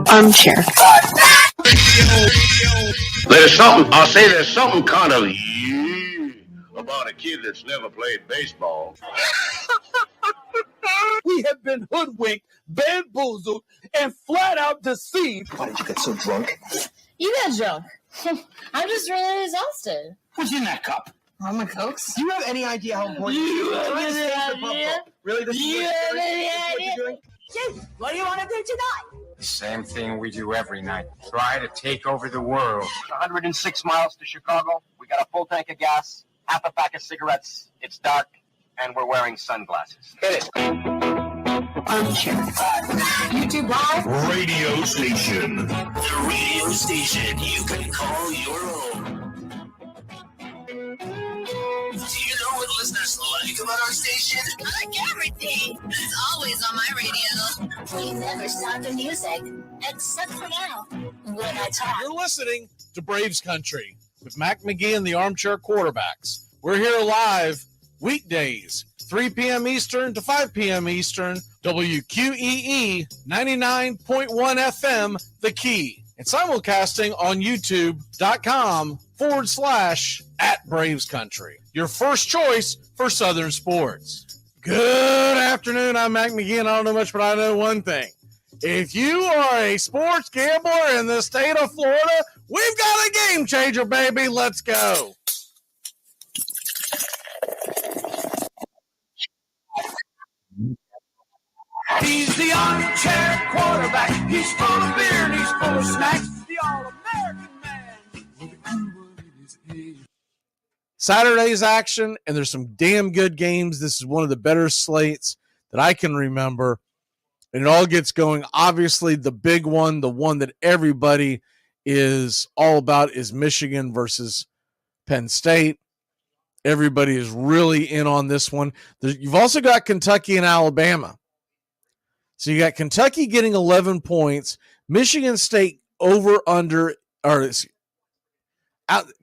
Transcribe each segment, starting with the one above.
Armchair. There's something kind of about a kid that's never played baseball. We have been hoodwinked, bamboozled, and flat out deceived. Why did you get so drunk? You got drunk. I'm just really exhausted. What's in that cup? All my Cokes. Do you have any idea how important You it is? have Try to any stay the idea? pump up. Really? This You is have what any you're idea? doing? Dude, what do you want to do tonight? The same thing we do every night. Try to take over the world. 106 miles to Chicago. We got a full tank of gas, half a pack of cigarettes. It's dark, and we're wearing sunglasses. Hit it. Armchair. YouTube Live. Radio station. The radio station you can call your own. Do you know what listeners like about our station? I like everything. It's always on my radio. We never stop the music, except for now, when I talk. You're listening to Braves Country with Mac Magee and the Armchair Quarterbacks. We're here live weekdays, 3 p.m. Eastern to 5 p.m. Eastern, WQEE 99.1 FM, The Key, and simulcasting on YouTube.com/@Braves Country. Your first choice for Southern sports. Good afternoon. I'm Mac Magee, and I don't know much, but I know one thing. If you are a sports gambler in the state of Florida, we've got a game changer, baby. Let's go. He's the armchair quarterback. He's full of beer and he's full of snacks. The all-American man with a cool one in his head. Saturday's action, and there's some damn good games. This is one of the better slates that I can remember. And it all gets going. Obviously, the big one, the one that everybody is all about, is Michigan versus Penn State. Everybody is really in on this one. You've also got Kentucky and Alabama. So you got Kentucky getting 11 points, Michigan State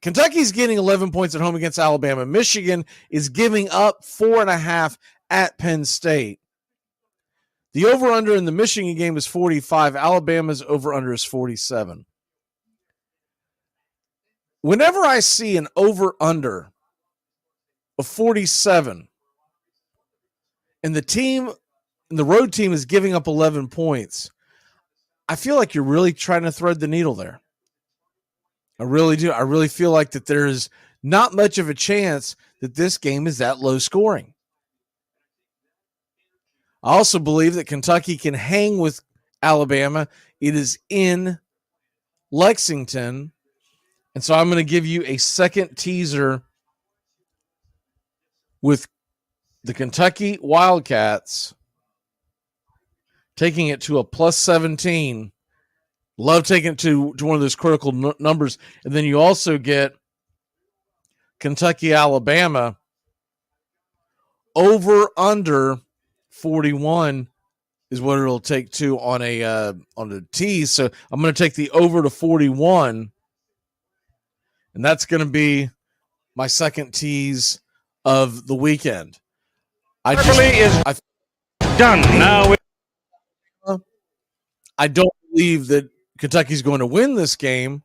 Kentucky's getting 11 points at home against Alabama. Michigan is giving up 4.5 at Penn State. The over-under in the Michigan game is 45. Alabama's over-under is 47. Whenever I see an over-under of 47 and the road team is giving up 11 points, I feel like you're really trying to thread the needle there. I really do. I really feel like that there's not much of a chance that this game is that low scoring. I also believe that Kentucky can hang with Alabama. It is in Lexington. And so I'm going to give you a second teaser with the Kentucky Wildcats taking it to a plus 17. Love taking it to one of those critical numbers. And then you also get Kentucky, Alabama over under 41 is what it'll take to on a tease. So I'm going to take the over to 41, and that's going to be my second tease of the weekend. I don't believe that Kentucky's going to win this game,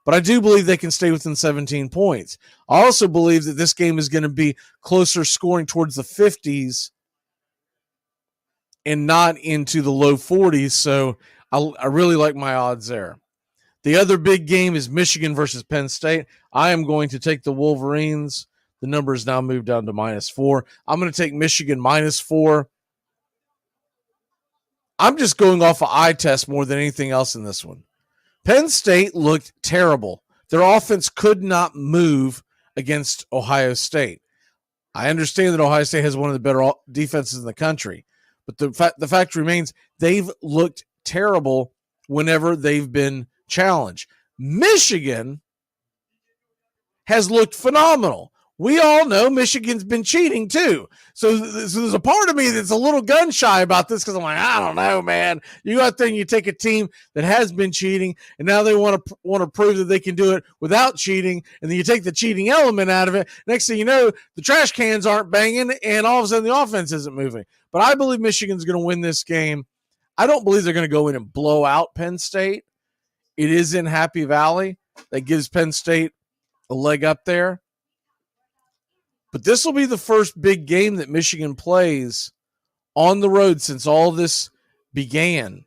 but I do believe they can stay within 17 points. I also believe that this game is going to be closer scoring towards the 50s and not into the low 40s, so I really like my odds there. The other big game is Michigan versus Penn State. I am going to take the Wolverines. The number is now moved down to -4. I'm going to take Michigan -4. I'm just going off of eye test more than anything else in this one. Penn State looked terrible. Their offense could not move against Ohio State. I understand that Ohio State has one of the better defenses in the country, but the fact remains they've looked terrible whenever they've been challenged. Michigan has looked phenomenal. We all know Michigan's been cheating too. So there's a part of me that's a little gun shy about this because I'm like, I don't know, man. You go out there and you take a team that has been cheating, and now they want to prove that they can do it without cheating, and then you take the cheating element out of it. Next thing you know, the trash cans aren't banging, and all of a sudden the offense isn't moving. But I believe Michigan's going to win this game. I don't believe they're going to go in and blow out Penn State. It is in Happy Valley. That gives Penn State a leg up there. But this will be the first big game that Michigan plays on the road since all this began.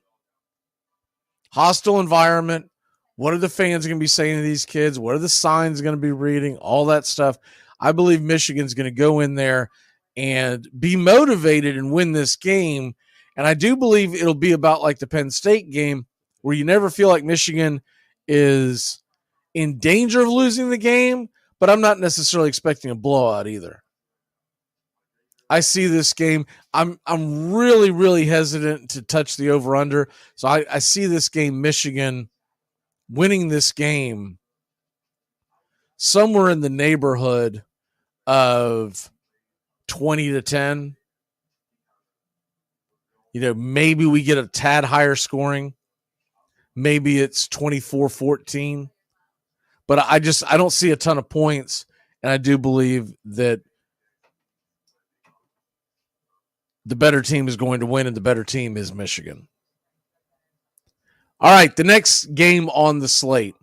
Hostile environment. What are the fans going to be saying to these kids? What are the signs going to be reading? All that stuff. I believe Michigan's going to go in there and be motivated and win this game. And I do believe it'll be about like the Penn State game where you never feel like Michigan is in danger of losing the game, but I'm not necessarily expecting a blowout either. I see this game. I'm really, really hesitant to touch the over-under. So I see this game, Michigan winning this game somewhere in the neighborhood of 20-10. Maybe we get a tad higher scoring. Maybe it's 24-14. But I don't see a ton of points, and I do believe that the better team is going to win, and the better team is Michigan. All right, the next game on the slate.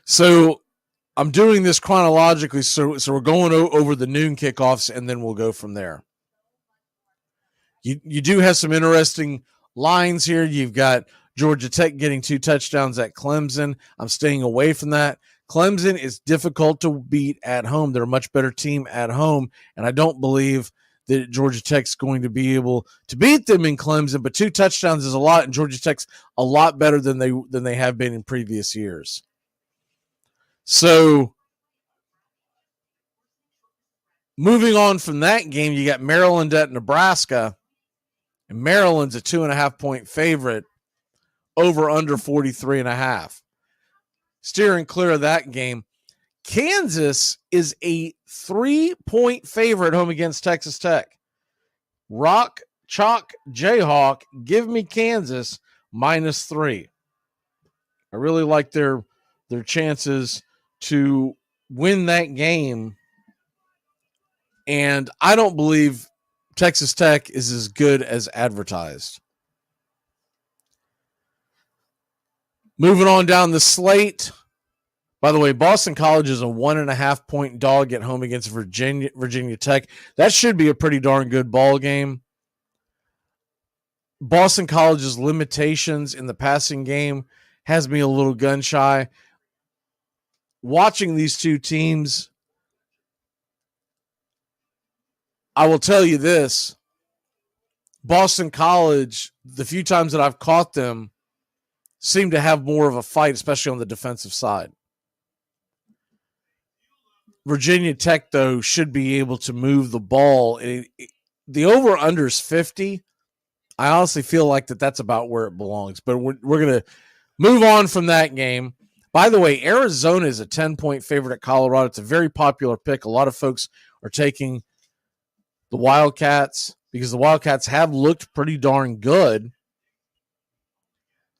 So I'm doing this chronologically, so we're going over the noon kickoffs, and then we'll go from there. You do have some interesting lines here. You've got Georgia Tech getting 2 touchdowns at Clemson. I'm staying away from that. Clemson is difficult to beat at home. They're a much better team at home, and I don't believe that Georgia Tech's going to be able to beat them in Clemson, but 2 touchdowns is a lot, and Georgia Tech's a lot better than they have been in previous years. So moving on from that game, you got Maryland at Nebraska, and Maryland's a 2.5-point favorite over under 43.5. Steering clear of that game. Kansas is a 3-point favorite home against Texas Tech. Rock, chalk, Jayhawk, give me Kansas -3. I really like their chances to win that game. And I don't believe Texas Tech is as good as advertised. Moving on down the slate. By the way, Boston College is a 1.5-point dog at home against Virginia Tech. That should be a pretty darn good ball game. Boston College's limitations in the passing game has me a little gun shy. Watching these two teams, I will tell you this. Boston College, the few times that I've caught them, seem to have more of a fight, especially on the defensive side. Virginia Tech, though, should be able to move the ball. The over-under is 50. I honestly feel like that's about where it belongs. But we're going to move on from that game. By the way, Arizona is a 10-point favorite at Colorado. It's a very popular pick. A lot of folks are taking the Wildcats because the Wildcats have looked pretty darn good.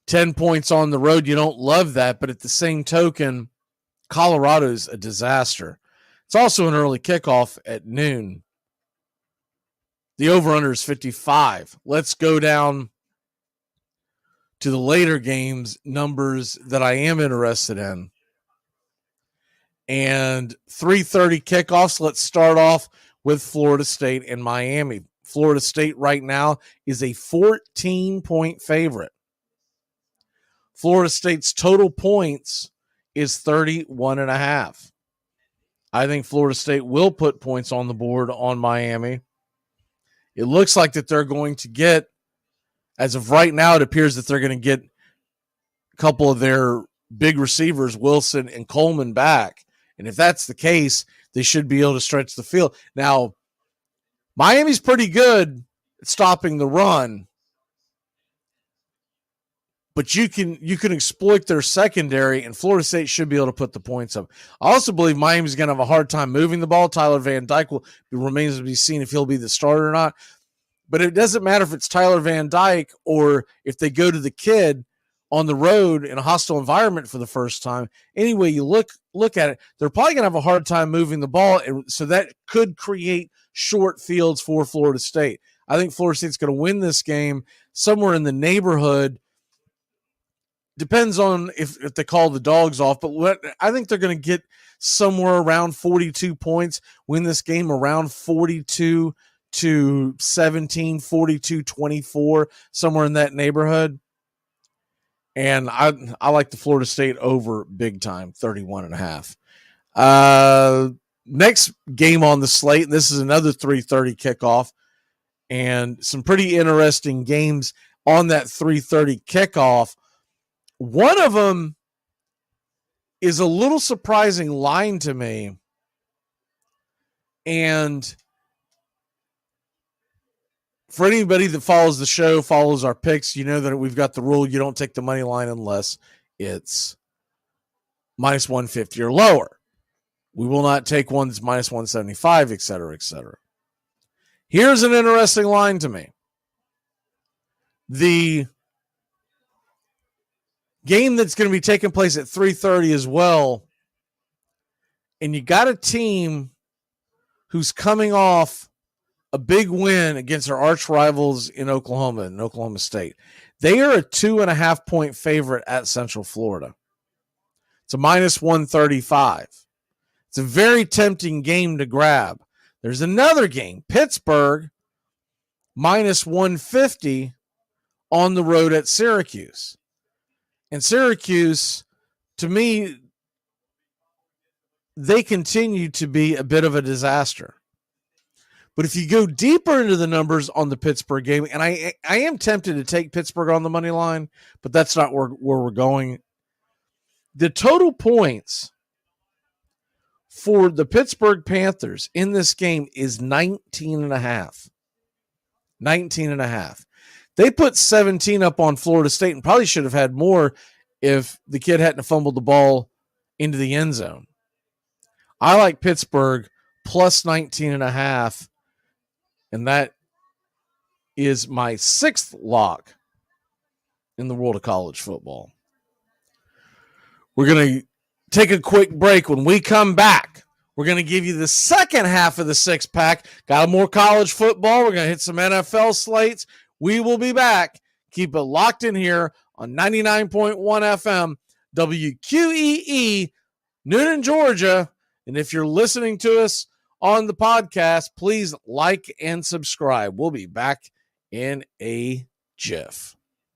10 points on the road, you don't love that. But at the same token, Colorado's a disaster. It's also an early kickoff at noon. The over-under is 55. Let's go down to the later games, numbers that I am interested in. And 3:30 kickoffs. Let's start off with Florida State and Miami. Florida State right now is a 14-point favorite. Florida State's total points is 31.5. I think Florida State will put points on the board on Miami. It looks like that they're going to get, as of right now, it appears that they're going to get a couple of their big receivers, Wilson and Coleman, back. And if that's the case, they should be able to stretch the field. Now, Miami's pretty good at stopping the run, but you can exploit their secondary, and Florida State should be able to put the points up. I also believe Miami's going to have a hard time moving the ball. Tyler Van Dyke remains to be seen if he'll be the starter or not. But it doesn't matter if it's Tyler Van Dyke or if they go to the kid on the road in a hostile environment for the first time. Anyway, you look at it, they're probably going to have a hard time moving the ball, and so that could create short fields for Florida State. I think Florida State's going to win this game somewhere in the neighborhood. Depends on if they call the dogs off, but I think they're going to get somewhere around 42 points, win this game around 42-17, 42-24, somewhere in that neighborhood. And I like the Florida State over big time, 31.5. Next game on the slate, this is another 3:30 kickoff, and some pretty interesting games on that 3:30 kickoff. One of them is a little surprising line to me, and for anybody that follows the show, follows our picks, you know that we've got the rule: you don't take the money line unless it's minus 150 or lower. We will not take one that's minus 175, et cetera, et cetera. Here's an interesting line to me. The game that's going to be taking place at 3:30 as well, and you got a team who's coming off a big win against their arch rivals in Oklahoma State. They are a 2.5 point favorite at Central Florida. It's a minus 135. It's a very tempting game to grab. There's another game, Pittsburgh, minus 150 on the road at Syracuse. And Syracuse, to me, they continue to be a bit of a disaster. But if you go deeper into the numbers on the Pittsburgh game, and I am tempted to take Pittsburgh on the money line, but that's not where we're going. The total points for the Pittsburgh Panthers in this game is 19.5. 19.5. They put 17 up on Florida State and probably should have had more if the kid hadn't fumbled the ball into the end zone. I like Pittsburgh plus 19.5, and that is my 6th lock in the world of college football. We're going to take a quick break. When we come back, we're going to give you the second half of the 6-pack. Got more college football. We're going to hit some NFL slates. We will be back. Keep it locked in here on 99.1 FM, WQEE, Noonan, Georgia. And if you're listening to us on the podcast, please like and subscribe. We'll be back in a jiff.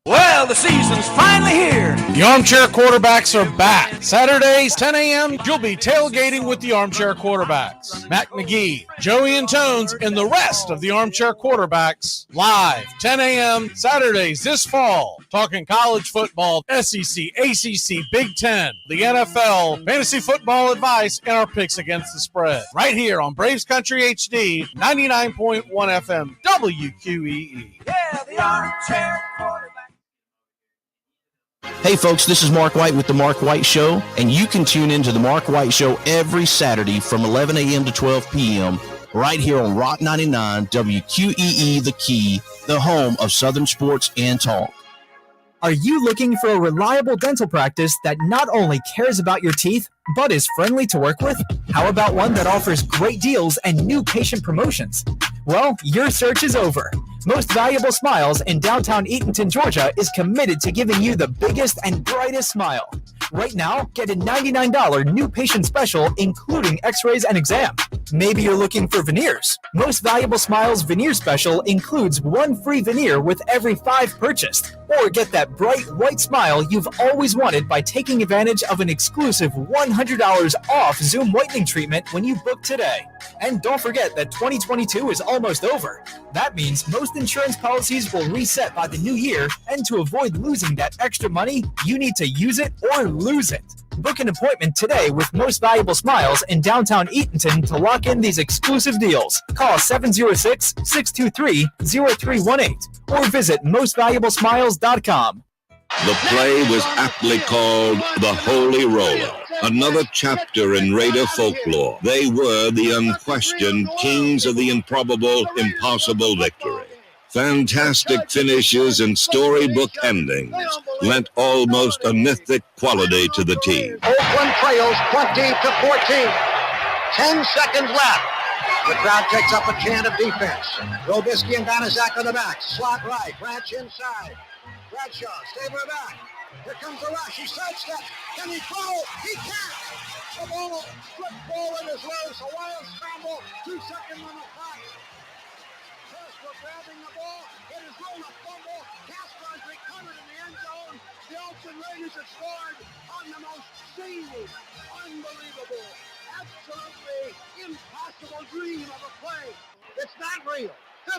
Well, the season's finally here. The Armchair Quarterbacks are back. Saturdays, 10 a.m., you'll be tailgating with the Armchair Quarterbacks. Mac Magee, Joey and Tones, and the rest of the Armchair Quarterbacks live, 10 a.m., Saturdays this fall. Talking college football, SEC, ACC, Big Ten, the NFL, fantasy football advice, and our picks against the spread. Right here on Braves Country HD, 99.1 FM, WQEE. Yeah, the Armchair Quarterback. Hey folks, this is Mark White with The Mark White Show, and you can tune into The Mark White Show every Saturday from 11 a.m. to 12 p.m. right here on Rock 99, WQEE The Key, the home of Southern sports and talk. Are you looking for a reliable dental practice that not only cares about your teeth, but is friendly to work with? How about one that offers great deals and new patient promotions? Well, your search is over. Most Valuable Smiles in downtown Eatonton, Georgia is committed to giving you the biggest and brightest smile. Right now, get a $99 new patient special, including x-rays and exam. Maybe you're looking for veneers. Most Valuable Smiles veneer special includes 1 free veneer with every 5 purchased. Or get that bright white smile you've always wanted by taking advantage of an exclusive $100 off Zoom whitening treatment when you book today. And don't forget that 2022 is almost over. That means most insurance policies will reset by the new year, and to avoid losing that extra money, you need to use it or lose it. Book an appointment today with Most Valuable Smiles in downtown Eatonton to lock in these exclusive deals. Call 706-623-0318 or visit mostvaluablesmiles.com. The play was aptly called The Holy Roller, another chapter in Raider folklore. They were the unquestioned kings of the improbable, impossible victory. Fantastic finishes and storybook endings lent almost a mythic quality to the team. Oakland trails 20-14. 10 seconds left. The crowd takes up a chant of defense. Robisky and Banaszak on the back. Slot right. Branch inside. Bradshaw, Stabler back. Here comes the rush. He sidesteps. Can he throw? He can't. The ball flipped forward is loose. A wild scramble. 2 seconds on the clock. Castro grabbing the ball. It is thrown a fumble. Castro is recovered in the end zone. The Oakland Raiders have scored on the most seamless, unbelievable, absolutely impossible dream of a play. It's not real.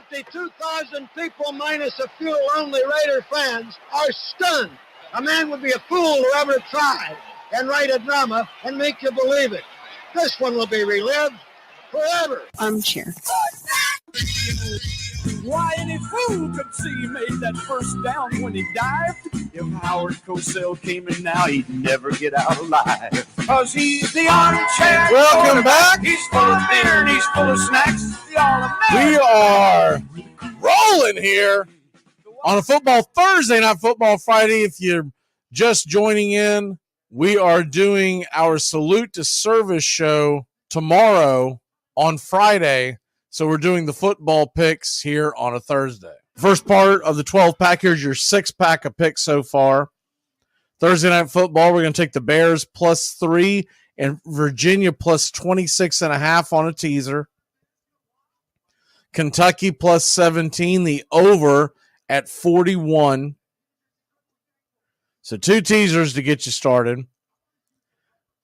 52,000 people minus a few lonely Raider fans are stunned. A man would be a fool who ever tried and write a drama and make you believe it. This one will be relived forever. Armchair. Why, any fool could see he made that first down when he dived. If Howard Cosell came in now, he'd never get out alive. Cause he's the armchair. Welcome back. He's full of beer and he's full of snacks. We are rolling here on a football Thursday, not football Friday. If you're just joining in, we are doing our Salute to Service show tomorrow on Friday. So we're doing the football picks here on a Thursday. First part of the 12-pack, here's your 6-pack of picks so far. Thursday Night Football, we're going to take the Bears +3 and Virginia +26.5 on a teaser. Kentucky +17, the over at 41. So 2 teasers to get you started.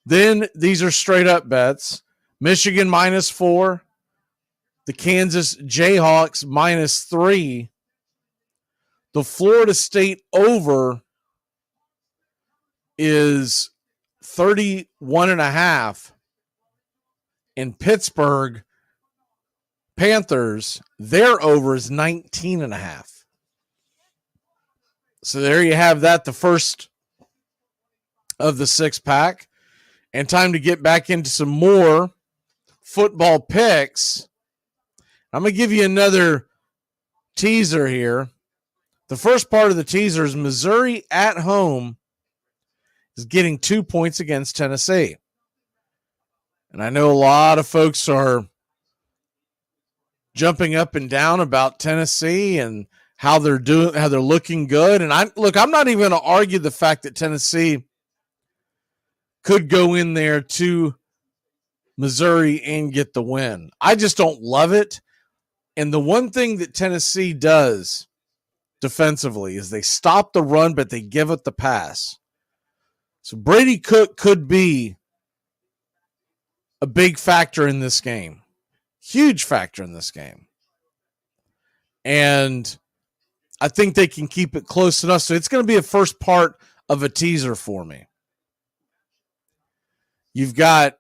Then these are straight-up bets. Michigan -4. The Kansas Jayhawks -3. The Florida State over is 31.5. And Pittsburgh Panthers, their over is 19.5. So there you have that, the first of the 6-pack. And time to get back into some more football picks. I'm going to give you another teaser here. The first part of the teaser is Missouri at home is getting 2 points against Tennessee. And I know a lot of folks are jumping up and down about Tennessee and how they're doing, how they're looking good. And I'm not even going to argue the fact that Tennessee could go in there to Missouri and get the win. I just don't love it. And the one thing that Tennessee does defensively is they stop the run, but they give it the pass. So Brady Cook could be a big factor in this game. Huge factor in this game. And I think they can keep it close enough. So it's going to be a first part of a teaser for me. You've got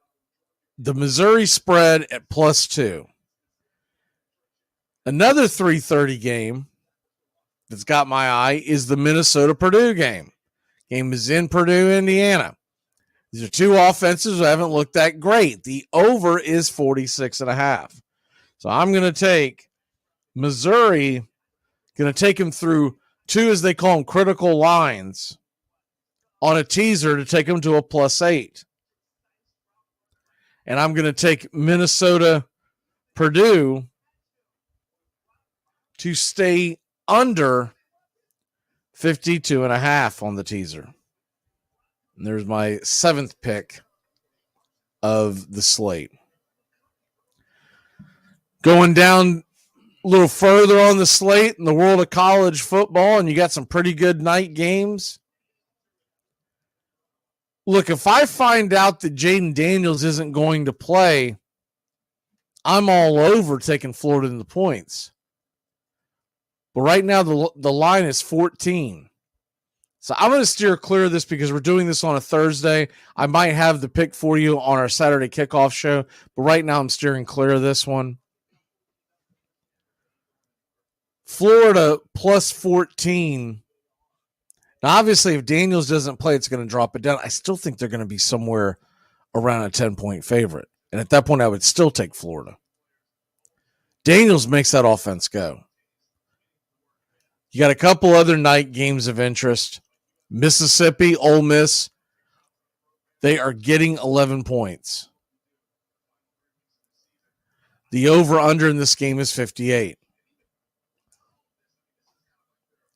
the Missouri spread at +2. Another 3:30 game that's got my eye is the Minnesota-Purdue game. Game is in Purdue, Indiana. These are 2 offenses that haven't looked that great. The over is 46.5. So I'm going to take Missouri, going to take them through 2, as they call them, critical lines on a teaser to take them to a +8. And I'm going to take Minnesota-Purdue to stay under 52.5 on the teaser. And there's my 7th pick of the slate. Going down a little further on the slate in the world of college football, and you got some pretty good night games. Look, if I find out that Jaden Daniels isn't going to play, I'm all over taking Florida in the points. But right now, the line is 14. So I'm going to steer clear of this because we're doing this on a Thursday. I might have the pick for you on our Saturday kickoff show, but right now I'm steering clear of this one. Florida +14. Now, obviously, if Daniels doesn't play, it's going to drop it down. I still think they're going to be somewhere around a 10-point favorite. And at that point, I would still take Florida. Daniels makes that offense go. You got a couple other night games of interest. Mississippi, Ole Miss, they are getting 11 points. The over-under in this game is 58.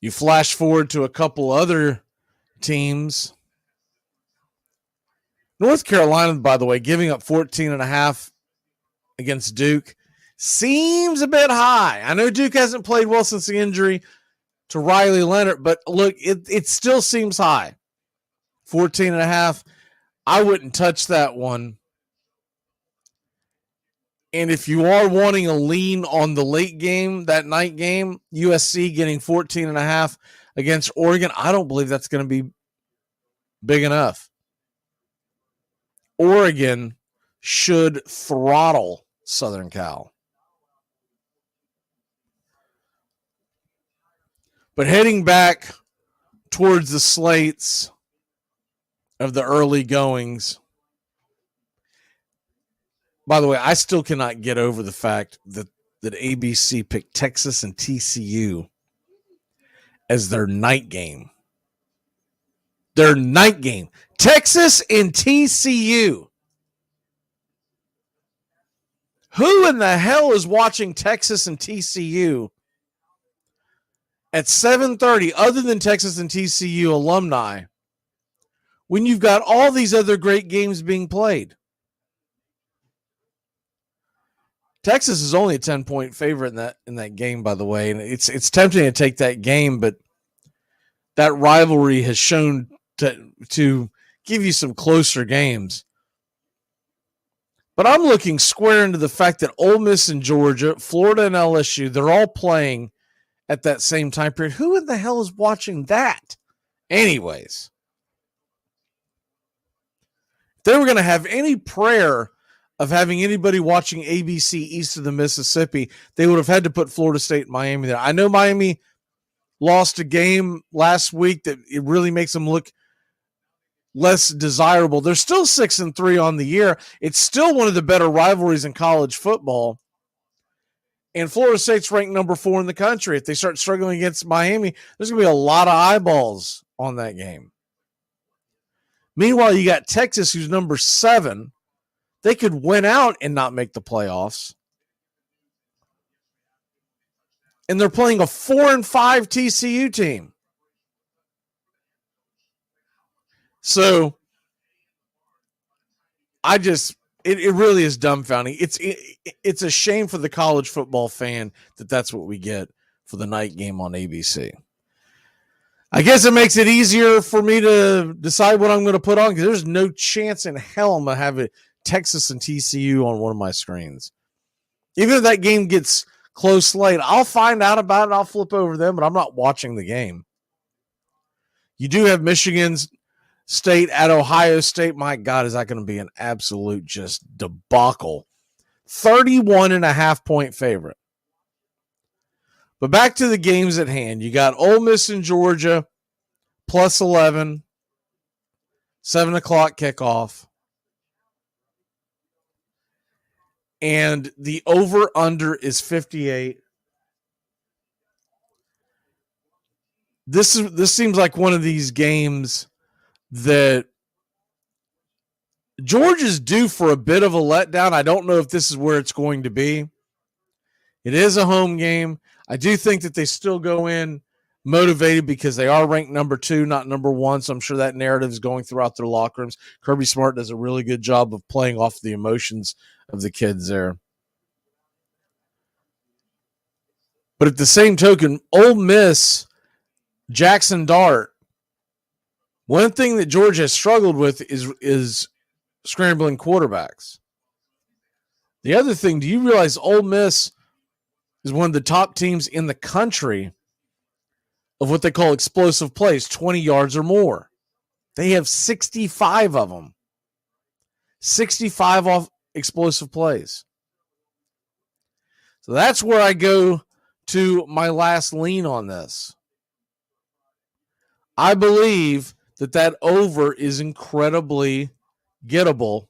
You flash forward to a couple other teams. North Carolina, by the way, giving up 14.5 against Duke seems a bit high. I know Duke hasn't played well since the injury to Riley Leonard, but look, it still seems high. 14.5. I wouldn't touch that one. And if you are wanting a lean on the late game, that night game, USC getting 14.5 against Oregon, I don't believe that's going to be big enough. Oregon should throttle Southern Cal. But heading back towards the slates of the early goings, by the way, I still cannot get over the fact that ABC picked Texas and TCU as their night game. Their night game. Texas and TCU. Who in the hell is watching Texas and TCU at 7:30 other than Texas and TCU alumni when you've got all these other great games being played? Texas is only a 10-point favorite in that game, by the way, and it's tempting to take that game, but that rivalry has shown to give you some closer games. But I'm looking square into the fact that Ole Miss and Georgia, Florida and LSU, they're all playing at that same time period. Who in the hell is watching that? Anyways, if they were going to have any prayer of having anybody watching ABC east of the Mississippi, they would have had to put Florida State and Miami there. I know Miami lost a game last week that it really makes them look less desirable. They're still 6-3 on the year. It's still one of the better rivalries in college football. And Florida State's ranked number 4 in the country. If they start struggling against Miami, there's going to be a lot of eyeballs on that game. Meanwhile, you got Texas, who's number 7. They could win out and not make the playoffs. And they're playing a 4-5 TCU team. So it really is dumbfounding. It's a shame for the college football fan that that's what we get for the night game on ABC. I guess it makes it easier for me to decide what I'm going to put on, because there's no chance in hell I'm going to have it Texas and TCU on one of my screens. Even if that game gets close late, I'll find out about it. I'll flip over them, but I'm not watching the game. You do have Michigan State at Ohio State. My God, is that going to be an absolute just debacle. 31.5-point favorite. But back to the games at hand. You got Ole Miss and Georgia plus 11, 7 o'clock kickoff. And the over-under is 58. This seems like one of these games that Georgia's due for a bit of a letdown. I don't know if this is where it's going to be. It is a home game. I do think that they still go in motivated because they are ranked number 2, not number 1. So I'm sure that narrative is going throughout their locker rooms. Kirby Smart does a really good job of playing off the emotions of the kids there. But at the same token, Ole Miss, Jackson Dart, one thing that Georgia has struggled with is scrambling quarterbacks. The other thing, do you realize Ole Miss is one of the top teams in the country of what they call explosive plays, 20 yards or more? They have 65 of them. 65 off explosive plays. So that's where I go to my last lean on this. I believe that over is incredibly gettable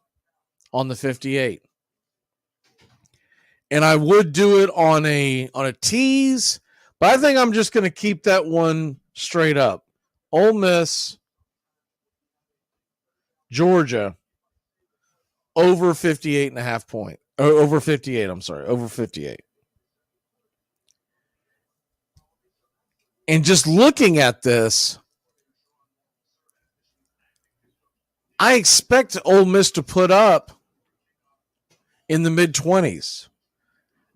on the 58. And I would do it on a tease, but I think I'm just going to keep that one straight up. Ole Miss, Georgia, over 58.5 points. Over 58, I'm sorry. Over 58. And just looking at this, I expect Ole Miss to put up in the mid-20s.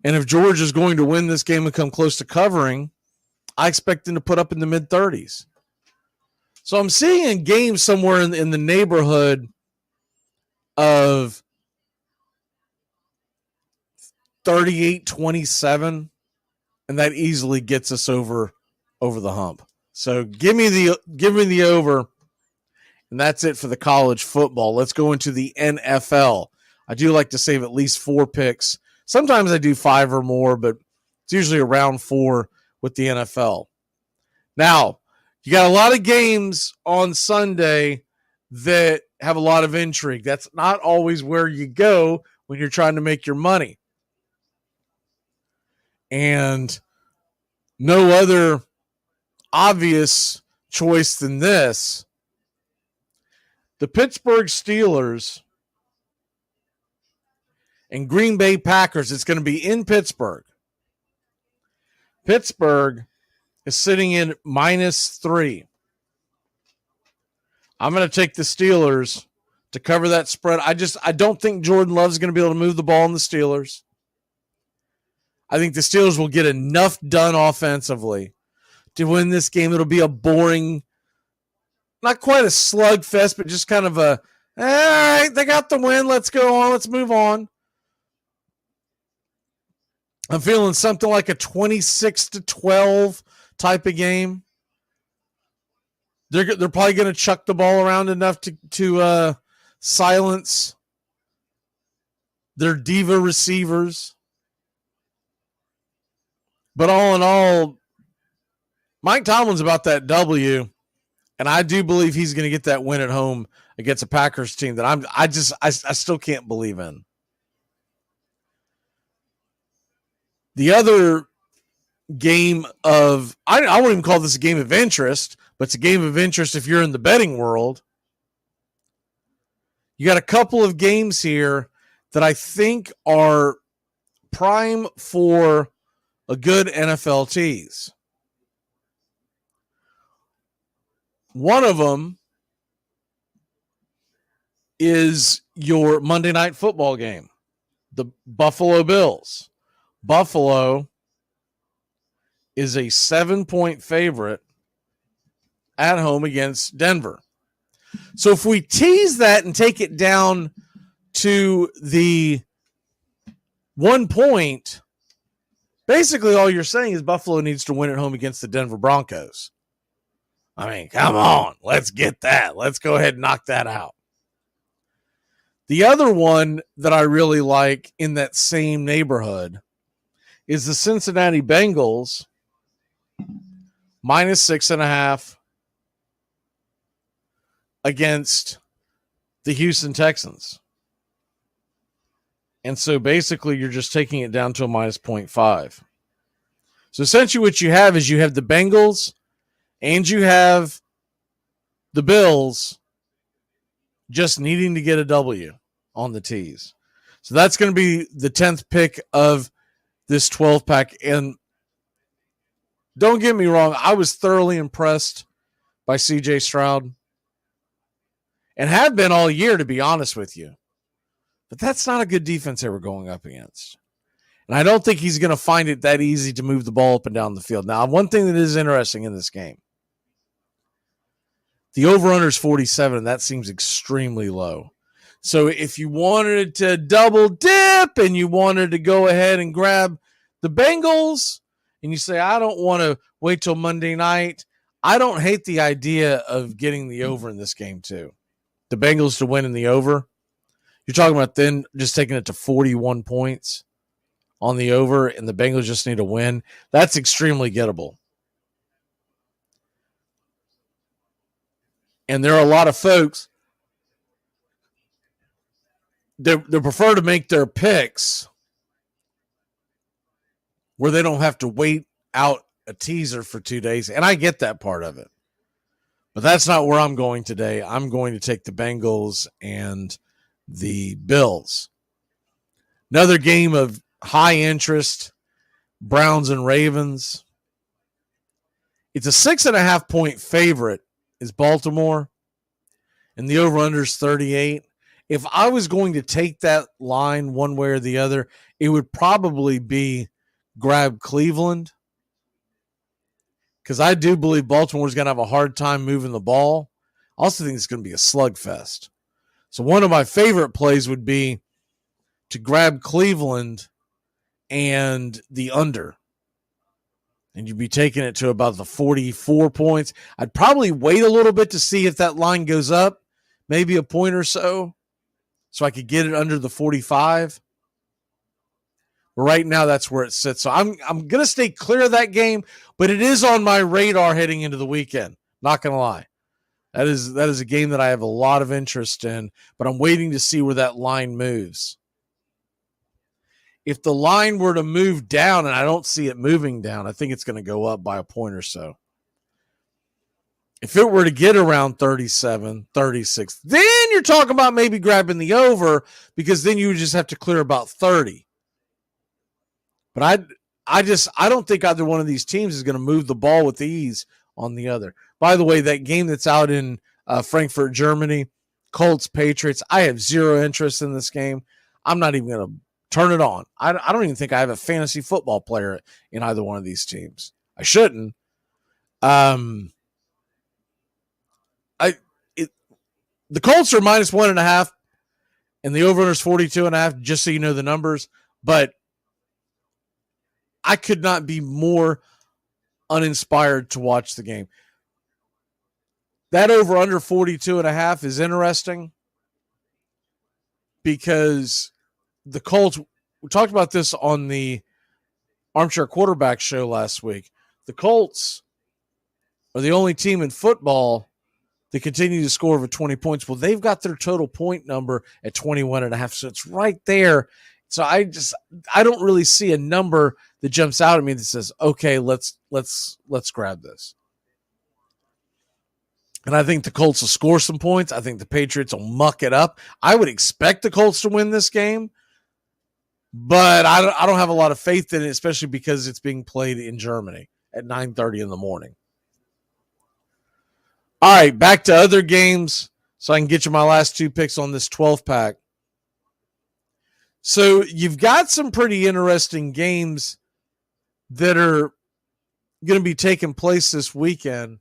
And if Georgia's going to win this game and come close to covering, I expect them to put up in the mid-30s. So I'm seeing a game somewhere in the neighborhood of 38-27, and that easily gets us over the hump. So give me the over, and that's it for the college football. Let's go into the NFL. I do like to save at least 4 picks. Sometimes I do 5 or more, but it's usually around 4 with the NFL. Now, you got a lot of games on Sunday that have a lot of intrigue. That's not always where you go when you're trying to make your money. And no other obvious choice than this. The Pittsburgh Steelers and Green Bay Packers. It's going to be in Pittsburgh. Pittsburgh is sitting in -3. I'm going to take the Steelers to cover that spread. I don't think Jordan Love is going to be able to move the ball in the Steelers. I think the Steelers will get enough done offensively to win this game. It'll be a boring, not quite a slugfest, but just kind of a, all right, they got the win. Let's go on. Let's move on. I'm feeling something like a 26-12 type of game. They're probably going to chuck the ball around enough to silence their diva receivers. But all in all, Mike Tomlin's about that W, and I do believe he's going to get that win at home against a Packers team that I still can't believe in. The other game of, I won't even call this a game of interest, but it's a game of interest if you're in the betting world. You got a couple of games here that I think are prime for a good NFL tease. One of them is your Monday Night Football game, the Buffalo Bills. Buffalo is a 7-point favorite at home against Denver. So if we tease that and take it down to the 1 point, basically all you're saying is Buffalo needs to win at home against the Denver Broncos. I mean, come on, let's get that. Let's go ahead and knock that out. The other one that I really like in that same neighborhood is the Cincinnati Bengals -6.5 against the Houston Texans. And so basically you're just taking it down to a -0.5. So essentially what you have is you have the Bengals and you have the Bills just needing to get a W on the tees. So that's going to be the 10th pick of this 12-pack. And don't get me wrong, I was thoroughly impressed by C.J. Stroud and have been all year, to be honest with you. But that's not a good defense they were going up against. And I don't think he's going to find it that easy to move the ball up and down the field. Now, one thing that is interesting in this game, the over-under is 47, and that seems extremely low. So if you wanted to double dip and you wanted to go ahead and grab the Bengals and you say, I don't want to wait till Monday night, I don't hate the idea of getting the over in this game too. The Bengals to win in the over. You're talking about then just taking it to 41 points on the over and the Bengals just need to win. That's extremely gettable. And there are a lot of folks they prefer to make their picks where they don't have to wait out a teaser for 2 days. And I get that part of it. But that's not where I'm going today. I'm going to take the Bengals and the Bills. Another game of high interest, Browns and Ravens. It's a 6.5 point favorite is Baltimore, and the over-under is 38. If I was going to take that line one way or the other, it would probably be grab Cleveland, because I do believe Baltimore's going to have a hard time moving the ball. I also think it's going to be a slugfest. So one of my favorite plays would be to grab Cleveland and the under. And you'd be taking it to about the 44 points. I'd probably wait a little bit to see if that line goes up, maybe a point or so I could get it under the 45. But right now, that's where it sits. So I'm going to stay clear of that game, but it is on my radar heading into the weekend. Not going to lie. That is a game that I have a lot of interest in, but I'm waiting to see where that line moves. If the line were to move down, and I don't see it moving down, I think it's going to go up by a point or so. If it were to get around 37, 36, then you're talking about maybe grabbing the over, because then you would just have to clear about 30. But I don't think either one of these teams is going to move the ball with ease on the other. By the way, that game that's out in Frankfurt, Germany, Colts, Patriots, I have zero interest in this game. I'm not even going to turn it on. I don't even think I have a fantasy football player in either one of these teams. I shouldn't. The Colts are minus 1.5, and the over-under is 42.5, just so you know the numbers. But I could not be more uninspired to watch the game. That over-under 42.5 is interesting because the Colts, we talked about this on the Armchair Quarterback Show last week. The Colts are the only team in football that continue to score over 20 points. Well, they've got their total point number at 21.5, so it's right there. So I don't really see a number that jumps out at me that says, okay, let's grab this. And I think the Colts will score some points. I think the Patriots will muck it up. I would expect the Colts to win this game, but I don't have a lot of faith in it, especially because it's being played in Germany at 9:30 in the morning. All right, back to other games so I can get you my last two picks on this 12-pack. So you've got some pretty interesting games that are going to be taking place this weekend.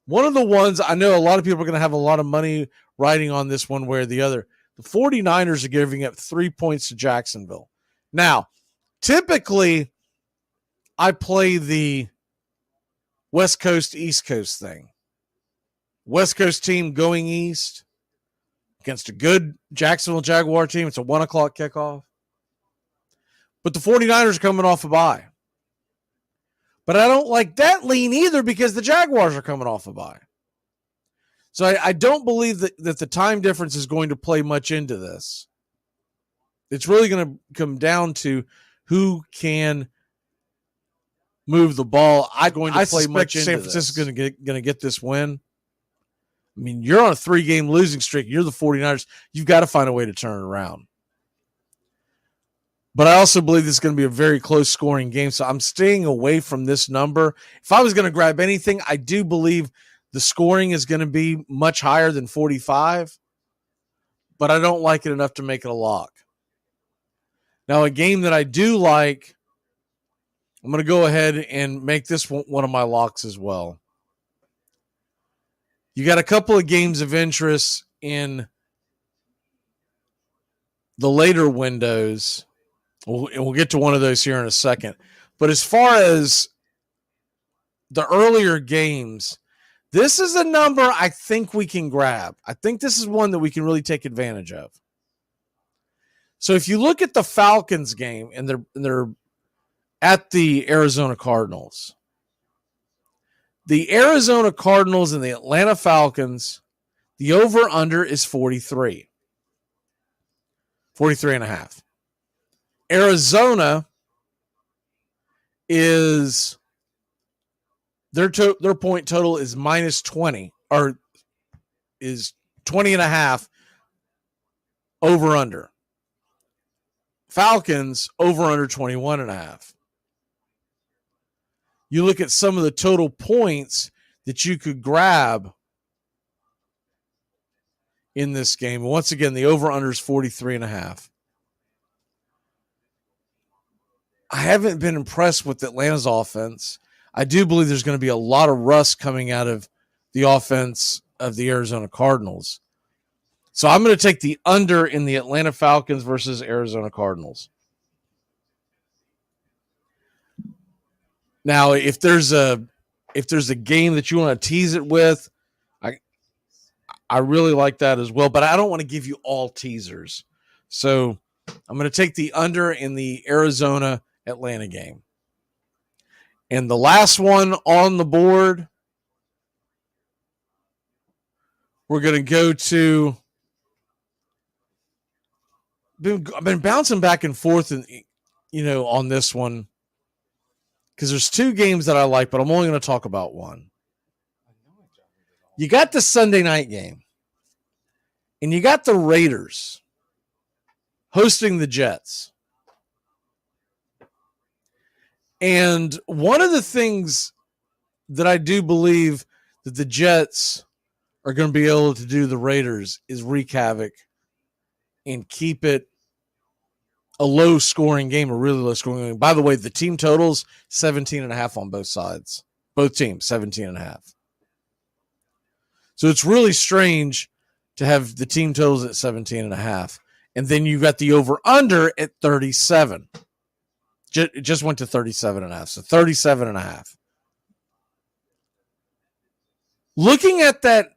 One of the ones I know a lot of people are going to have a lot of money riding on this one way or the other. The 49ers are giving up 3 points to Jacksonville. Now, typically, I play the West Coast, East Coast thing. West Coast team going east against a good Jacksonville Jaguar team. It's a 1 o'clock kickoff. But the 49ers are coming off a bye. But I don't like that lean either because the Jaguars are coming off a bye. So I don't believe that the time difference is going to play much into this. It's really going to come down to who can move the ball. I play much into San Francisco is going to get this win. I mean, you're on a 3-game losing streak. You're the 49ers. You've got to find a way to turn it around. But I also believe this is going to be a very close scoring game, so I'm staying away from this number. If I was going to grab anything, I do believe the scoring is going to be much higher than 45, but I don't like it enough to make it a lock. Now, a game that I do like, I'm going to go ahead and make this one of my locks as well. You got a couple of games of interest in the later windows. We'll get to one of those here in a second. But as far as the earlier games, this is a number I think we can grab. I think this is one that we can really take advantage of. So if you look at the Falcons game, and they're at the Arizona Cardinals. The Arizona Cardinals and the Atlanta Falcons, the over-under is 43. 43.5. Arizona is their point total is minus 20, or is 20.5 over-under. Falcons over under 21.5. You look at some of the total points that you could grab in this game. Once again, the over under is 43.5. I haven't been impressed with Atlanta's offense. I do believe there's going to be a lot of rust coming out of the offense of the Arizona Cardinals. So I'm going to take the under in the Atlanta Falcons versus Arizona Cardinals. Now, if there's a game that you want to tease it with, I really like that as well, but I don't want to give you all teasers. So I'm going to take the under in the Arizona-Atlanta game. And the last one on the board, we're going to go to, I've been bouncing back and forth on this one because there's two games that I like, but I'm only going to talk about one. You got the Sunday night game, and you got the Raiders hosting the Jets. And one of the things that I do believe that the Jets are going to be able to do the Raiders is wreak havoc and keep it a low-scoring game, a really low-scoring game. By the way, the team totals, 17.5 on both sides. Both teams, 17.5. So it's really strange to have the team totals at 17.5. And then you got the over-under at 37. It just went to 37.5. So 37.5. Looking at that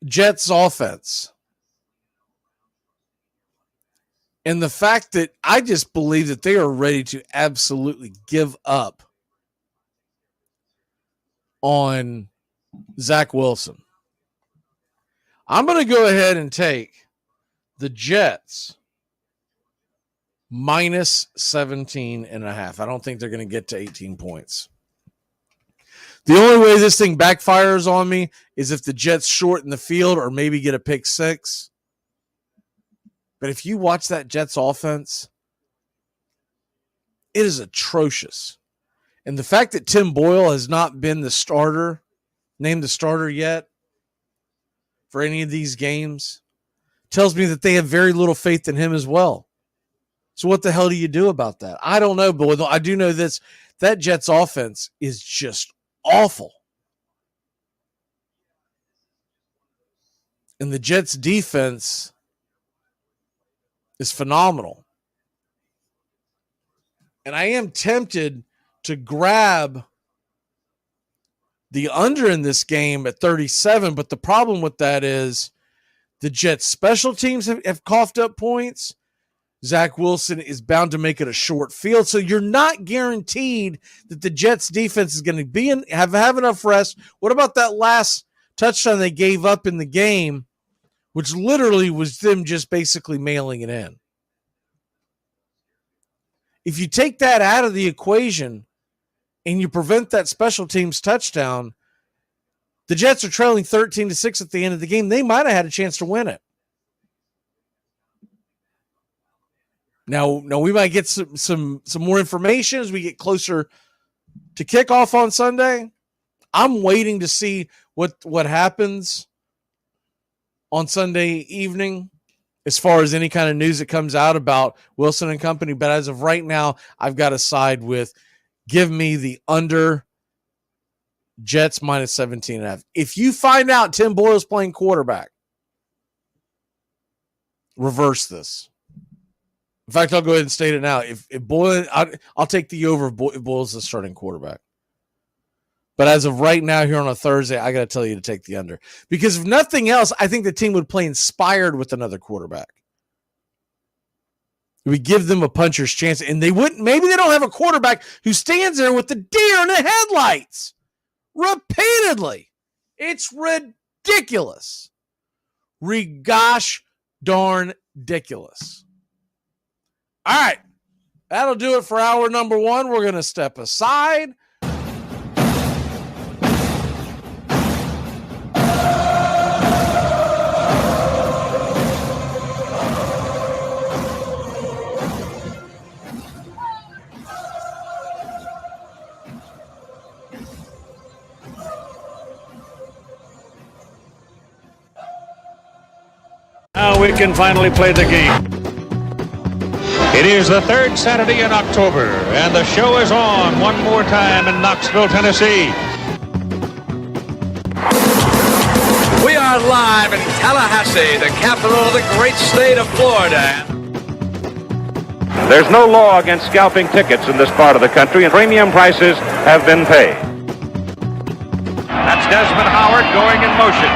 Jets offense and the fact that I just believe that they are ready to absolutely give up on Zach Wilson, I'm going to go ahead and take the Jets minus 17.5. I don't think they're going to get to 18 points. The only way this thing backfires on me is if the Jets shorten the field or maybe get a pick six. But if you watch that Jets offense, it is atrocious. And the fact that Tim Boyle has not been the starter, named the starter yet for any of these games, tells me that they have very little faith in him as well. So what the hell do you do about that? I don't know, but I do know this. That Jets offense is just awful. And the Jets defense is phenomenal. And I am tempted to grab the under in this game at 37, but the problem with that is the Jets special teams have coughed up points. Zach Wilson is bound to make it a short field, so you're not guaranteed that the Jets defense is going to be have enough rest. What about that last touchdown they gave up in the game, which literally was them just basically mailing it in? If you take that out of the equation and you prevent that special teams touchdown, the Jets are trailing 13-6 at the end of the game. They might have had a chance to win it. Now we might get some more information as we get closer to kickoff on Sunday. I'm waiting to see what happens on Sunday evening as far as any kind of news that comes out about Wilson and company. But as of right now, I've got to side with give me the under Jets minus 17.5. If you find out Tim Boyle's playing quarterback, reverse this. In fact, I'll go ahead and state it now. If Boyle, I'll take the over if Boyle's the starting quarterback. But as of right now, here on a Thursday, I got to tell you to take the under. Because if nothing else, I think the team would play inspired with another quarterback. We give them a puncher's chance, and they wouldn't. Maybe they don't have a quarterback who stands there with the deer in the headlights repeatedly. It's ridiculous. Gosh darn ridiculous. All right, that'll do it for hour number one. We're going to step aside. Now we can finally play the game. It is the third Saturday in October, and the show is on one more time in Knoxville, Tennessee. We are live in Tallahassee, the capital of the great state of Florida. There's no law against scalping tickets in this part of the country, and premium prices have been paid. That's Desmond Howard going in motion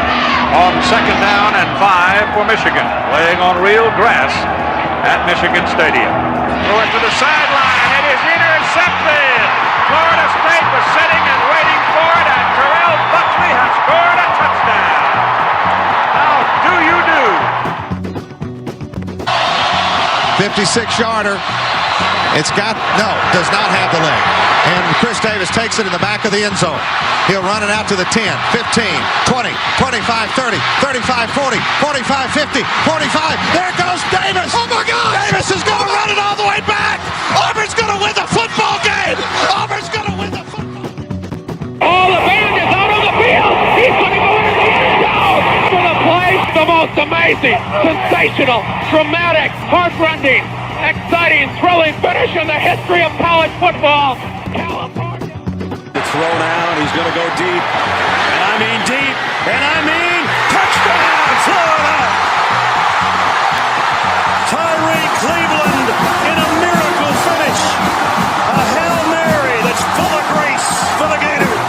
on 2nd down and 5 for Michigan, playing on real grass at Michigan Stadium. Throw it to the sideline. It is intercepted. Florida State was sitting and waiting for it, and Terrell Buckley has scored a touchdown. How do you do? 56-yarder. Does not have the leg. And Chris Davis takes it in the back of the end zone. He'll run it out to the 10, 15, 20, 25, 30, 35, 40, 45, 50, 45. There goes Davis. Oh, my God. Davis is going to run it all the way back. Auburn's going to win the football game. Auburn's going to win the football game. Oh, the band is out on the field. He's going to go into the end zone for the play. The most amazing, sensational, dramatic, heart-rending, exciting, thrilling finish in the history of college football. California. The throw down, he's going to go deep. And I mean deep. And I mean touchdown, Florida. Tyree Cleveland in a miracle finish. A Hail Mary that's full of grace for the Gators.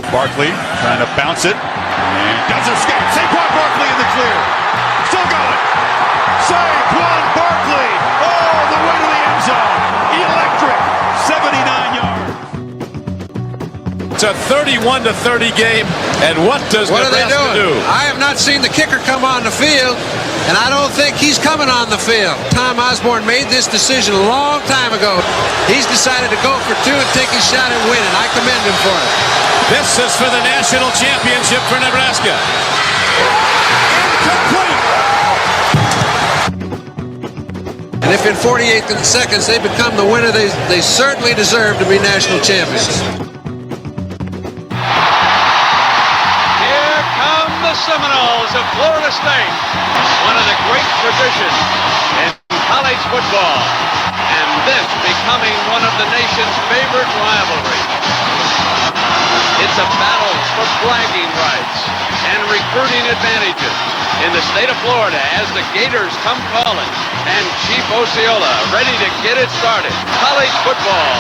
Barkley trying to bounce it. And does escape. Saquon Barkley in the clear. Still going. Saquon Barkley all the way to the end zone. Electric. 79 yards. It's a 31-30 game, and what does Nebraska do? I have not seen the kicker come on the field, and I don't think he's coming on the field. Tom Osborne made this decision a long time ago. He's decided to go for two and take his shot and win, and I commend him for it. This is for the national championship for Nebraska. And if in 48 seconds they become the winner, they certainly deserve to be national champions. Here come the Seminoles of Florida State, one of the great traditions in college football, and this becoming one of the nation's favorite rivalries. It's a battle for flagging rights and recruiting advantages in the state of Florida as the Gators come calling, and Chief Osceola ready to get it started. College football.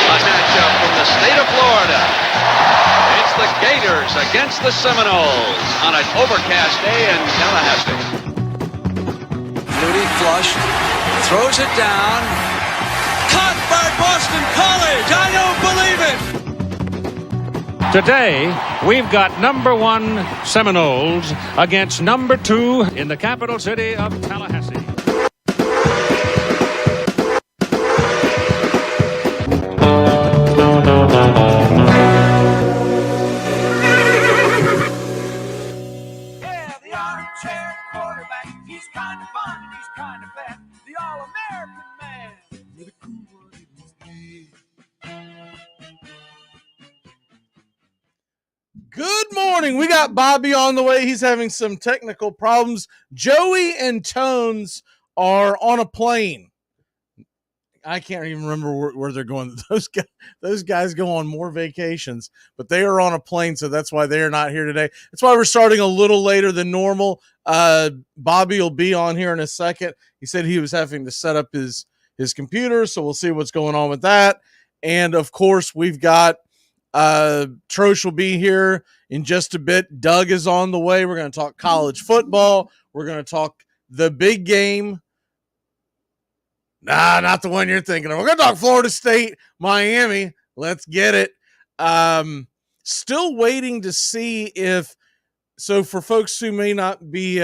A matchup from the state of Florida. It's the Gators against the Seminoles on an overcast day in Tallahassee. Moody flushed, throws it down. Caught by Boston College. I don't believe it. Today, we've got number 1 Seminoles against number 2 in the capital city of Tallahassee. Yeah, the armchair quarterback. He's kind of fun and he's kind of fat. The all-American man. With a cool one in his head. Good morning. We got Bobby on the way. He's having some technical problems. Joey and Tones are on a plane. I can't even remember where they're going. Those guys go on more vacations, but they are on a plane, so that's why they are not here today. That's why we're starting a little later than normal. Bobby will be on here in a second. He said he was having to set up his computer, so we'll see what's going on with that. And, of course, we've got Trosh will be here in just a bit. Doug is on the way. We're going to talk college football. We're going to talk the big game. Nah, not the one you're thinking of. We're going to talk Florida State, Miami. Let's get it. Still waiting to see if, so for folks who may not be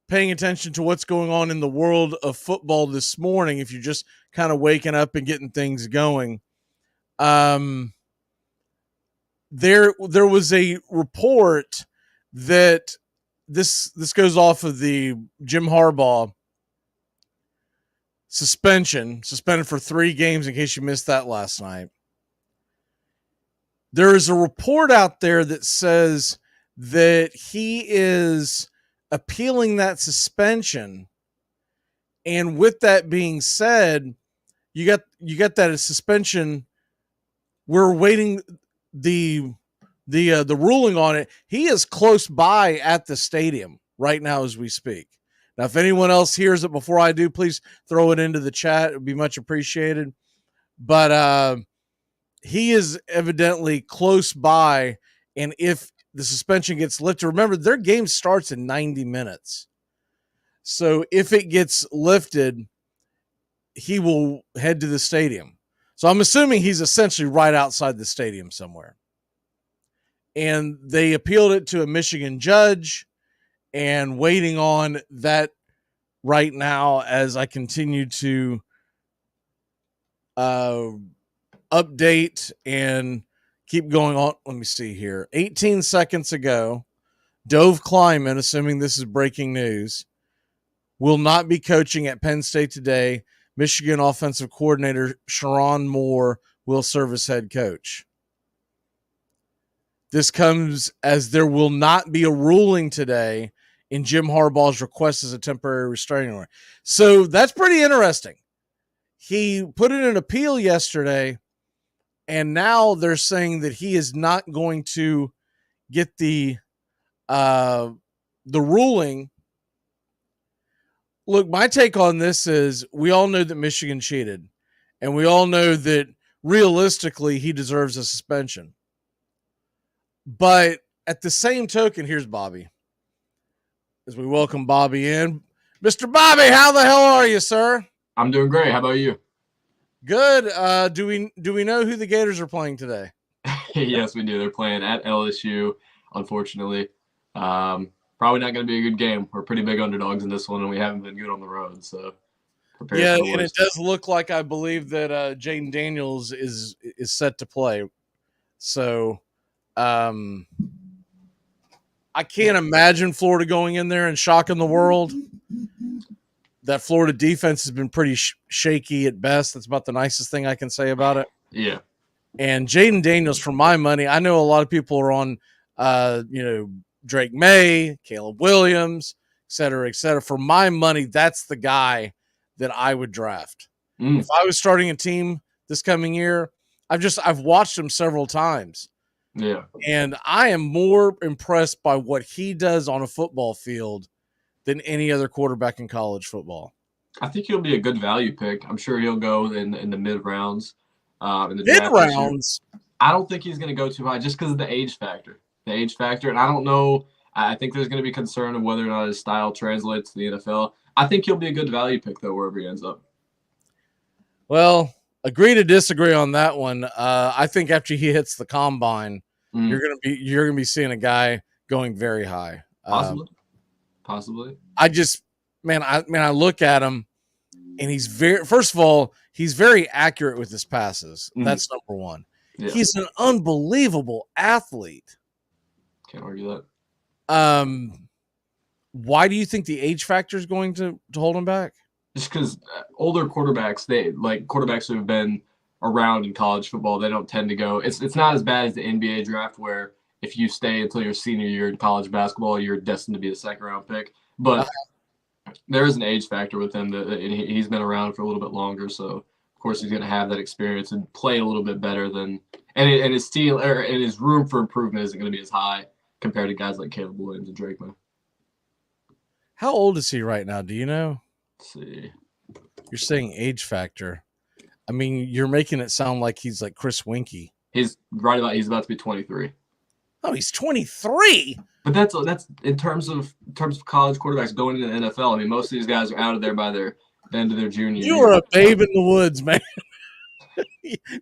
paying attention to what's going on in the world of football this morning, if you're just kind of waking up and getting things going, there was a report that this goes off of the Jim Harbaugh suspended for 3 games in case you missed that last night. There is a report out there that says that he is appealing that suspension. And with that being said, you got that suspension. We're waiting the ruling on it. He is close by at the stadium right now as we speak. Now, if anyone else hears it before I do, please throw it into the chat. It would be much appreciated. But he is evidently close by, and if the suspension gets lifted, remember, their game starts in 90 minutes. So if it gets lifted, he will head to the stadium. So I'm assuming he's essentially right outside the stadium somewhere. And they appealed it to a Michigan judge, and waiting on that right now as I continue to update and keep going on. Let me see here. 18 seconds ago, Dove Kleiman, assuming this is breaking news, will not be coaching at Penn State today. Michigan offensive coordinator Sharon Moore will serve as head coach. This comes as there will not be a ruling today in Jim Harbaugh's request as a temporary restraining order. So that's pretty interesting. He put in an appeal yesterday, and now they're saying that he is not going to get the ruling. Look, my take on this is we all know that Michigan cheated, and we all know that realistically he deserves a suspension. But at the same token, here's Bobby. As we welcome Bobby in. Mr. Bobby, how the hell are you, sir? I'm doing great. How about you? Good. Do we know who the Gators are playing today? Yes, we do. They're playing at LSU, unfortunately. Probably not going to be a good game. We're pretty big underdogs in this one, and we haven't been good on the road. So prepare for the worst. And it does look like I believe that Jaden Daniels is set to play. So I can't imagine Florida going in there and shocking the world. That Florida defense has been pretty shaky at best. That's about the nicest thing I can say about it. Yeah. And Jaden Daniels, for my money, I know a lot of people are on, Drake May, Caleb Williams, et cetera, et cetera. For my money, that's the guy that I would draft. If I was starting a team this coming year, I've watched him several times. Yeah. And I am more impressed by what he does on a football field than any other quarterback in college football. I think he'll be a good value pick. I'm sure he'll go in the mid rounds. In the mid draft rounds. I don't think he's going to go too high just because of the age factor. And I don't know. I think there's going to be concern of whether or not his style translates to the NFL. I think he'll be a good value pick though, wherever he ends up. Well, agree to disagree on that one. I think after he hits the combine, you're gonna be seeing a guy going very high. Possibly. I look at him, and he's first of all, he's very accurate with his passes. That's number one. Yeah. He's an unbelievable athlete. Can't argue that. Why do you think the age factor is going to hold him back? Just because older quarterbacks, quarterbacks who have been around in college football, they don't tend to go. It's not as bad as the NBA draft where if you stay until your senior year in college basketball, you're destined to be a second-round pick. But there is an age factor with him that he's been around for a little bit longer, so of course he's going to have that experience and play a little bit better than. And his steal and his room for improvement isn't going to be as high compared to guys like Caleb Williams and Drake May. How old is he right now? Do you know? Let's see. You're saying age factor. I mean, you're making it sound like he's like Chris Winkie. He's about to be 23. Oh, he's 23. But that's in terms of college quarterbacks going into the NFL. I mean, most of these guys are out of there by the end of their junior year. You are a babe in the woods, man.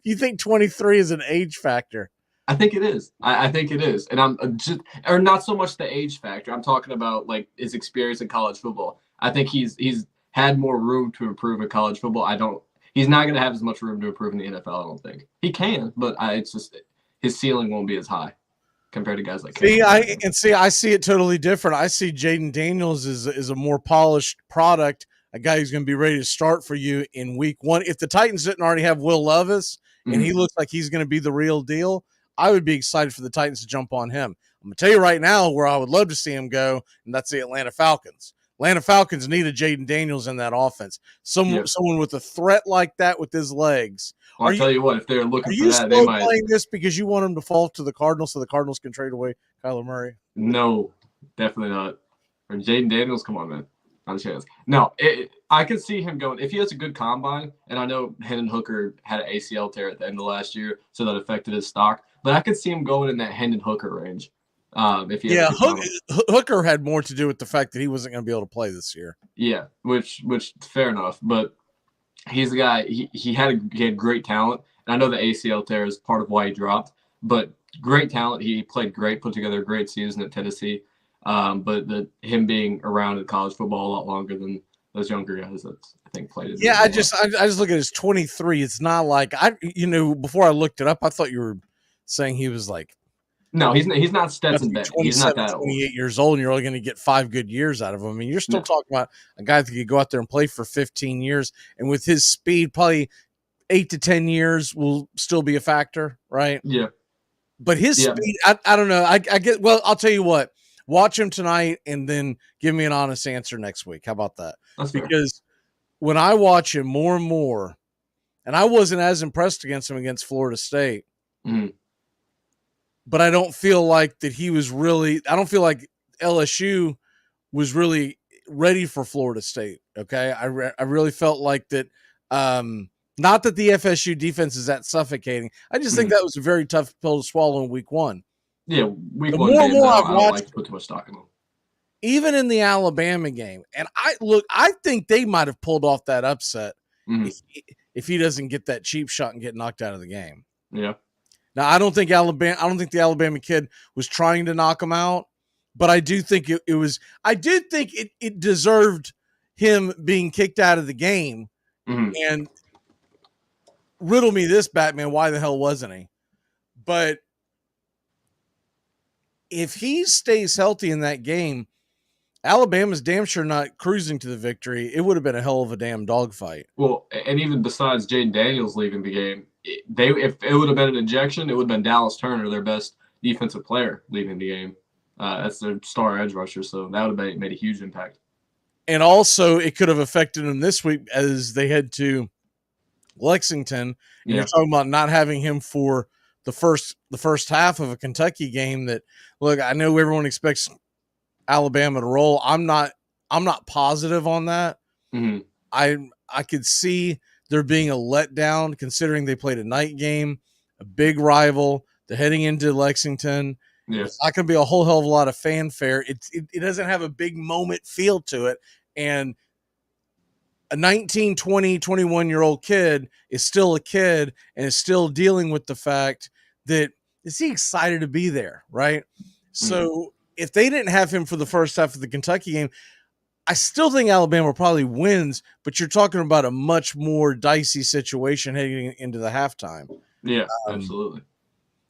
You think 23 is an age factor? I think it is. I think it is. And I'm just, or not so much the age factor. I'm talking about like his experience in college football. I think he's had more room to improve in college football. He's not going to have as much room to improve in the NFL. I don't think he can, but it's just his ceiling won't be as high compared to guys like. I see it totally different. I see Jaden Daniels is a more polished product, a guy who's going to be ready to start for you in week one. If the Titans didn't already have Will Levis and he looks like he's going to be the real deal, I would be excited for the Titans to jump on him. I'm going to tell you right now where I would love to see him go, and that's the Atlanta Falcons. Atlanta Falcons need a Jaden Daniels in that offense. Someone with a threat like that with his legs. Well, I'll tell you what, if they're looking for that, they might. Are you playing this because you want him to fall to the Cardinals so the Cardinals can trade away Kyler Murray? No, definitely not. Or Jaden Daniels, come on, man. Not a chance. No, I could see him going. If he has a good combine, and I know Hendon Hooker had an ACL tear at the end of last year, so that affected his stock, but I could see him going in that Hendon Hooker range. Hooker had more to do with the fact that he wasn't going to be able to play this year. Yeah, which fair enough. But he's the guy. He had great talent, and I know the ACL tear is part of why he dropped. But great talent. He played great, put together a great season at Tennessee. But him being around in college football a lot longer than those younger guys that I think played it. Yeah, I just look at his 23. It's not like before I looked it up, I thought you were saying he was like. No, he's not Stetson Bennett. He's not that 28 years old, and you're only going to get 5 good years out of him. I mean, you're still talking about a guy that could go out there and play for 15 years, and with his speed, probably 8 to 10 years will still be a factor, right? Yeah. But his speed, I don't know. I get. Well, I'll tell you what. Watch him tonight, and then give me an honest answer next week. How about that? That's because when I watch him more and more, and I wasn't as impressed against him against Florida State. Mm-hmm. But I don't feel like that he was really – I don't feel like LSU was really ready for Florida State, okay? I really felt like that not that the FSU defense is that suffocating. I just think that was a very tough pill to swallow in week one. Yeah, week the one. More and more I've watched, watched, like to put too much stock in them. Even in the Alabama game, and I think they might have pulled off that upset if he doesn't get that cheap shot and get knocked out of the game. Yeah. Now, I don't think the Alabama kid was trying to knock him out, but I do think it deserved him being kicked out of the game. And riddle me this, Batman, why the hell wasn't he? But if he stays healthy in that game, Alabama's damn sure not cruising to the victory. It would have been a hell of a damn dogfight. Well, and even besides Jaden Daniels leaving the game, if it would have been an injection, it would have been Dallas Turner, their best defensive player, leaving the game. That's their star edge rusher, so that would have made a huge impact. And also, it could have affected them this week as they head to Lexington. And you're talking about not having him for the first half of a Kentucky game. That look, I know everyone expects Alabama to roll. I'm not positive on that. I could see there being a letdown considering they played a night game, a big rival. They're heading into Lexington. It's not going to be a whole hell of a lot of fanfare. It doesn't have a big moment feel to it. And a 19, 20, 21-year-old kid is still a kid and is still dealing with the fact that is he excited to be there, right? So if they didn't have him for the first half of the Kentucky game, I still think Alabama probably wins, but you're talking about a much more dicey situation heading into the halftime. Yeah, absolutely.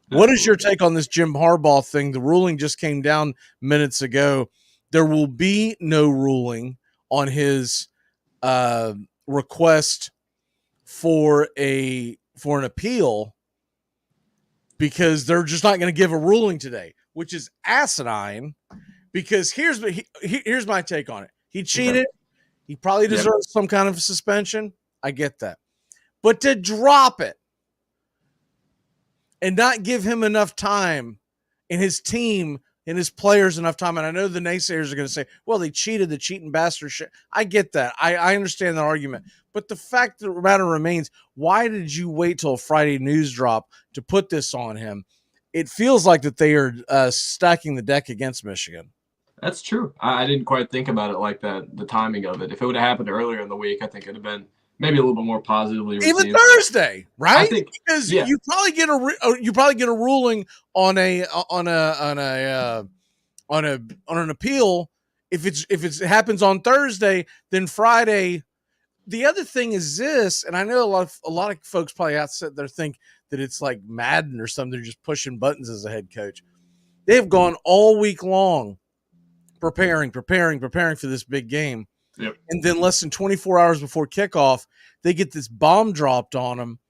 What is your take on this Jim Harbaugh thing? The ruling just came down minutes ago. There will be no ruling on his request for an appeal because they're just not going to give a ruling today, which is asinine. Because here's my take on it. He cheated. He probably deserves some kind of suspension. I get that. But to drop it and not give him enough time and his team and his players enough time. And I know the naysayers are going to say, well, they cheated, the cheating bastard shit. I get that. I understand the argument. But the fact of the matter remains, why did you wait till a Friday news drop to put this on him? It feels like that they are stacking the deck against Michigan. That's true. I didn't quite think about it like that, the timing of it. If it would have happened earlier in the week, I think it would have been maybe a little bit more positively received. Even Thursday, right? I think, because you probably get a ruling on an appeal if it happens on Thursday, then Friday. The other thing is this, and I know a lot of folks probably out there think that it's like Madden or something. They're just pushing buttons as a head coach. They've gone all week long preparing for this big game. Yep. And then less than 24 hours before kickoff, they get this bomb dropped on them.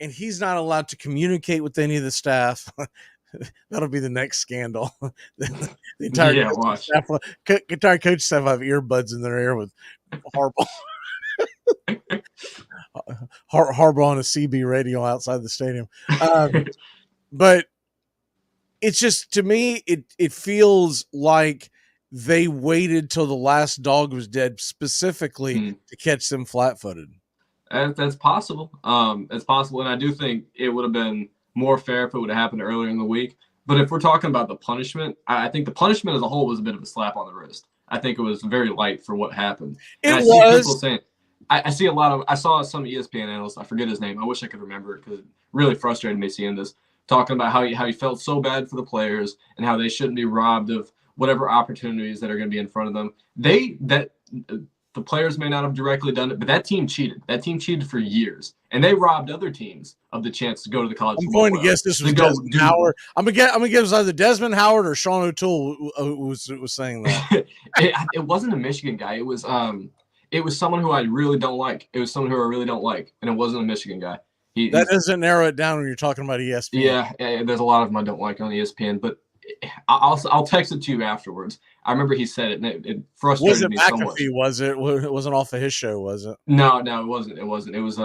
and he's not allowed to communicate with any of the staff. That'll be the next scandal. the entire coach staff have earbuds in their ear with Harbaugh. Harbaugh on a CB radio outside the stadium. But it's just, to me, it feels like they waited till the last dog was dead specifically to catch them flat-footed. That's possible. It's possible, and I do think it would have been more fair if it would have happened earlier in the week. But if we're talking about the punishment, I think the punishment as a whole was a bit of a slap on the wrist. I think it was very light for what happened. And see people saying, I saw some ESPN analyst, I forget his name, I wish I could remember it because it really frustrated me seeing this, talking about how he felt so bad for the players and how they shouldn't be robbed of whatever opportunities that are going to be in front of them. The players may not have directly done it, but that team cheated. That team cheated for years, and they robbed other teams of the chance to go to the college. I'm going to guess this was Desmond Howard. I'm gonna guess either Desmond Howard or Sean O'Toole was saying that. It wasn't a Michigan guy. It was someone who I really don't like. It was someone who I really don't like, and it wasn't a Michigan guy. That doesn't narrow it down when you're talking about ESPN. Yeah, there's a lot of them I don't like on ESPN, but I'll text it to you afterwards. I remember he said it, and it frustrated me so much. Was it? It wasn't off of his show, was it? No, it wasn't. It wasn't. It was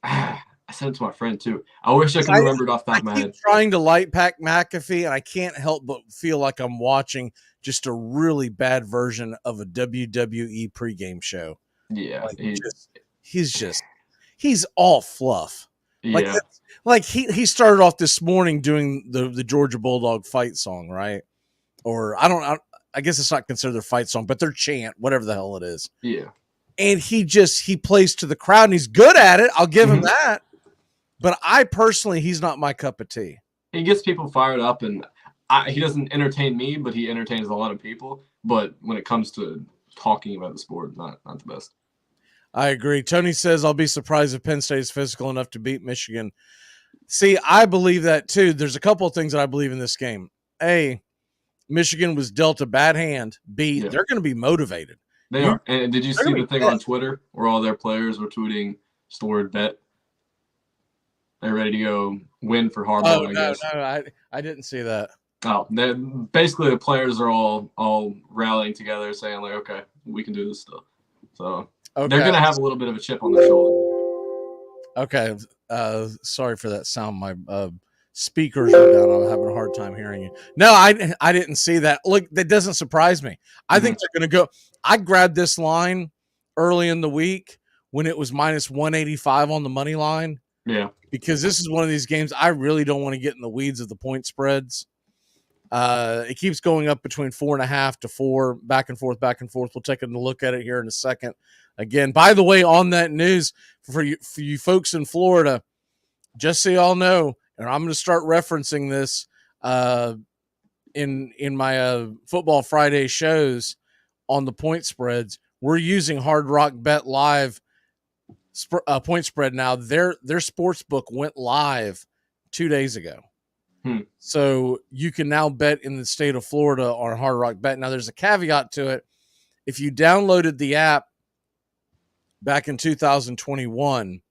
I sent it to my friend too. I wish I could remember it off the top of my head. Trying to light Mac Magee, and I can't help but feel like I'm watching just a really bad version of a WWE pregame show. Yeah, he's all fluff. Yeah. Like he started off this morning doing the Georgia Bulldog fight song, right? Or I guess it's not considered their fight song, but their chant, whatever the hell it is. Yeah. And he plays to the crowd, and he's good at it. I'll give him that. But he's not my cup of tea. He gets people fired up, and he doesn't entertain me, but he entertains a lot of people. But when it comes to talking about the sport, not the best. I agree. Tony says, I'll be surprised if Penn State is physical enough to beat Michigan. See, I believe that too. There's a couple of things that I believe in this game. A, Michigan was dealt a bad hand. B, they're going to be motivated. They are. And did you see the thing on Twitter where all their players were tweeting the word bet? They're ready to go win for Harbaugh, I guess. No, I didn't see that. Oh, basically the players are all rallying together saying, like, okay, we can do this stuff. So they're going to have a little bit of a chip on their shoulder. Okay. Sorry for that sound. My speakers are down. I'm having a hard time hearing you. No, I didn't see that. Look, that doesn't surprise me. I think they're going to go. I grabbed this line early in the week when it was minus 185 on the money line. Yeah. Because this is one of these games I really don't want to get in the weeds of the point spreads. It keeps going up between 4.5 to 4, back and forth. We'll take a look at it here in a second. Again, by the way, on that news, for you folks in Florida, just so y'all know, and I'm going to start referencing this in my Football Friday shows on the point spreads. We're using Hard Rock Bet Live point spread now. Their sports book went live 2 days ago. So you can now bet in the state of Florida on Hard Rock Bet. Now, there's a caveat to it. If you downloaded the app back in 2021,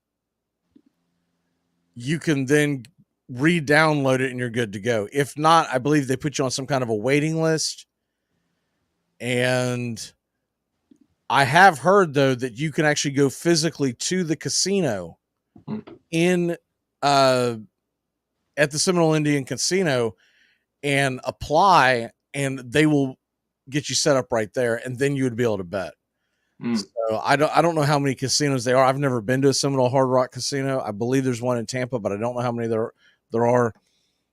you can then re-download it and you're good to go. If not, I believe they put you on some kind of a waiting list. And I have heard, though, that you can actually go physically to the casino at the Seminole Indian Casino and apply, and they will get you set up right there, and then you would be able to bet. So I don't know how many casinos there are. I've never been to a Seminole Hard Rock casino. I believe there's one in Tampa, but I don't know how many there are.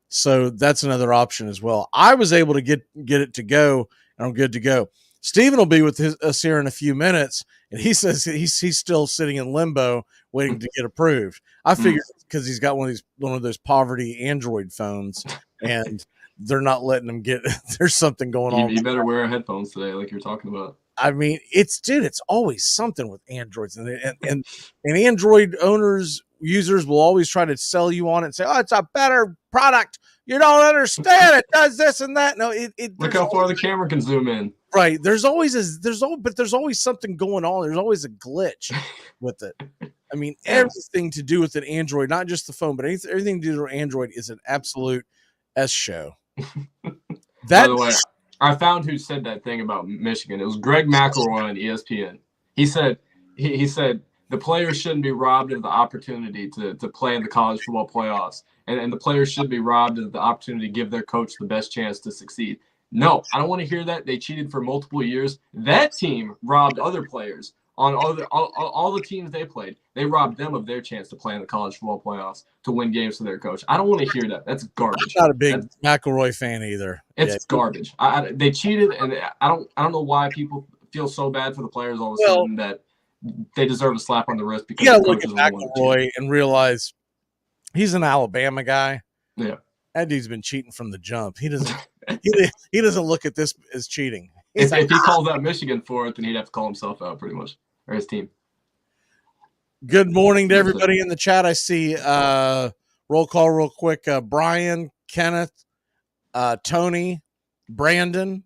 So that's another option as well. I was able to get it to go, and I'm good to go. Steven will be with us here in a few minutes, and he says he's still sitting in limbo waiting to get approved. I figured because he's got one of those poverty Android phones, and they're not letting him get. There's something going on. You better wear headphones today, like you're talking about. I mean, it's always something with Androids, and Android users will always try to sell you on it and say, "Oh, it's a better product. You don't understand. It does this and that." No, Look how far the camera can zoom in. Right. There's always something going on. There's always a glitch with it. I mean, everything to do with an Android, not just the phone, but everything to do with Android is an absolute S show. By the way, I found who said that thing about Michigan. It was Greg McElroy on ESPN. He said he said the players shouldn't be robbed of the opportunity to play in the college football playoffs, and the players should be robbed of the opportunity to give their coach the best chance to succeed. No, I don't want to hear that. They cheated for multiple years. That team robbed other players on all the teams they played. They robbed them of their chance to play in the college football playoffs to win games for their coach. I don't want to hear that. That's garbage. I'm not a big McElroy fan either. It's garbage. They cheated, and I don't know why people feel so bad for the players all of a sudden that they deserve a slap on the wrist because you got to look at McElroy and realize he's an Alabama guy. Yeah, that dude's been cheating from the jump. He doesn't. he doesn't look at this as cheating. If he calls out Michigan for it, then he'd have to call himself out pretty much, or his team. Good morning to everybody in the chat. I see roll call real quick. Brian, Kenneth, Tony, Brandon,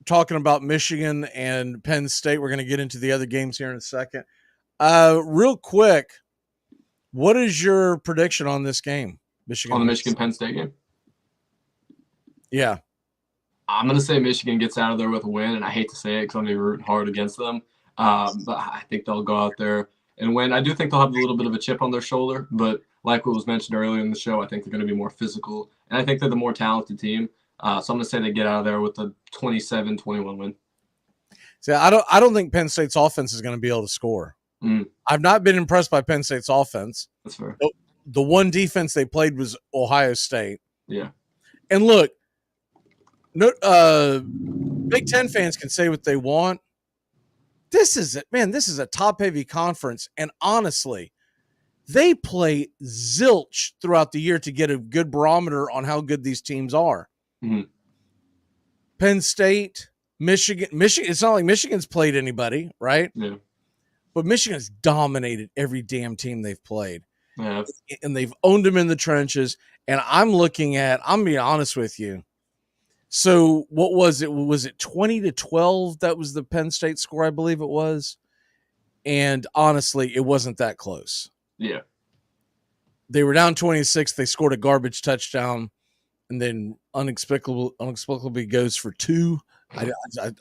talking about Michigan and Penn State. We're going to get into the other games here in a second. Real quick, what is your prediction on this game? On the Michigan-Penn State game? Yeah. I'm going to say Michigan gets out of there with a win, and I hate to say it because I'm going to be rooting hard against them. But I think they'll go out there and win. I do think they'll have a little bit of a chip on their shoulder, but like what was mentioned earlier in the show, I think they're going to be more physical, and I think they're the more talented team. So I'm going to say they get out of there with a 27-21 win. See, I don't think Penn State's offense is going to be able to score. I've not been impressed by Penn State's offense. That's fair. The one defense they played was Ohio State. Yeah. And look, Big Ten fans can say what they want. This is it, man. This is a top-heavy conference, and honestly, they play zilch throughout the year to get a good barometer on how good these teams are. Mm-hmm. Penn State, Michigan. It's not like Michigan's played anybody, right? Yeah. But Michigan's dominated every damn team they've played. Yeah. And they've owned them in the trenches. And I'm being honest with you. So what was it? Was it 20-12? That was the Penn State score, I believe it was. And honestly, it wasn't that close. Yeah. They were down 26. They scored a garbage touchdown and then unexplicably goes for two.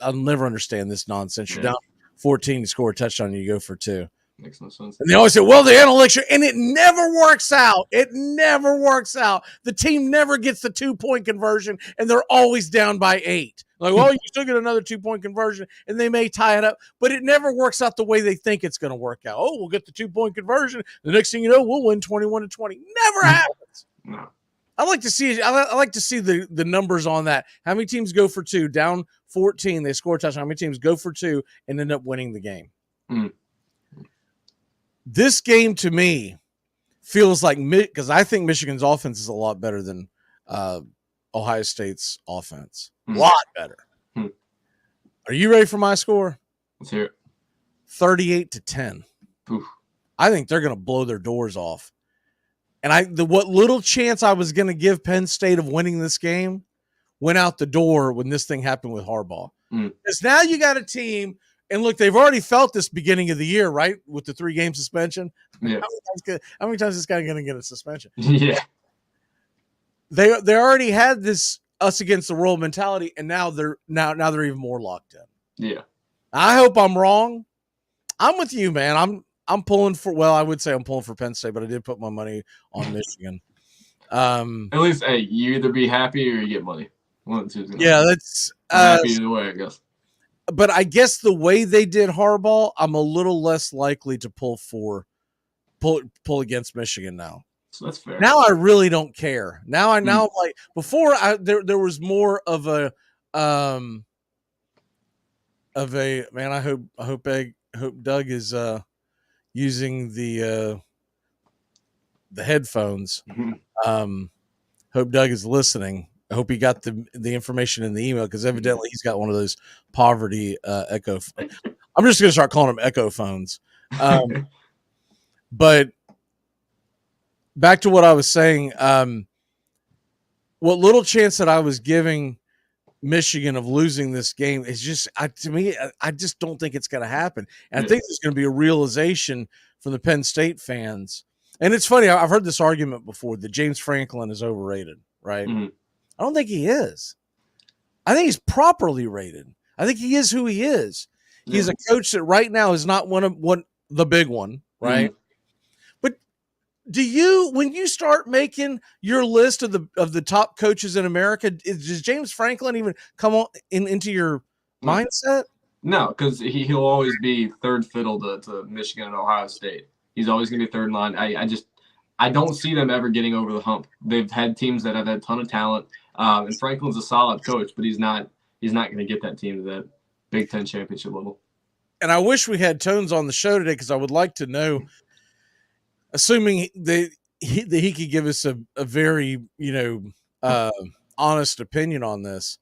I'll never understand this nonsense. You're down 14, you score a touchdown, and you go for two. Makes no sense. And they always say, well, the analytics, and it never works out. It never works out. The team never gets the 2-point conversion, and they're always down by 8. Like, well, you still get another 2-point conversion, and they may tie it up, but it never works out the way they think it's going to work out. Oh, we'll get the 2-point conversion. The next thing you know, we'll win 21-20. Never happens. No. I like to see the numbers on that. How many teams go for 2, down 14, they score a touchdown? How many teams go for 2 and end up winning the game? This game to me feels like, because I think Michigan's offense is a lot better than Ohio State's offense. A lot better. Are you ready for my score? Let's hear it. 38-10. Oof. I think they're going to blow their doors off. And what little chance I was going to give Penn State of winning this game went out the door when this thing happened with Harbaugh. Because now you got a team, and look, they've already felt this beginning of the year, right? With the 3-game suspension. Yeah. How many times is this guy going to get a suspension? Yeah. They already had this us against the world mentality, and now they're even more locked in. Yeah. I hope I'm wrong. I'm with you, man. I'm pulling for. Well, I would say I'm pulling for Penn State, but I did put my money on Michigan. At least, hey, you either be happy or you get money. One, two, three. Yeah, that's happy either way, I guess. But I guess the way they did Harbaugh, I'm a little less likely to pull against Michigan now. So that's fair. Now I really don't care. Now like before, there was more of a man. I hope Doug is using the headphones. Hope Doug is listening. I hope he got the information in the email, because evidently he's got one of those poverty Echo. I'm just going to start calling them Echo phones. But back to what I was saying, what little chance that I was giving Michigan of losing this game is just, to me, I just don't think it's going to happen. And I think there's going to be a realization from the Penn State fans. And it's funny, I've heard this argument before that James Franklin is overrated, right? Mm-hmm. I don't think he is. I think he's properly rated. I think he is who he is. He's a coach that right now is not the big one, right? Mm-hmm. But when you start making your list of the top coaches in America, does James Franklin even come on into your mindset? No, because he'll always be third fiddle to Michigan and Ohio State. He's always going to be third in line. I don't see them ever getting over the hump. They've had teams that have had a ton of talent, and Franklin's a solid coach, but he's not going to get that team to that Big Ten championship level. And I wish we had Tones on the show today because I would like to know, assuming that he could give us a very honest opinion on this.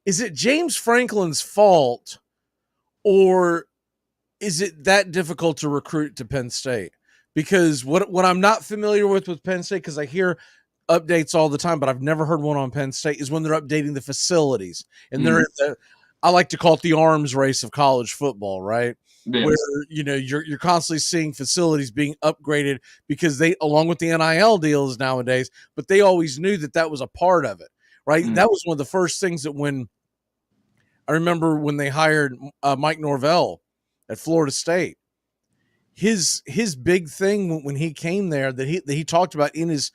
Is it James Franklin's fault, or is it that difficult to recruit to Penn State? Because what I'm not familiar with Penn State, because I hear updates all the time, but I've never heard one on Penn State, is when they're updating the facilities. And they're I like to call it the arms race of college football, right? Yes. Where you're constantly seeing facilities being upgraded because they, along with the NIL deals nowadays, but they always knew that was a part of it, right? That was one of the first things that when I remember when they hired Mike Norvell at Florida State, his big thing when he came there that he talked about in his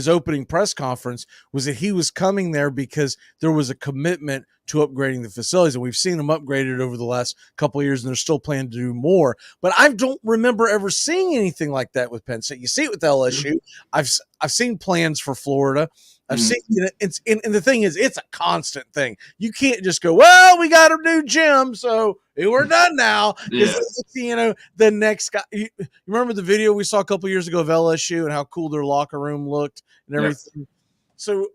opening press conference was that he was coming there because there was a commitment to upgrading the facilities, and we've seen them upgraded over the last couple of years, and they're still planning to do more. But I don't remember ever seeing anything like that with Penn State. You see it with LSU. I've seen plans for Florida. I've seen and the thing is, it's a constant thing. You can't just go, well, we got a new gym, so we're done now. Yeah. The next guy. You remember the video we saw a couple of years ago of LSU and how cool their locker room looked and everything. Yep. So,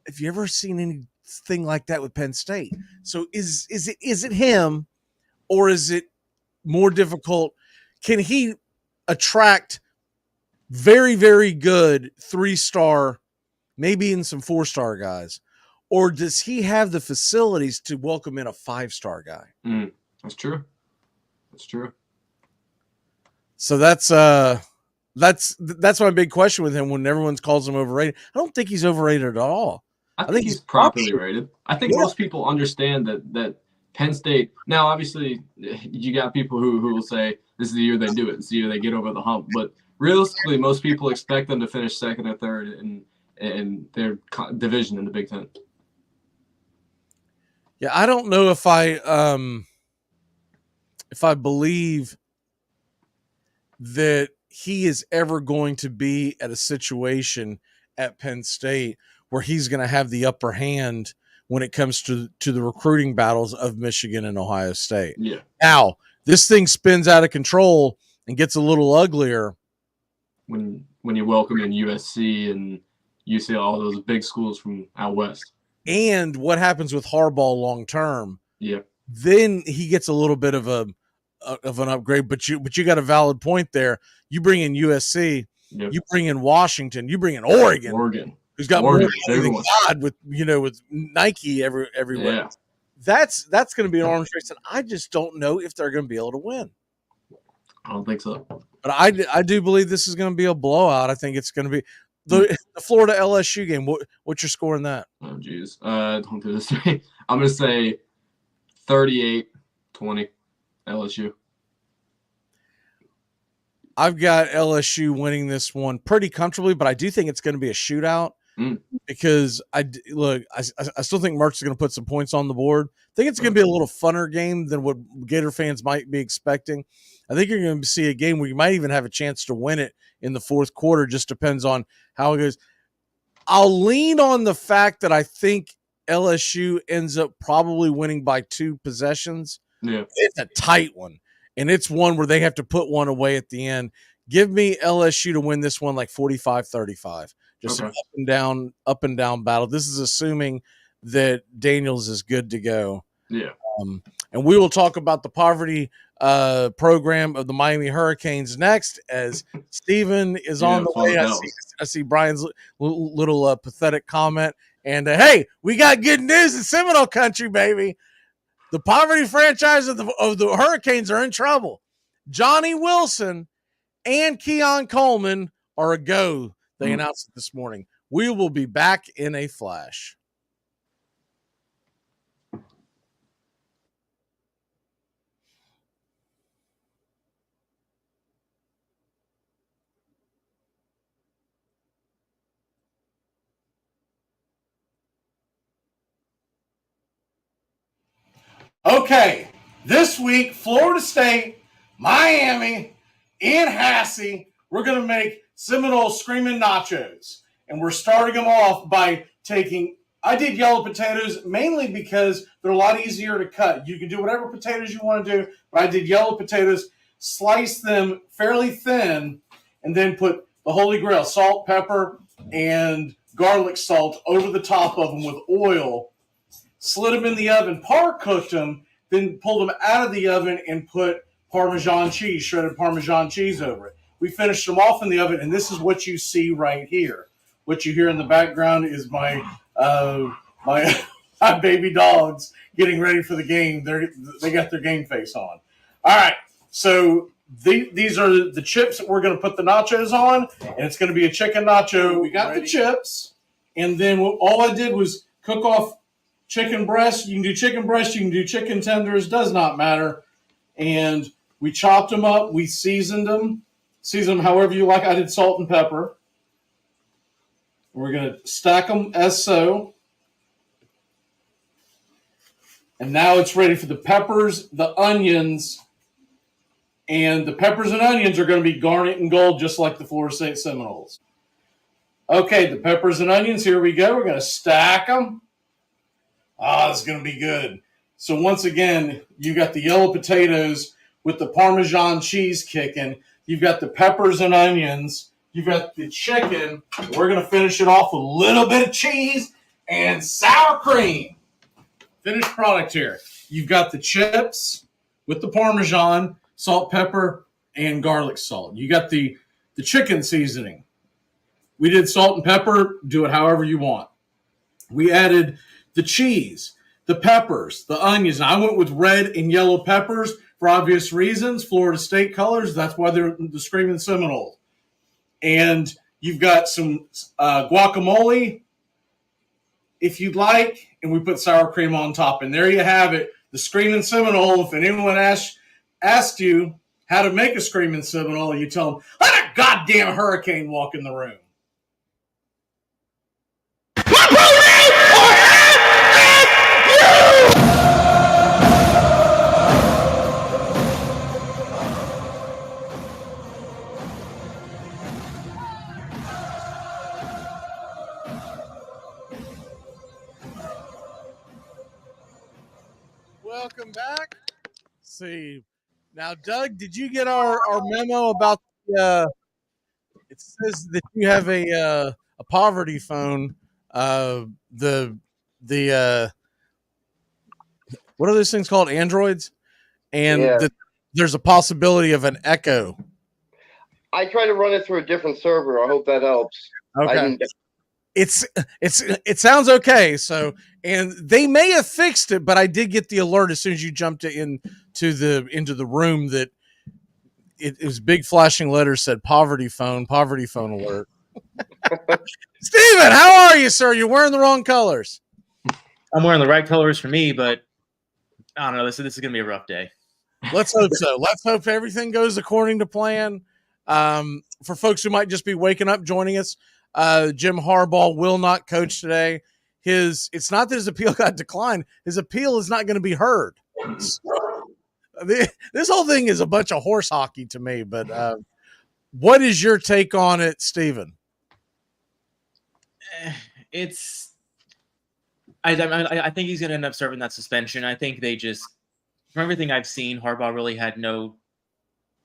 have you ever seen anything like that with Penn State? So, is it him, or is it more difficult? Can he attract very, very good 3-star? Maybe even some 4-star guys, or does he have the facilities to welcome in a 5-star guy? That's true. So that's my big question with him when everyone calls him overrated. I don't think he's overrated at all. I think he's properly rated. I think most people understand that Penn State. Now, obviously, you got people who will say this is the year they do it. It's the year they get over the hump. But realistically, most people expect them to finish second or third in their division in the Big Ten. Yeah, I don't know if I believe that he is ever going to be at a situation at Penn State where he's going to have the upper hand when it comes to the recruiting battles of Michigan and Ohio State. Yeah. Now, this thing spins out of control and gets a little uglier when you welcome in USC and UCLA, all those big schools from out west. And what happens with Harbaugh long term? Yeah. Then he gets a little bit of an upgrade, but you got a valid point there. You bring in USC, you bring in Washington, you bring in Oregon, who's got more than God with Nike everywhere. Yeah. That's going to be an arms race, and I just don't know if they're going to be able to win. I don't think so. But I do believe this is going to be a blowout. I think it's going to be the Florida LSU game. What's your score in that? Oh, geez. Don't do this to me. I'm going to say 38-20 LSU. I've got LSU winning this one pretty comfortably, but I do think it's going to be a shootout because I still think Mertz is going to put some points on the board. I think it's going to be a little funner game than what Gator fans might be expecting. I think you're going to see a game where you might even have a chance to win it in the fourth quarter. Just depends on how it goes. I'll lean on the fact that I think LSU ends up probably winning by 2 possessions. Yeah. It's a tight one, and it's one where they have to put one away at the end. Give me LSU to win this one like 45-35. Just an up and down battle. This is assuming that Daniels is good to go. Yeah. And we will talk about the poverty program of the Miami Hurricanes next, as Steven is on the way. I see Brian's little pathetic comment, And hey, we got good news in Seminole country, baby. The poverty franchise of the Hurricanes are in trouble. Johnny Wilson and Keon Coleman are a go. They announced it this morning. We will be back in a flash. Okay, this week, Florida State, Miami, and Hassey, we're going to make Seminole Screaming Nachos. And we're starting them off by I did yellow potatoes mainly because they're a lot easier to cut. You can do whatever potatoes you want to do, but I did yellow potatoes, slice them fairly thin, and then put the Holy Grail, salt, pepper, and garlic salt over the top of them with oil. Slid them in the oven, par-cooked them, then pulled them out of the oven and put Parmesan cheese, shredded Parmesan cheese over it. We finished them off in the oven, and this is what you see right here. What you hear in the background is my baby dogs getting ready for the game. They got their game face on. All right, so these are the chips that we're going to put the nachos on, and it's going to be a chicken nacho. We got the chips, and then all I did was cook off chicken breast. You can do chicken breast. You can do chicken tenders. Does not matter. And we chopped them up. We seasoned them. Season them however you like. I did salt and pepper. We're going to stack them as so. And now it's ready for the peppers, the onions. And the peppers and onions are going to be garnet and gold just like the Florida State Seminoles. Okay, the peppers and onions. Here we go. We're going to stack them. It's going to be good. So once again, you got the yellow potatoes with the Parmesan cheese kicking. You've got the peppers and onions. You've got the chicken. We're going to finish it off with a little bit of cheese and sour cream. Finished product here. You've got the chips with the Parmesan, salt, pepper, and garlic salt. You got the chicken seasoning. We did salt and pepper. Do it however you want. We added the cheese, the peppers, the onions. And I went with red and yellow peppers for obvious reasons. Florida State colors. That's why they're the Screaming Seminoles. And you've got some guacamole, if you'd like. And we put sour cream on top. And there you have it, the Screaming Seminole. If anyone asked you how to make a Screaming Seminole, you tell them, let a goddamn hurricane walk in the room. Welcome back. Let's see. Now, Doug, did you get our memo about it says that you have a poverty phone. The what are those things called? Androids? And there's a possibility of an echo. I tried to run it through a different server. I hope that helps. Okay. It sounds okay. So, and they may have fixed it, but I did get the alert as soon as you jumped into the room that it was big flashing letters said poverty phone alert. Steven, how are you, sir? You're wearing the wrong colors. I'm wearing the right colors for me, but I don't know. This is going to be a rough day. Let's hope so. Let's hope everything goes according to plan. For folks who might just be waking up, joining us, Jim Harbaugh will not coach today. It's not that his appeal got declined. His appeal is not going to be heard. This whole thing is a bunch of horse hockey to me. But what is your take on it, Steven? I think he's going to end up serving that suspension. I think from everything I've seen, Harbaugh really had no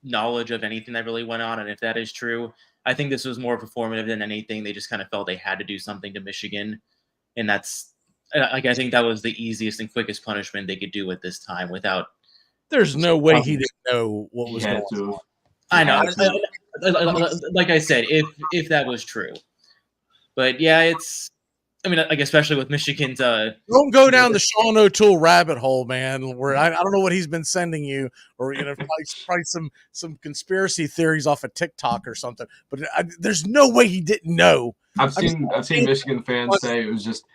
knowledge of anything that really went on. And if that is true, I think this was more performative than anything. They just kind of felt they had to do something to Michigan. And I think that was the easiest and quickest punishment they could do at this time without. There's no way he didn't know what was going on. I know. Like I said, if that was true. But yeah, I mean, like especially with Michigan's. Don't go down the Sean O'Toole rabbit hole, man. Where I don't know what he's been sending you, or probably some conspiracy theories off of TikTok or something. But there's no way he didn't know. I've seen Michigan fans say it was just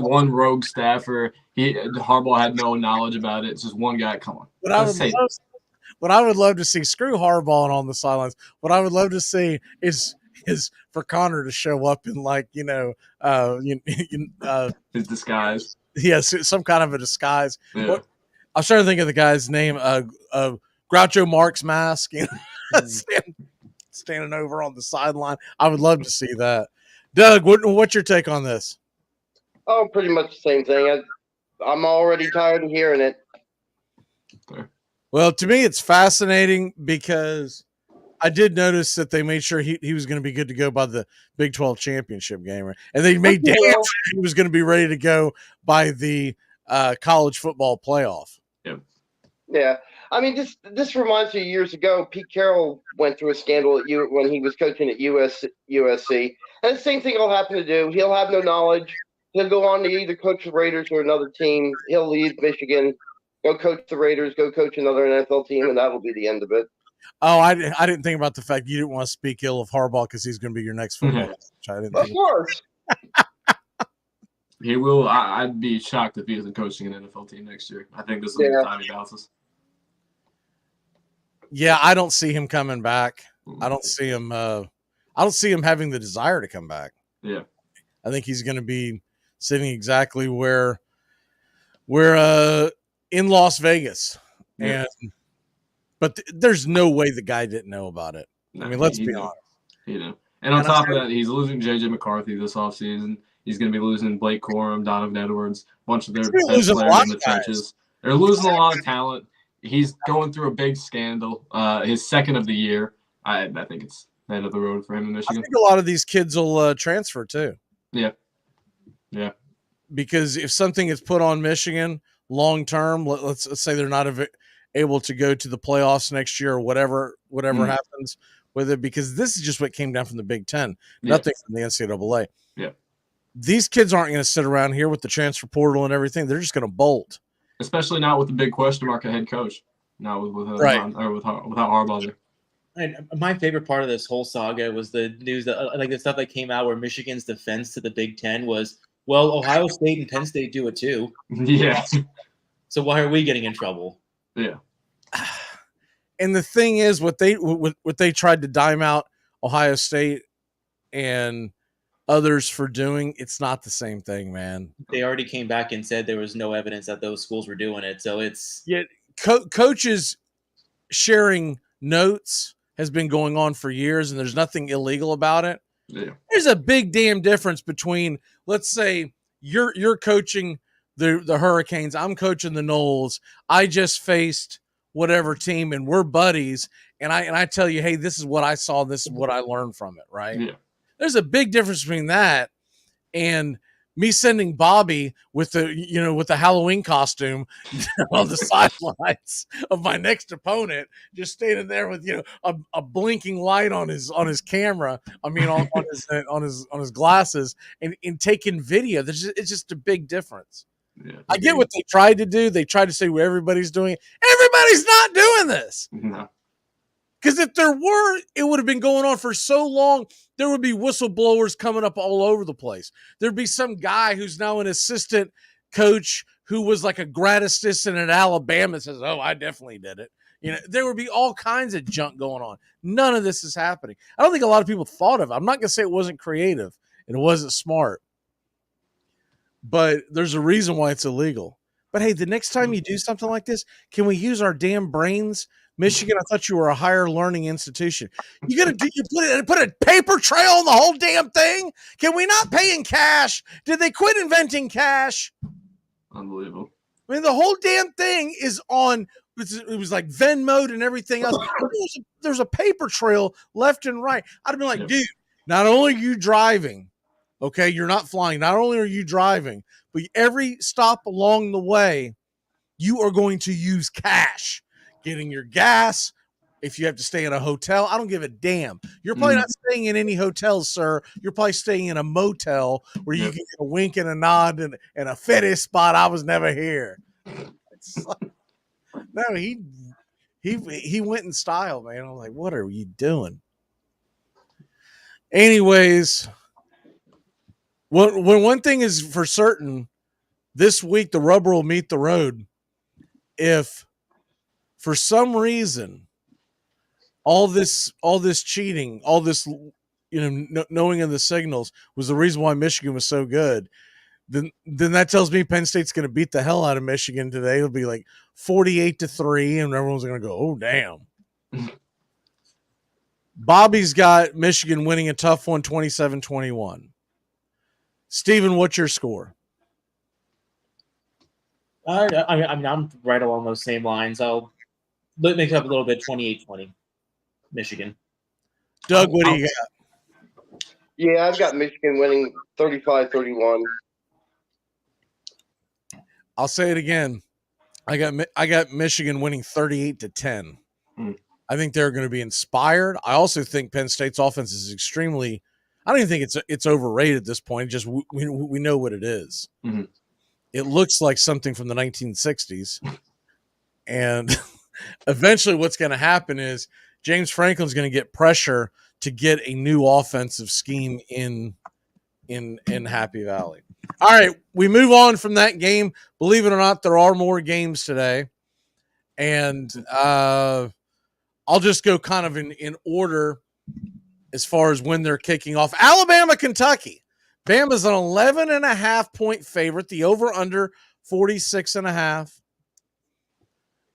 one rogue staffer. Harbaugh had no knowledge about it. It's just one guy. Come on. What I would love to see, screw Harbaugh and on the sidelines. What I would love to see is for Connor to show up in his disguise. Yes, some kind of a disguise. Yeah. I was trying to think of the guy's name. Groucho Marx mask, standing over on the sideline. I would love to see that. Doug, what's your take on this? Oh, pretty much the same thing. I'm already tired of hearing it. Well, to me, it's fascinating because I did notice that they made sure he was going to be good to go by the Big 12 championship game, right? And they made damn sure he was going to be ready to go by the college football playoff. Yeah. I mean, this reminds me of years ago. Pete Carroll went through a scandal when he was coaching at USC. And the same thing will happen to do. He'll have no knowledge. He'll go on to either coach the Raiders or another team. He'll leave Michigan, go coach the Raiders, go coach another NFL team, and that'll be the end of it. Oh, I didn't think about the fact you didn't want to speak ill of Harbaugh because he's going to be your next football coach. Of course. He will. I'd be shocked if he isn't coaching an NFL team next year. I think this will be the time he bounces. Yeah, I don't see him coming back. I don't see him. I don't see him having the desire to come back. Yeah, I think he's going to be sitting exactly where in Las Vegas, but there's no way the guy didn't know about it. I mean, let's be honest. And on top of that, he's losing J.J. McCarthy this offseason. He's going to be losing Blake Corum, Donovan Edwards, a bunch of their best players in the trenches. They're losing a lot of talent. He's going through a big scandal. His second of the year. I think it's the end of the road for him in Michigan. I think a lot of these kids will transfer too. Yeah. Because if something is put on Michigan long term, let's say they're not able to go to the playoffs next year or whatever happens with it, because this is just what came down from the Big Ten, nothing from the NCAA. Yeah. These kids aren't going to sit around here with the transfer portal and everything. They're just going to bolt. Especially not with the big question mark at head coach. Not with Harbaugh there. And my favorite part of this whole saga was the news that, like, the stuff that came out where Michigan's defense to the Big Ten was, well, Ohio State and Penn State do it too. Yeah. So why are we getting in trouble? Yeah. And the thing is, what they tried to dime out Ohio State and others for doing, it's not the same thing, man. They already came back and said there was no evidence that those schools were doing it. So it's coaches sharing notes has been going on for years, and there's nothing illegal about it. Yeah. There's a big damn difference between, let's say you're coaching the Hurricanes, I'm coaching the Noles. I just faced whatever team and we're buddies, and I tell you, hey, this is what I saw, this is what I learned from it, right? Yeah. There's a big difference between that and me sending Bobby with the Halloween costume on the sidelines of my next opponent, just standing there with a blinking light on his camera. I mean, on his glasses and taking video. It's just a big difference. Yeah, I get what they tried to do. They tried to say what everybody's doing. Everybody's not doing this. No. Because if there were, it would have been going on for so long. There would be whistleblowers coming up all over the place. There'd be some guy who's now an assistant coach who was like a grad assistant at Alabama and says, oh, I definitely did it. There would be all kinds of junk going on. None of this is happening. I don't think a lot of people thought of it. I'm not going to say it wasn't creative and it wasn't smart, but there's a reason why it's illegal. But hey, the next time you do something like this, can we use our damn brains? Michigan, I thought you were a higher learning institution. You put a paper trail on the whole damn thing? Can we not pay in cash? Did they quit inventing cash? Unbelievable. I mean, the whole damn thing is on. It was like Venmo and everything else. There's a paper trail left and right. I'd have been like, dude, not only are you driving, okay, you're not flying. Not only are you driving, but every stop along the way, you are going to use cash. Getting your gas, if you have to stay in a hotel. I don't give a damn. You're probably not staying in any hotels, sir. You're probably staying in a motel where you can get a wink and a nod and a fetish spot. I was never here. No, he went in style, man. I'm like, what are you doing? Anyways, when one thing is for certain, this week the rubber will meet the road. If for some reason all this cheating, all this knowing of the signals was the reason why Michigan was so good, then that tells me Penn State's going to beat the hell out of Michigan today. It'll be like 48-3, and everyone's going to go, oh, damn. Bobby's got Michigan winning a tough one, 27-21. Steven, what's your score? I'm right along those same lines. I'll make it up a little bit, 28-20, Michigan. Doug, what do you got? Yeah, I've got Michigan winning 35-31. I'll say it again. I got Michigan winning 38-10. I think they're going to be inspired. I also think Penn State's offense is extremely. I don't even think it's overrated at this point. Just we know what it is. Mm-hmm. It looks like something from the 1960s, and eventually, what's going to happen is James Franklin's going to get pressure to get a new offensive scheme in Happy Valley. All right, we move on from that game. Believe it or not, there are more games today. And I'll just go kind of in order as far as when they're kicking off. Alabama, Kentucky. Bama's an 11.5-point favorite. The over-under 46.5.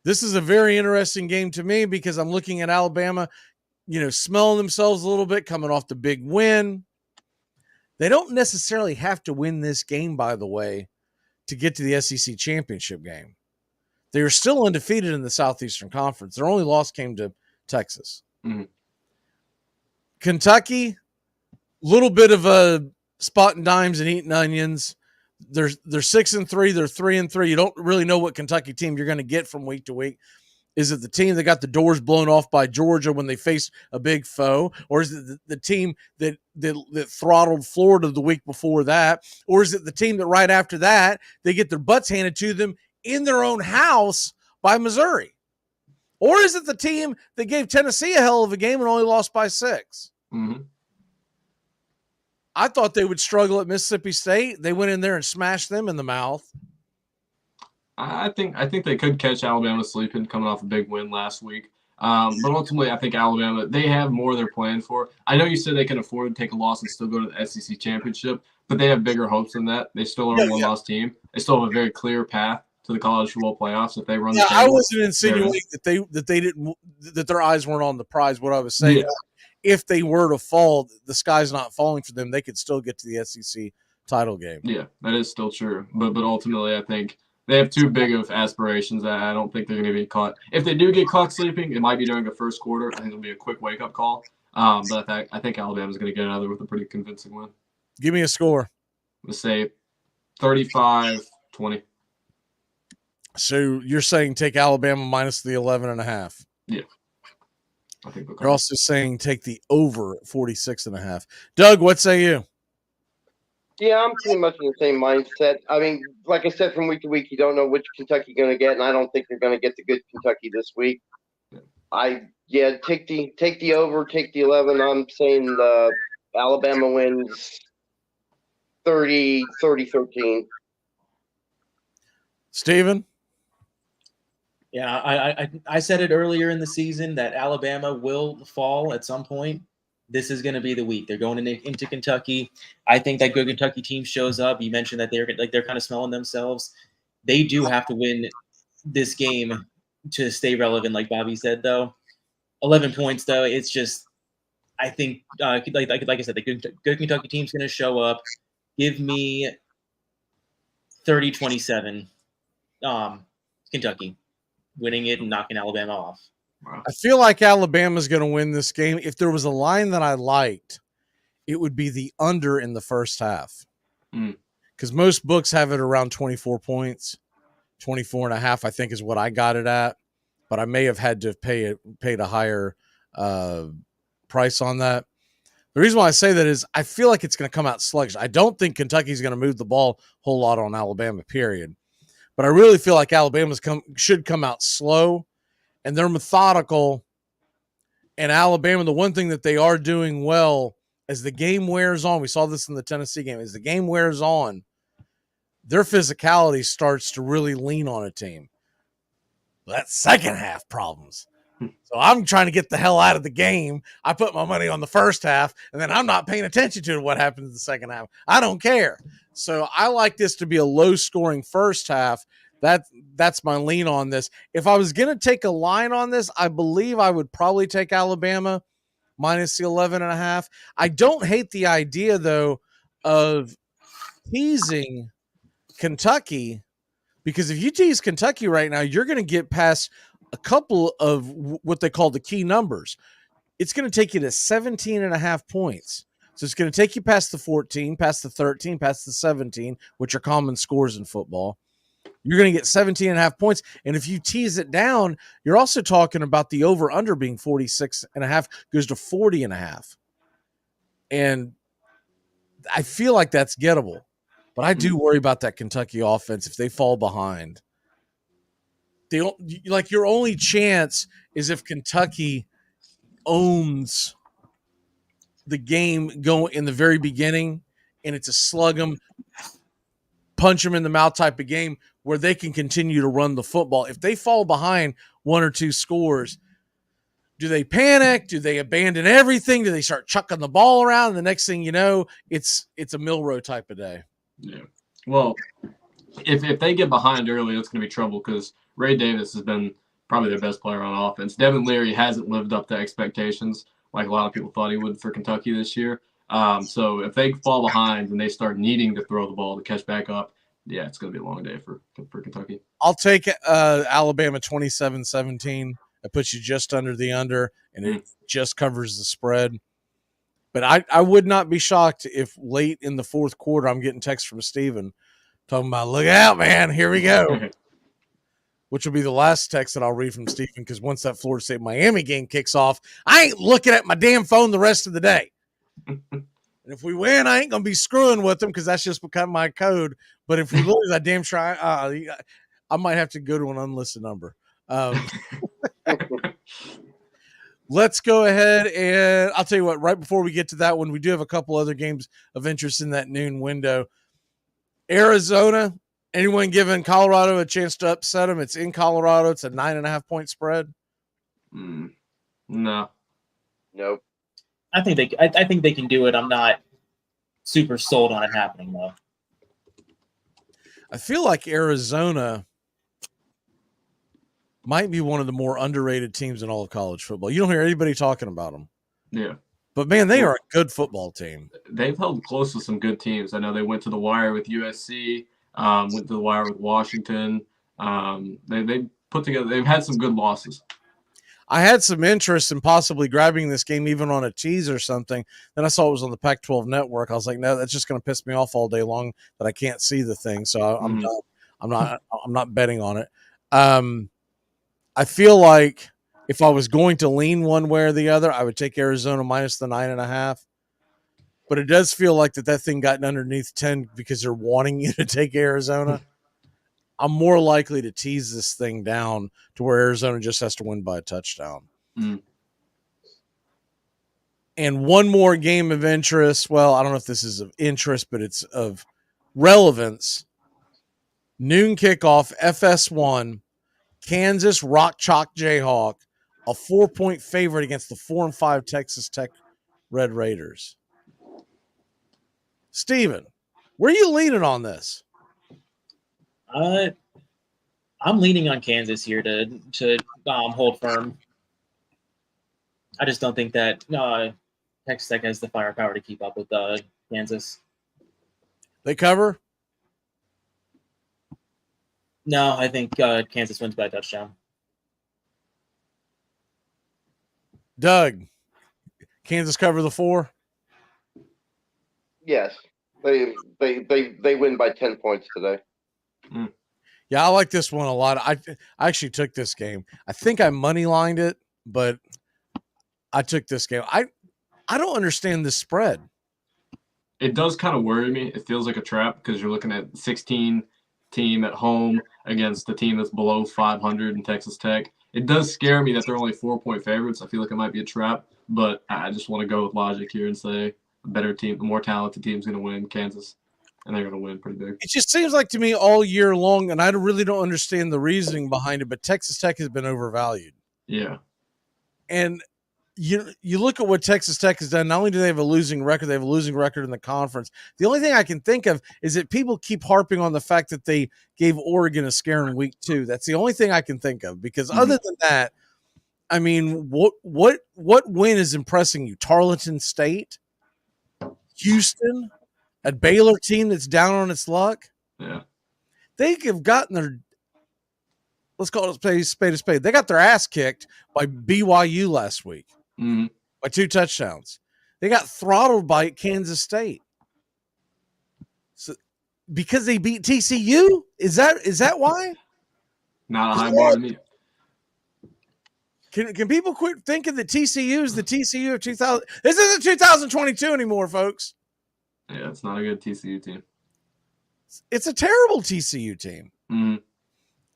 This is a very interesting game to me because I'm looking at Alabama, smelling themselves a little bit, coming off the big win. They don't necessarily have to win this game, by the way, to get to the SEC championship game. They are still undefeated in the Southeastern Conference. Their only loss came to Texas. Mm-hmm. Kentucky, little bit of a spotting dimes and eating onions. They're 6-3. They're 3-3. You don't really know what Kentucky team you're going to get from week to week. Is it the team that got the doors blown off by Georgia when they faced a big foe? Or is it the team that throttled Florida the week before that? Or is it the team that right after that, they get their butts handed to them in their own house by Missouri? Or is it the team that gave Tennessee a hell of a game and only lost by 6? Mm-hmm. I thought they would struggle at Mississippi State. They went in there and smashed them in the mouth. I think they could catch Alabama sleeping coming off a big win last week. But ultimately, I think Alabama, they have more they're playing for. I know you said they can afford to take a loss and still go to the SEC championship, but they have bigger hopes than that. They still are a one-loss team. They still have a very clear path to the college football playoffs if they run the table. I wasn't insinuating that they didn't, that their eyes weren't on the prize. What I was saying, if they were to fall, the sky's not falling for them. They could still get to the SEC title game. Yeah, that is still true. But ultimately, I think they have too big of aspirations that I don't think they're going to be caught. If they do get caught sleeping, it might be during the first quarter. I think it'll be a quick wake-up call. But I think Alabama's going to get out of there with a pretty convincing win. Give me a score. Let's say 35-20. So you're saying take Alabama minus the 11.5? Yeah. I think you're also saying take the over 46.5. Doug, what say you? Yeah, I'm pretty much in the same mindset. I mean, like I said, from week to week, you don't know which Kentucky you're going to get, and I don't think they're going to get the good Kentucky this week. Take the over, take the 11. I'm saying Alabama wins 30-13. Steven? Yeah, I said it earlier in the season that Alabama will fall at some point. This is going to be the week. They're going into Kentucky. I think that good Kentucky team shows up. You mentioned that they're kind of smelling themselves. They do have to win this game to stay relevant, like Bobby said, though. 11 points, though. It's just, I think, like I said, the good Kentucky team's going to show up. Give me 30-27, Kentucky, winning it and knocking Alabama off. I feel like Alabama's going to win this game. If there was a line that I liked, it would be the under in the first half. Because most books have it around 24 points. 24.5, I think, is what I got it at. but I may have had to have paid a higher price on that. The reason why I say that is I feel like it's going to come out sluggish. I don't think Kentucky's going to move the ball a whole lot on Alabama, period. But I really feel like Alabama's should come out slow, and they're methodical. And Alabama, the one thing that they are doing well as the game wears on, we saw this in the Tennessee game, as the game wears on, their physicality starts to really lean on a team. That second half problems. So I'm trying to get the hell out of the game. I put my money on the first half, and then I'm not paying attention to what happens in the second half. I don't care. So I like this to be a low-scoring first half. That's my lean on this. If I was going to take a line on this, I believe I would probably take Alabama minus the 11.5. I don't hate the idea, though, of teasing Kentucky, because if you tease Kentucky right now, you're going to get past a couple of what they call the key numbers. It's going to take you to 17.5 points. So it's going to take you past the 14, past the 13, past the 17, which are common scores in football. You're going to get 17.5 points. And if you tease it down, you're also talking about the over-under being 46.5 goes to 40.5. And I feel like that's gettable. But I do worry about that Kentucky offense if they fall behind. Your only chance is if Kentucky owns the game going in the very beginning, and it's a slug 'em, punch them in the mouth type of game where they can continue to run the football. If they fall behind 1 or 2 scores, do they panic? Do they abandon everything? Do they start chucking the ball around? And the next thing you know, it's a Milrow type of day. Yeah. Well, if they get behind early, it's going to be trouble because Ray Davis has been probably their best player on offense. Devin Leary hasn't lived up to expectations like a lot of people thought he would for Kentucky this year. So if they fall behind and they start needing to throw the ball to catch back up, yeah, it's going to be a long day for Kentucky. I'll take Alabama 27-17. It puts you just under the under, and it just covers the spread. But I would not be shocked if late in the fourth quarter I'm getting text from Steven talking about, look out, man, here we go. Which will be the last text that I'll read from Steven, because once that Florida State-Miami game kicks off, I ain't looking at my damn phone the rest of the day. And if we win, I ain't going to be screwing with them because that's just become my code. But if we lose, I damn sure I might have to go to an unlisted number. Let's go ahead and I'll tell you what, right before we get to that one, we do have a couple other games of interest in that noon window. Arizona, anyone giving Colorado a chance to upset them? It's in Colorado. It's a 9.5 point spread. No. Nope. I think they can do it. I'm not super sold on it happening though. I feel like Arizona might be one of the more underrated teams in all of college football. You don't hear anybody talking about them. Yeah. But, man, they are a good football team. They've held close to some good teams. I know they went to the wire with USC, went to the wire with Washington. They put together – they've had some good losses. I had some interest in possibly grabbing this game even on a tease or something. Then I saw it was on the Pac-12 network. I was like, no, that's just going to piss me off all day long that I can't see the thing. So I'm done. I'm not betting on it. I feel like if I was going to lean one way or the other, I would take Arizona minus the 9.5. But it does feel like that thing got underneath 10 because they're wanting you to take Arizona. I'm more likely to tease this thing down to where Arizona just has to win by a touchdown. And one more game of interest. Well, I don't know if this is of interest, but it's of relevance. Noon kickoff, FS1. Kansas Rock Chalk Jayhawk, a 4-point favorite against the 4-5 Texas Tech Red Raiders. Steven, where are you leaning on this? I'm leaning on Kansas here to hold firm. I just don't think that Texas Tech has the firepower to keep up with Kansas. They cover? No, I think Kansas wins by a touchdown. Doug, Kansas cover the 4? Yes. They win by 10 points today. Yeah, Yeah, I like this one a lot. I actually took this game. I think I money lined it, but I took this game. I don't understand this spread. It does kind of worry me. It feels like a trap because you're looking at 16 team at home against a team that's below 500 in Texas Tech. It does scare me that they're only 4-point favorites. I feel like it might be a trap, but I just want to go with logic here and say a better team, the more talented team's going to win, Kansas, and they're going to win pretty big. It just seems like to me all year long, and I really don't understand the reasoning behind it, but Texas Tech has been overvalued. Yeah. And you look at what Texas Tech has done. Not only do they have a losing record, they have a losing record in the conference. The only thing I can think of is that people keep harping on the fact that they gave Oregon a scare in week 2. That's the only thing I can think of, because other than that, I mean, what win is impressing you? Tarleton State, Houston, a Baylor team that's down on its luck. Yeah, they have gotten their, let's call it a spade a spade. They got their ass kicked by BYU last week by 2 touchdowns. They got throttled by Kansas State. So because they beat TCU, is that why? Not a high bar to me. Can people quit thinking that TCU is the TCU of 2000? This isn't 2022 anymore, folks. Yeah, it's not a good TCU team. It's a terrible TCU team.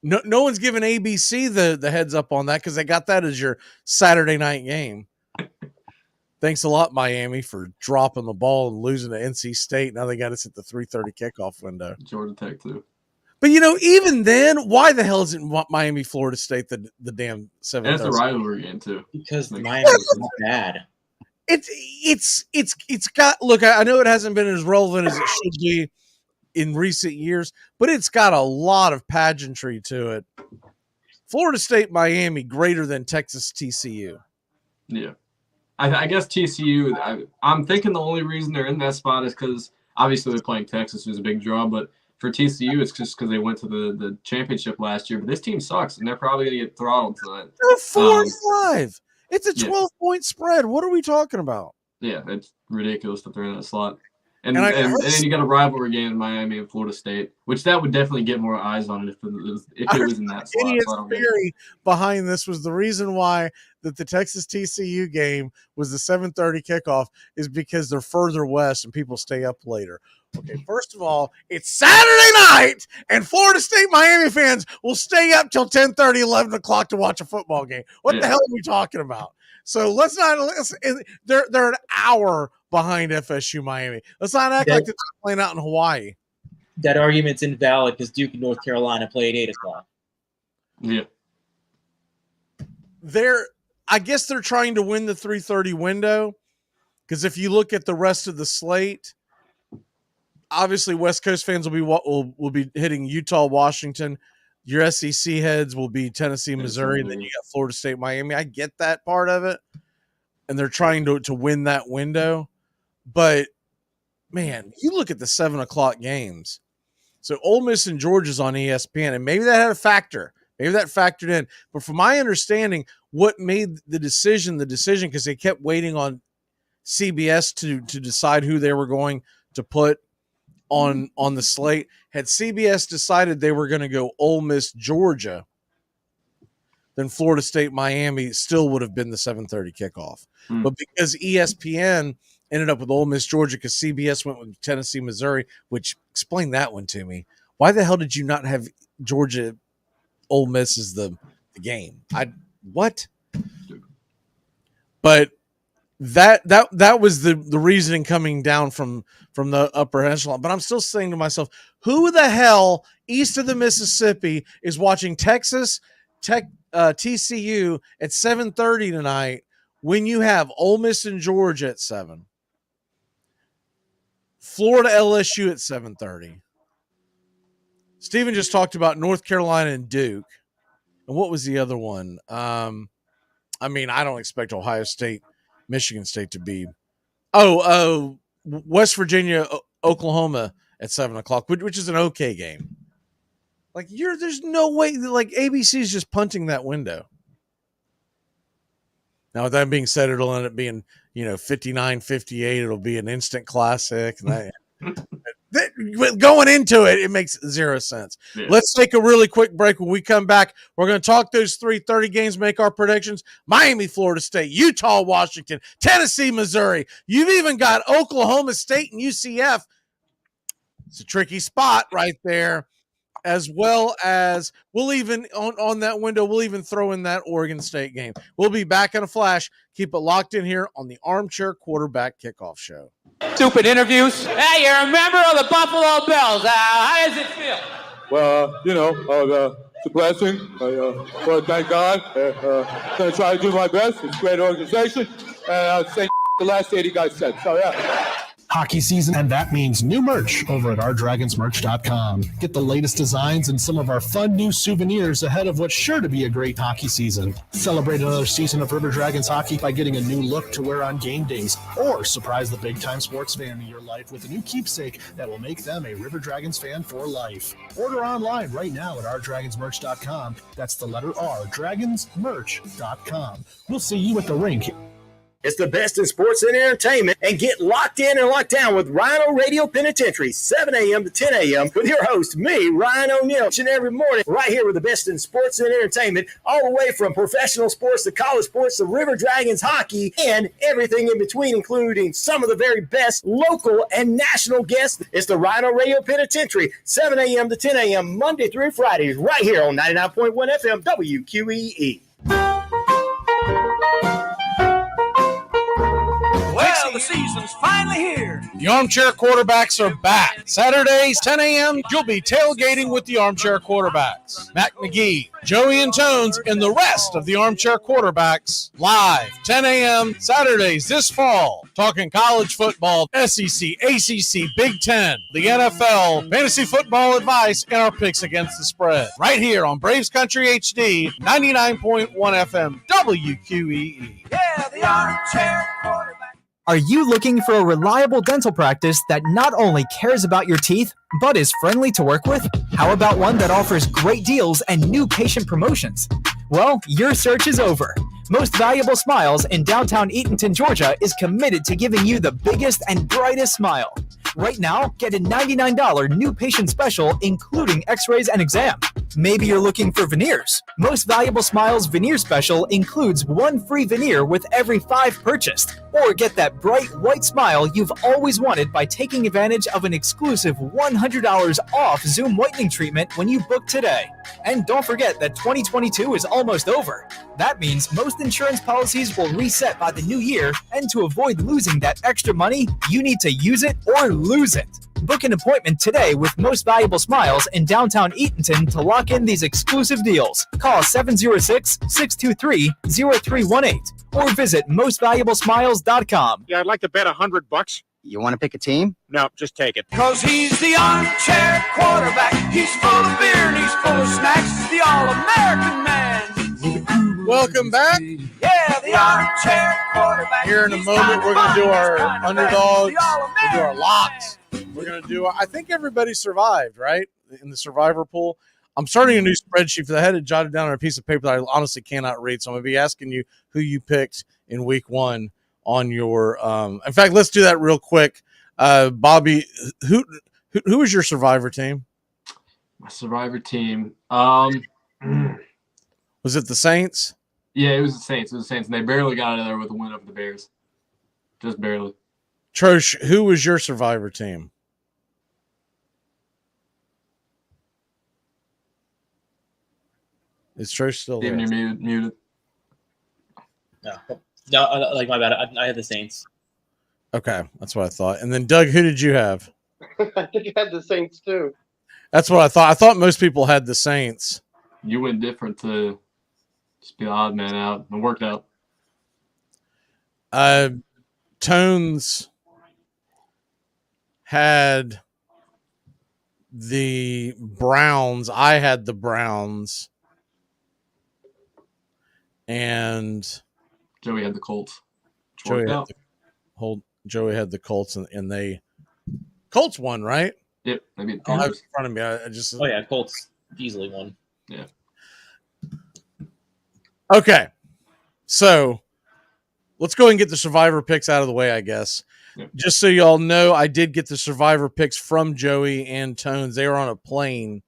No one's giving ABC the heads up on that because they got that as your Saturday night game. Thanks a lot, Miami, for dropping the ball and losing to NC State. Now they got us at the 3:30 kickoff window. Georgia Tech too. But even then, why the hell isn't Miami, Florida State the damn 7:30? That's a rivalry game too. Because Miami's bad. It's got, look, I know it hasn't been as relevant as it should be in recent years, but it's got a lot of pageantry to it. Florida State, Miami, greater than Texas TCU. Yeah. I guess TCU, I'm thinking the only reason they're in that spot is because obviously they're playing Texas, who's a big draw, but for TCU, it's just because they went to the championship last year. But this team sucks, and they're probably going to get throttled tonight. They're 4-5. It's a 12-point spread. What are we talking about? Yeah, it's ridiculous that they're in that slot. And then you got a rivalry game in Miami and Florida State, which that would definitely get more eyes on it if it was in that slot. Idiot's theory behind this was the reason why that the Texas TCU game was the 7:30 kickoff is because they're further west and people stay up later. Okay, first of all, it's Saturday night, and Florida State Miami fans will stay up till 10:30, 11 o'clock to watch a football game. What the hell are we talking about? So they're an hour behind FSU Miami. Let's not act like they're playing out in Hawaii. That argument's invalid because Duke and North Carolina play at 8 o'clock. Yeah. I guess they're trying to win the 3:30 window, because if you look at the rest of the slate, obviously West Coast fans will be hitting Utah, Washington. Your SEC heads will be Tennessee, Missouri, and then you got Florida State, Miami. I get that part of it, and they're trying to win that window. But, man, you look at the 7 o'clock games. So Ole Miss and Georgia's on ESPN, and maybe that had a factor. Maybe that factored in. But from my understanding, what made the decision, because they kept waiting on CBS to decide who they were going to put on the slate. Had CBS decided they were going to go Ole Miss, Georgia, then Florida State, Miami still would have been the 7:30 kickoff. But because ESPN ended up with Ole Miss, Georgia, because CBS went with Tennessee, Missouri, which, explain that one to me. Why the hell did you not have Georgia, Ole Miss as the game? What? But that was the reasoning coming down from the upper echelon. But I'm still saying to myself, who the hell east of the Mississippi is watching TCU at 7:30 tonight when you have Ole Miss and Georgia at 7, Florida LSU at 7:30? Steven just talked about North Carolina and Duke. And what was the other one? I don't expect Ohio State, Michigan State to be. West Virginia, Oklahoma at 7 o'clock, which is an okay game. Like, there's no way, like, ABC is just punting that window. Now, with that being said, it'll end up being, 59-58. It'll be an instant classic. And going into it, it makes zero sense. Yeah. Let's take a really quick break. When we come back, we're going to talk those 3:30 games, make our predictions. Miami, Florida State, Utah, Washington, Tennessee, Missouri. You've even got Oklahoma State and UCF. It's a tricky spot right there, as well as we'll even on that window, we'll even throw in that Oregon State game. We'll be back in a flash. Keep it locked in here on the Armchair Quarterback Kickoff Show. Stupid interviews. Hey, you're a member of the Buffalo Bills. How does it feel? Well, it's a blessing. I want to thank God. Going to try to do my best. It's a great organization. And I'll say the last 80 guys said. So, yeah. Hockey season, and that means new merch over at OurDragonsMerch.com. Get the latest designs and some of our fun new souvenirs ahead of what's sure to be a great hockey season. Celebrate another season of River Dragons hockey by getting a new look to wear on game days, or surprise the big-time sports fan in your life with a new keepsake that will make them a River Dragons fan for life. Order online right now at OurDragonsMerch.com. That's the letter R, DragonsMerch.com. We'll see you at the rink. It's the best in sports and entertainment, and get locked in and locked down with Rhino Radio Penitentiary, 7 a.m. to 10 a.m. with your host, me, Ryan O'Neal, each and every morning, right here with the best in sports and entertainment, all the way from professional sports to college sports to River Dragons hockey and everything in between, including some of the very best local and national guests. It's the Rhino Radio Penitentiary, 7 a.m. to 10 a.m. Monday through Fridays, right here on 99.1 FM WQEE. Well, the season's finally here. The Armchair Quarterbacks are back. Saturdays, 10 a.m., you'll be tailgating with the Armchair Quarterbacks. Mac Magee, Joey and Tones, and the rest of the Armchair Quarterbacks live, 10 a.m. Saturdays this fall. Talking college football, SEC, ACC, Big Ten, the NFL, fantasy football advice, and our picks against the spread. Right here on Braves Country HD, 99.1 FM, WQEE. Yeah, the Armchair Quarterback. Are you looking for a reliable dental practice that not only cares about your teeth, but is friendly to work with? How about one that offers great deals and new patient promotions? Well, your search is over. Most Valuable Smiles in downtown Eatonton, Georgia is committed to giving you the biggest and brightest smile. Right now, get a $99 new patient special, including x-rays and exam. Maybe you're looking for veneers. Most Valuable Smiles veneer special includes one free veneer with every 5 purchased. Or get that bright white smile you've always wanted by taking advantage of an exclusive $100 off Zoom whitening treatment when you book today. And don't forget that 2022 is almost over. That means most insurance policies will reset by the new year, and to avoid losing that extra money, you need to use it or lose it. Book an appointment today with Most Valuable Smiles in downtown Eatonton to lock in these exclusive deals. Call 706-623-0318 or visit mostvaluablesmiles.com. Yeah, I'd like to bet $100. You want to pick a team? No, just take it. Cause he's the armchair quarterback. He's full of beer and he's full of snacks. The all-American man. Welcome back. Yeah, the armchair quarterback. Here in a moment, we're going to do our underdogs. We'll do our locks. We're going to do, I think everybody survived, right? In the survivor pool. I'm starting a new spreadsheet. I had it jotted down on a piece of paper that I honestly cannot read. So I'm going to be asking you who you picked in week 1 on your, in fact, let's do that real quick. Bobby, who was your survivor team? My survivor team. Was it the Saints? Yeah, it was the Saints. It was the Saints, and they barely got out of there with a win over the Bears. Just barely. Trosh, who was your survivor team? Is Trosh still there? Steven, you're muted. No, like my bad. I had the Saints. Okay, that's what I thought. And then Doug, who did you have? I think I had the Saints too. That's what I thought. I thought most people had the Saints. You went different to just be the odd man out. It worked out. Tones had the Browns. I had the Browns. And Joey had the Colts. Joey had the Colts, and they Colts won, right? Yep. I mean, I have it in front of me. I just Colts easily won. Yeah. Okay, so let's go and get the survivor picks out of the way, I guess. Just so y'all know, I did get the survivor picks from Joey and Tones. They were on a plane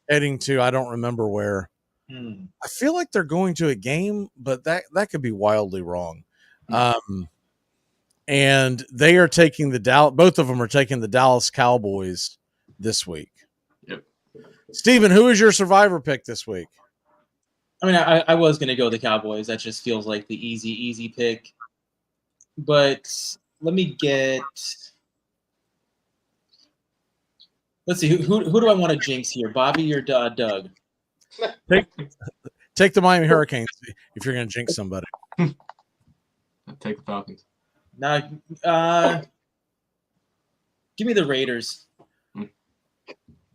heading to I don't remember where. I feel like they're going to a game, but that could be wildly wrong. And they are taking both of them are taking the Dallas Cowboys this week. Yep. Steven, who is your survivor pick this week? I mean, I was going to go the Cowboys. That just feels like the easy pick. But let me get. Let's see. Who do I want to jinx here? Bobby or Doug? Take the Miami Hurricanes if you're going to jinx somebody. Take the Falcons. Now, give me the Raiders.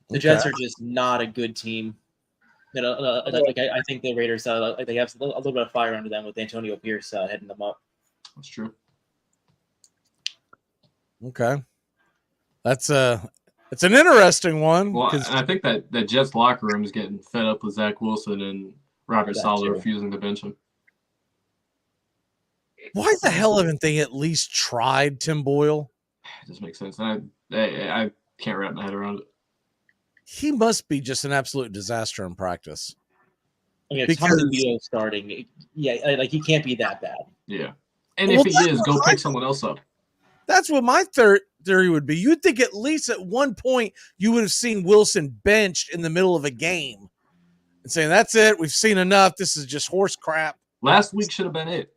The Jets are just not a good team. I think the Raiders they have a little bit of fire under them with Antonio Pierce heading them up. That's true. Okay, it's an interesting one. Well, and I think that the Jets locker room is getting fed up with Zach Wilson and Robert Saleh refusing to bench him. Why the hell haven't they at least tried Tim Boyle? It doesn't make sense. I can't wrap my head around it. He must be just an absolute disaster in practice. I mean, it's Tom DeVito starting. Yeah, like he can't be that bad. Yeah, and if he is, go pick someone else up. That's what my theory would be. You'd think at least at one point you would have seen Wilson benched in the middle of a game and saying, "That's it. We've seen enough. This is just horse crap." Last week should have been it.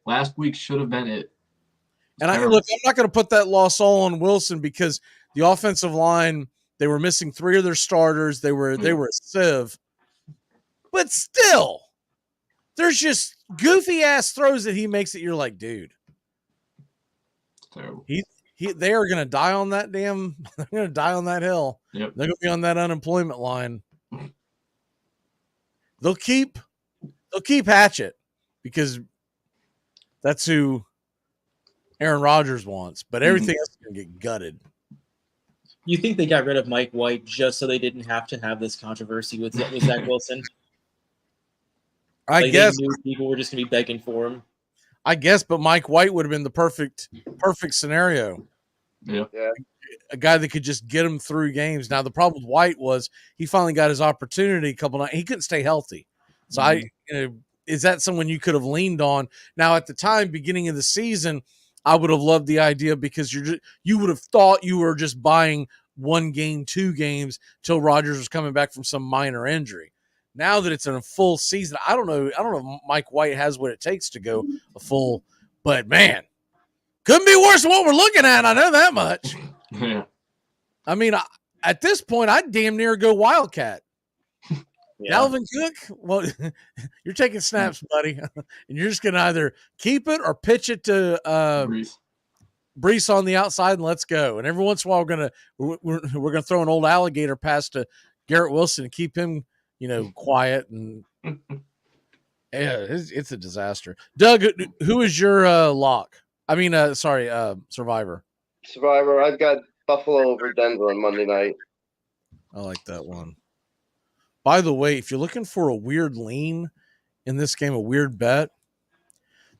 And I'm not going to put that loss all on Wilson because the offensive line, they were missing 3 of their starters. They were a sieve. But still, there's just goofy ass throws that he makes that you're like, dude. Terrible. They are going to die on that they're going to die on that hill. Yep. They're going to be on that unemployment line. They'll keep Hatchet because that's who Aaron Rodgers wants, but everything else is going to get gutted. You think they got rid of Mike White just so they didn't have to have this controversy with Zach Wilson? I guess they knew people were just going to be begging for him. I guess, but Mike White would have been the perfect scenario. Yeah. A guy that could just get him through games. Now, the problem with White was he finally got his opportunity a couple nights. He couldn't stay healthy. So is that someone you could have leaned on? Now, at the time, beginning of the season, I would have loved the idea because you would have thought you were just buying 1 game, 2 games till Rodgers was coming back from some minor injury. Now that it's in a full season, I don't know if Mike White has what it takes to go a full, but man, couldn't be worse than what we're looking at. I know that much. Yeah. I mean, at this point, I'd damn near go Wildcat. Yeah. Dalvin Cook, well, you're taking snaps, buddy, and you're just going to either keep it or pitch it to Brees on the outside and let's go. And every once in a while, we're going to throw an old alligator pass to Garrett Wilson and keep him, quiet. And yeah, it's a disaster. Doug, who is your lock? I mean, survivor. Survivor. I've got Buffalo over Denver on Monday night. I like that one. By the way, if you're looking for a weird lean in this game, a weird bet,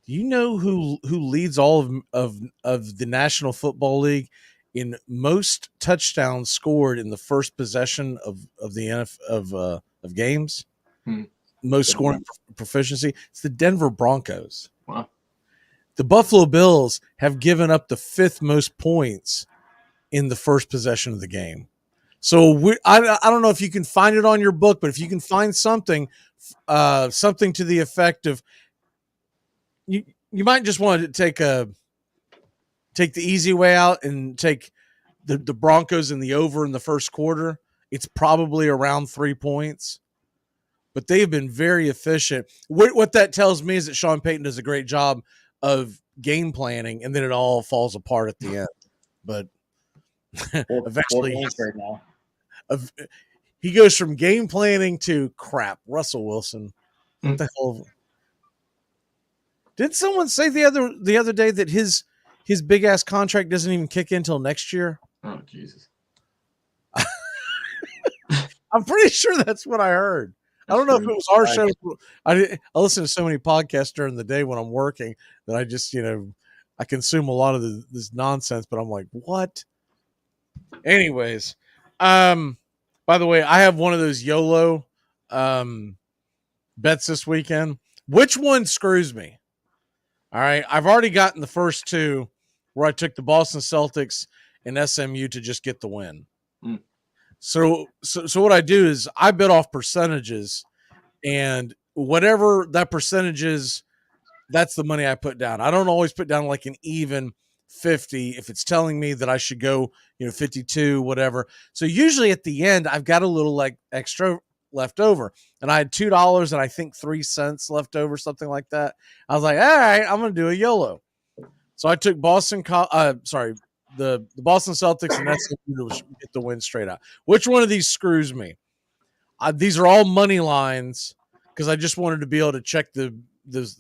do you know who leads all of the National Football League in most touchdowns scored in the first possession of the of games? Most scoring proficiency. It's the Denver Broncos. Wow. The Buffalo Bills have given up the 5th most points in the first possession of the game. So I don't know if you can find it on your book, but if you can find something to the effect of you might just want to take the easy way out and take the Broncos in the over in the first quarter. It's probably around 3 points, but they've been very efficient. What that tells me is that Sean Payton does a great job of game planning, and then it all falls apart at the end. But eventually, he goes from game planning to crap. Russell Wilson, what the hell? Did someone say the other day that his big ass contract doesn't even kick in until next year? Oh Jesus! I'm pretty sure that's what I heard. I don't know if it was our show. I listen to so many podcasts during the day when I'm working that I just I consume a lot of this nonsense, but I'm like, what? Anyways, by the way, I have one of those YOLO bets this weekend. Which one screws me? All right, I've already gotten the first two where I took the Boston Celtics and SMU to just get the win. So what I do is I bet off percentages, and whatever that percentage is, that's the money I put down. I don't always put down like an even 50 if it's telling me that I should go, 52, whatever. So usually at the end, I've got a little like extra left over, and I had $2 and I think 3 cents left over, something like that. I was like, all right, I'm going to do a YOLO. So I took the Boston Celtics and SMU to get the win straight out. Which one of these screws me? These are all money lines because I just wanted to be able to check the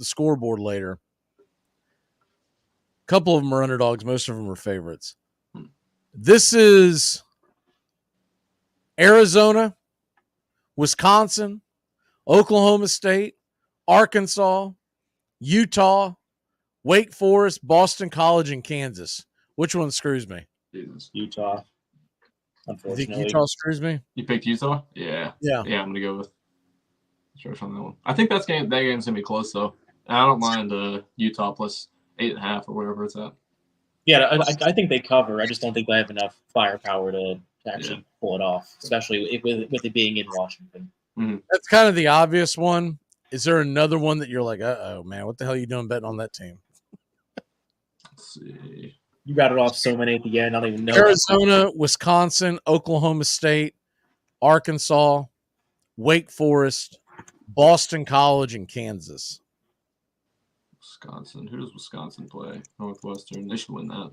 scoreboard later. A couple of them are underdogs. Most of them are favorites. This is Arizona, Wisconsin, Oklahoma State, Arkansas, Utah, Wake Forest, Boston College, and Kansas. Which one screws me? Utah. Unfortunately. You think Utah screws me? You picked Utah? Yeah. Yeah. I'm going to go with Church on that one. I think that game's going to be close, though. I don't mind Utah plus 8.5 or whatever it's at. Yeah, I think they cover. I just don't think they have enough firepower to actually pull it off, especially with it being in Washington. Mm-hmm. That's kind of the obvious one. Is there another one that you're like, uh-oh, man, what the hell are you doing betting on that team? Let's see. You got it off so many at the end. I don't even know. Arizona, Wisconsin, Oklahoma State, Arkansas, Wake Forest, Boston College, and Kansas. Wisconsin. Who does Wisconsin play? Northwestern. They should win that.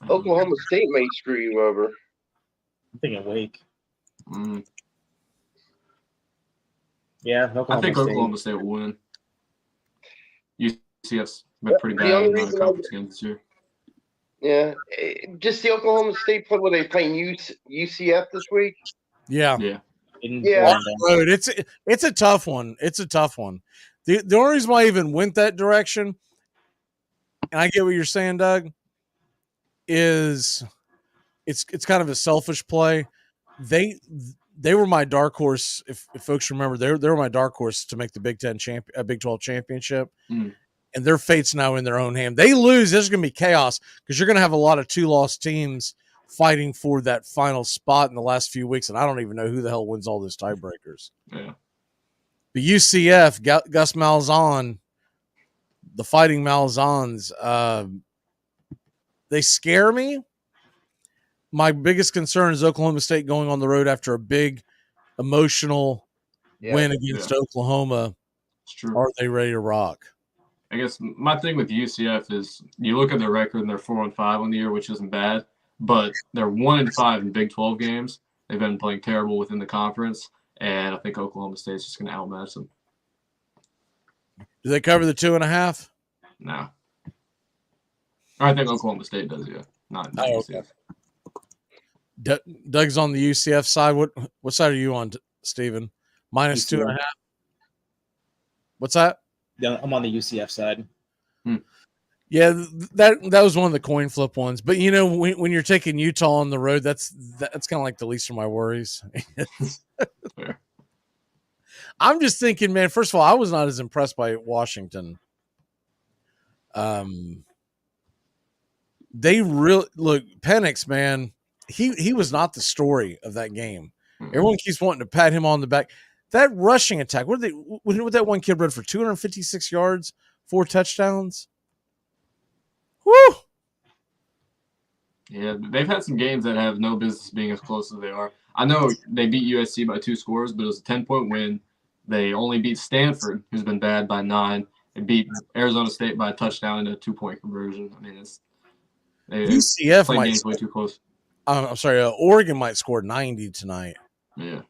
Oklahoma State may screw you over. I'm thinking Wake. Mm. Yeah, I think Oklahoma State will win. UCF's been pretty bad in the conference games this year. Yeah, just the Oklahoma State play. Were they playing UCF this week? Yeah. Yeah. It's a tough one. It's a tough one. The only reason why I even went that direction, and I get what you're saying, Doug, is it's kind of a selfish play. They were my dark horse. If folks remember, they were my dark horse to make the Big 12 championship, and their fate's now in their own hand. They lose, there's going to be chaos because you're going to have a lot of 2-loss teams fighting for that final spot in the last few weeks, and I don't even know who the hell wins all those tiebreakers. Yeah. The UCF, Gus Malzahn, the Fighting Malzahns, they scare me. My biggest concern is Oklahoma State going on the road after a big emotional win against Oklahoma. It's true. Are they ready to rock? I guess my thing with UCF is you look at their record and they're 4-5 on the year, which isn't bad, but they're 1-5 in Big 12 games. They've been playing terrible within the conference, and I think Oklahoma State's just going to outmatch them. Do they cover the 2.5? No. I think Oklahoma State does, yeah. Not UCF. Okay. Doug's on the UCF side. What side are you on, Steven? Minus UCF. 2.5? What's that? Yeah, I'm on the UCF side. Yeah, that was one of the coin flip ones. But when you're taking Utah on the road, that's kind of like the least of my worries. I'm just thinking, man. First of all, I was not as impressed by Washington. They really look Penix, man. He was not the story of that game. Everyone keeps wanting to pat him on the back. That rushing attack. What that one kid read for 256 yards, 4 touchdowns. Woo! Yeah, they've had some games that have no business being as close as they are. I know they beat USC by 2 scores, but it was a 10-point win. They only beat Stanford, who's been bad, by 9. They beat Arizona State by a touchdown and a 2-point conversion. I mean, UCF playing might games way too close. I'm sorry. Oregon might score 90 tonight. Yeah.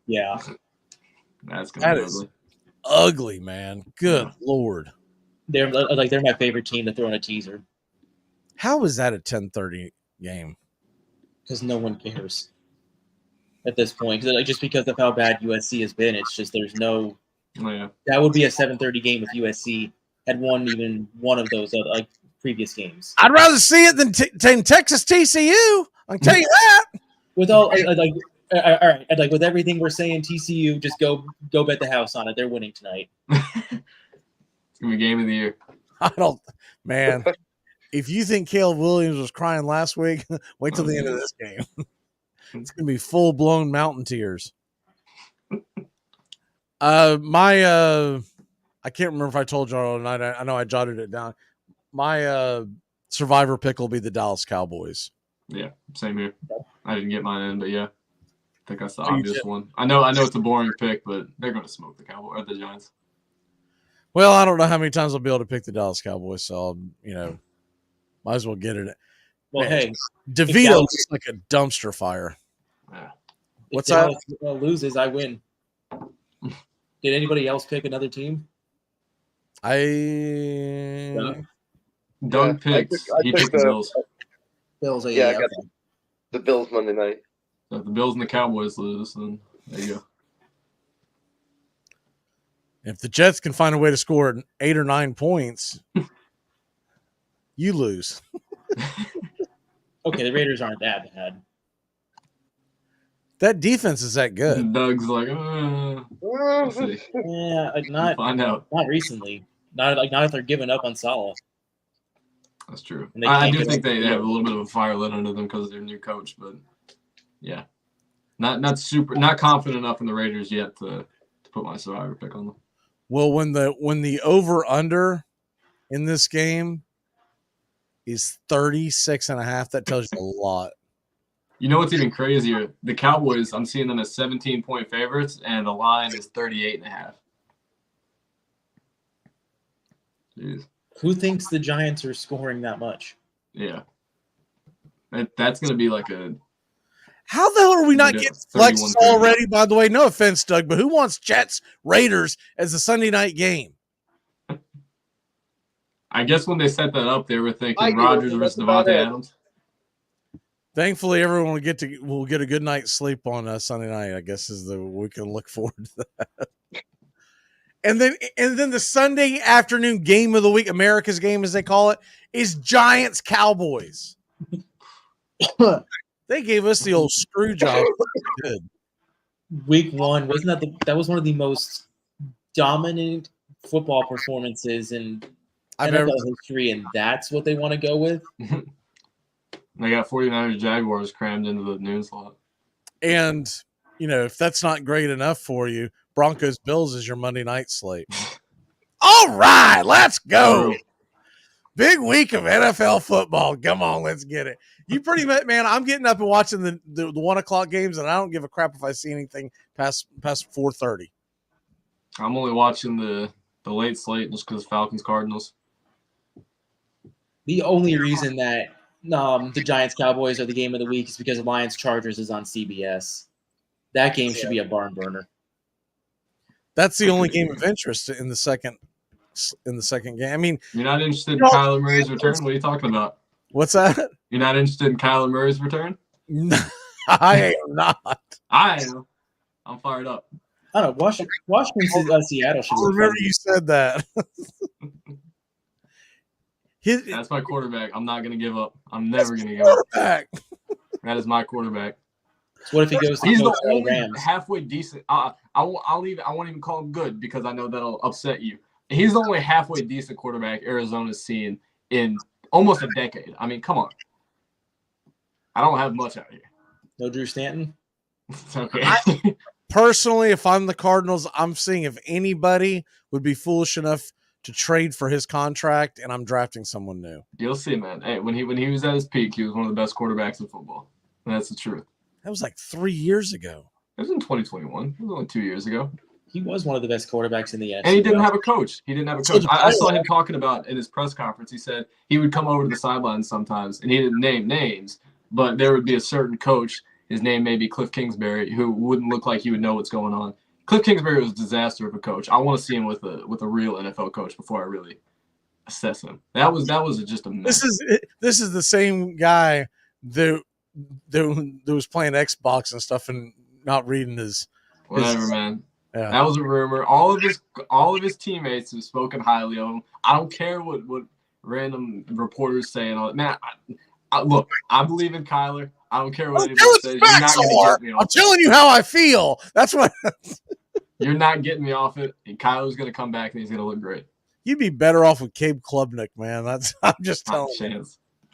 That's gonna be ugly. Ugly, man. Good Lord. They're my favorite team to throw in a teaser. How is that a 10:30 game? Because no one cares at this point. Just because of how bad USC has been, it's just there's no. Oh, yeah. That would be a 7:30 game if USC had won even one of those. previous games. I'd rather see it than Texas TCU. I can tell you that. With all like, all right, like with everything we're saying, TCU, just go bet the house on it. They're winning tonight. It's gonna be game of the year. I don't, man. If you think Caleb Williams was crying last week, wait till the end of this game. It's gonna be full blown mountain tears. I can't remember if I told you all tonight. I know I jotted it down. My survivor pick will be the Dallas Cowboys. Yeah, same here. I didn't get mine in, but yeah, I think that's the obvious one. I know it's a boring pick, but they're going to smoke the Cowboys or the Giants. Well, I don't know how many times I'll be able to pick the Dallas Cowboys, so I'll, might as well get it. Well, Man, hey, DeVito looks like a dumpster fire. Yeah. What's that? If Dallas loses, I win. Did anybody else pick another team? Doug picks. He picked the Bills. Bills. Yeah, I got the Bills Monday night. So if the Bills and the Cowboys lose, then there you go. If the Jets can find a way to score 8 or 9 points, you lose. Okay, the Raiders aren't that bad. That defense is that good. And Doug's like, we'll see. Yeah, not find out. Not recently. Not if they're giving up on Salah. That's true. And I do think they have a little bit of a fire lit under them because of their new coach, but yeah, not confident enough in the Raiders yet to put my survivor pick on them. Well, when the over under in this game is 36.5, that tells you a lot. You know what's even crazier? The Cowboys, I'm seeing them as 17-point favorites, and the line is 38.5. Jeez. Who thinks the Giants are scoring that much? Yeah. That's going to be like a... How the hell are we not getting flexes already, by the way? No offense, Doug, but who wants Jets Raiders as a Sunday night game? I guess when they set that up, they were thinking Rodgers versus Devontae Adams. Thankfully, everyone will get a good night's sleep on Sunday night. I guess we can look forward to that. And then the Sunday afternoon game of the week, America's game as they call it, is Giants Cowboys. They gave us the old screw job. Good. Week 1 wasn't that was one of the most dominant football performances in NFL history, and that's what they want to go with. They got 49ers Jaguars crammed into the noon slot. And, if that's not great enough for you, Broncos Bills is your Monday night slate. All right, let's go. Big week of NFL football. Come on, let's get it. You pretty much, man, I'm getting up and watching the 1 o'clock games, and I don't give a crap if I see anything past 4:30. I'm only watching the late slate just because Falcons Cardinals. The only reason that the Giants Cowboys are the game of the week is because Lions Chargers is on CBS. That game should be a barn burner. That's the only game of interest in the second game. I mean, you're not interested in Kyler Murray's return? What are you talking about? What's that? You're not interested in Kyler Murray's return? No, I am not. I am. I'm fired up. I don't know. Washington Seattle should be remember you said that. That's my quarterback. I'm not going to give up. I'm never going to give up. That is my quarterback. So what if he goes to He's the only Rams? Halfway decent. I won't even call him good because I know that'll upset you. He's the only halfway decent quarterback Arizona's seen in almost a decade. I mean, come on. I don't have much out here. No Drew Stanton? Okay. Personally, if I'm the Cardinals, I'm seeing if anybody would be foolish enough to trade for his contract, and I'm drafting someone new. You'll see, man. Hey, when he was at his peak, he was one of the best quarterbacks in football. And that's the truth. That was like 3 years ago. It was in 2021. It was only 2 years ago. He was one of the best quarterbacks in the NFC. And he didn't have a coach. I saw him talking about in his press conference. He said he would come over to the sidelines sometimes, and he didn't name names, but there would be a certain coach. His name may be Cliff Kingsbury, who wouldn't look like he would know what's going on. Cliff Kingsbury was a disaster of a coach. I want to see him with a real NFL coach before I really assess him. That was just a mess. This is the same guy that was playing Xbox and stuff and not reading his whatever, man. Yeah. That was a rumor. All of his teammates have spoken highly of him. I don't care what random reporters saying all that. Man, look, I believe in Kyler. I don't care what anybody says. You're not going to get me off. I'm telling you how I feel. That's what. You're not getting me off it. And Kyler's going to come back and he's going to look great. You'd be better off with Cabe Klubnik, man. I'm just telling you.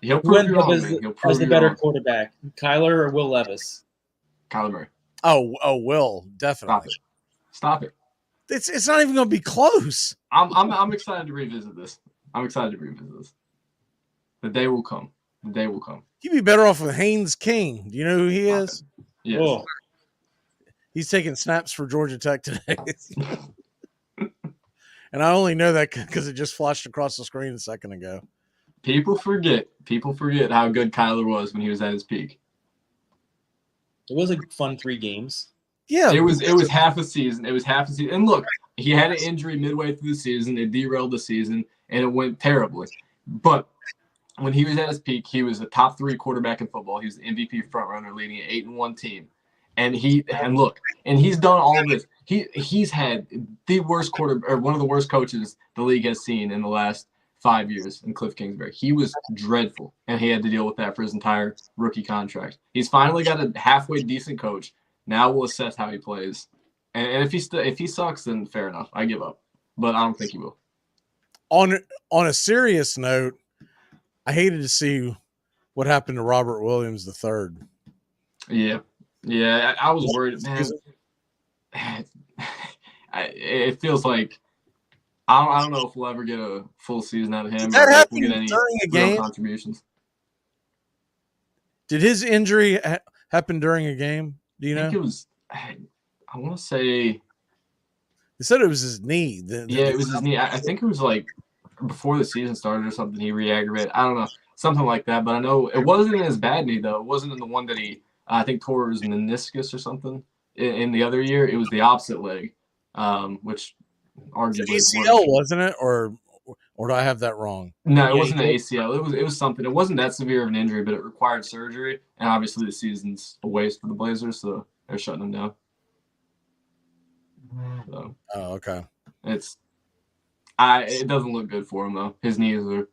He'll prove you wrong. As the better quarterback, Kyler or Will Levis? Kyler Murray. Oh, Will, definitely. Stop it. It's not even going to be close. I'm excited to revisit this. The day will come. You'd be better off with Haynes King. Do you know who he is? Yes. Oh. He's taking snaps for Georgia Tech today. And I only know that because it just flashed across the screen a second ago. People forget how good Kyler was when he was at his peak. It was a fun 3 games. Yeah. It was half a season. And look, he had an injury midway through the season. It derailed the season, and it went terribly. But when he was at his peak, he was a top 3 quarterback in football. He was the MVP frontrunner, leading an 8-1 team. And he's done all of this. He's had the worst one of the worst coaches the league has seen in the last 5 years in Cliff Kingsbury. He was dreadful, and he had to deal with that for his entire rookie contract. He's finally got a halfway decent coach. Now we'll assess how he plays, and if he sucks, then fair enough. I give up, but I don't think he will. On a serious note, I hated to see what happened to Robert Williams III. Yeah, I was worried, man. It feels like I don't know if we'll ever get a full season out of him. Did that happen we'll get any during a game? Contributions. Did his injury happen during a game? Do you know? I think it was. I want to say. They said it was his knee. It was his knee. I think it was like before the season started or something. He re-aggravated. I don't know, something like that. But I know it wasn't in his bad knee though. It wasn't in the one that he I think tore his meniscus or something in the other year. It was the opposite leg, which arguably ACL wasn't it, or do I have that wrong? No, it wasn't an ACL. It was something. It wasn't that severe of an injury, but it required surgery. And obviously, the season's a waste for the Blazers, so they're shutting him down. So, okay. It doesn't look good for him though. His knees are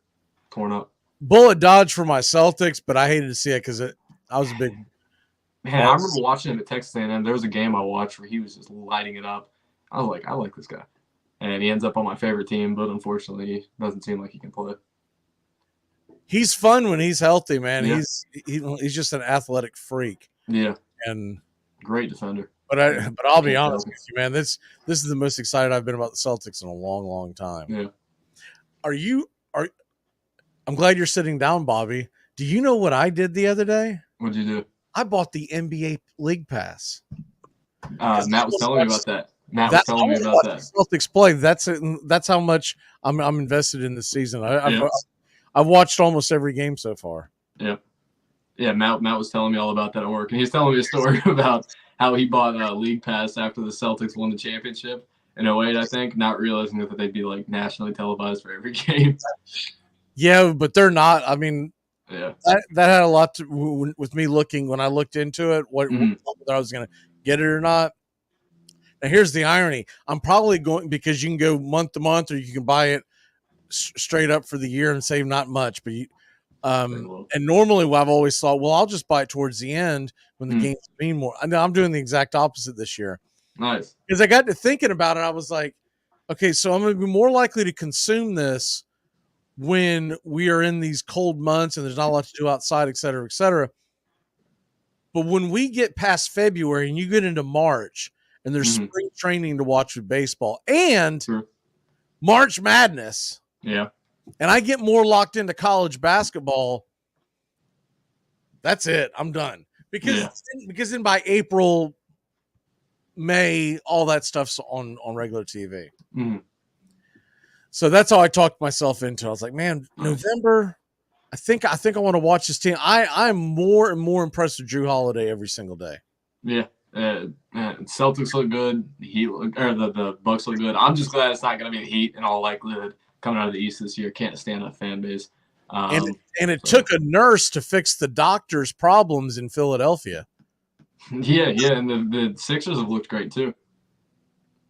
torn up. Bullet dodge for my Celtics, but I hated to see it because I was a big man. I remember watching him at Texas A&M. There was a game I watched where he was just lighting it up. I was like, I like this guy. And he ends up on my favorite team, but unfortunately, he doesn't seem like he can play. He's fun when he's healthy, man. Yeah. He's just an athletic freak. Yeah, and great defender. But I'll be honest with you, man. This is the most excited I've been about the Celtics in a long, long time. Yeah. I'm glad you're sitting down, Bobby. Do you know what I did the other day? What'd you do? I bought the NBA League Pass. Matt was telling me about that. Matt was telling me about that. Celtics play. That's how much I'm invested in this season. I've watched almost every game so far. Yeah. Yeah, Matt was telling me all about that at work. And he's telling me a story about how he bought a League Pass after the Celtics won the championship in 2008, I think, not realizing that they'd be like nationally televised for every game. Yeah, but they're not. I mean, yeah, that had a lot to with me looking when I looked into it, whether I was going to get it or not. Now, here's the irony. I'm probably going because you can go month to month or you can buy it straight up for the year and save not much. But and normally what I've always thought, well, I'll just buy it towards the end when the games mean more. I know I'm doing the exact opposite this year. Nice. Because I got to thinking about it. I was like, okay, so I'm going to be more likely to consume this when we are in these cold months and there's not a lot to do outside, et cetera, et cetera. But when we get past February and you get into March and there's spring training to watch with baseball and March Madness. Yeah. And I get more locked into college basketball. That's it. I'm done. Because then by April, May, all that stuff's on regular TV. Mm-hmm. So that's how I talked myself into it. I was like, man, November, I think I want to watch this team. I'm more and more impressed with Drew Holiday every single day. Yeah. Celtics look good. The Bucs look good. I'm just glad it's not going to be the Heat in all likelihood coming out of the East this year. Can't stand that fan base. And it took a nurse to fix the doctor's problems in Philadelphia. Yeah, and the Sixers have looked great too.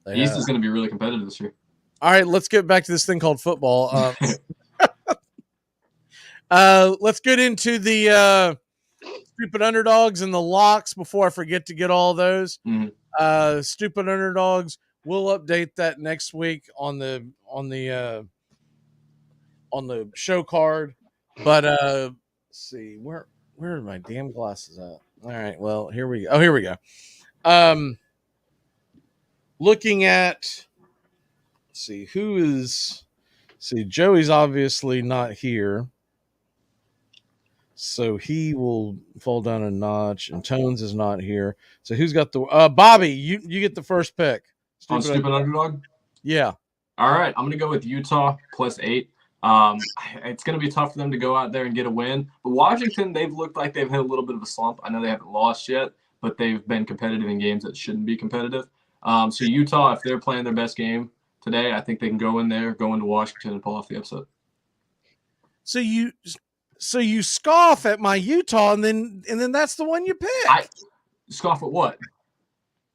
The East is going to be really competitive this year. All right, let's get back to this thing called football. Let's get into the stupid underdogs and the locks before I forget to get all those. Stupid underdogs. We'll update that next week on the show card. But let's see, where are my damn glasses at? All right, well, here we go. Oh, here we go. Looking at, let's see, Joey's obviously not here, so he will fall down a notch, and Tones is not here. So who's got the Bobby? You get the first pick. Stupid underdog? Yeah. All right, I'm going to go with Utah +8. It's going to be tough for them to go out there and get a win. But Washington, they've looked like they've had a little bit of a slump. I know they haven't lost yet, but they've been competitive in games that shouldn't be competitive. So Utah, if they're playing their best game today, I think they can go into Washington and pull off the upset. So you scoff at my Utah, and then that's the one you pick. I scoff at what?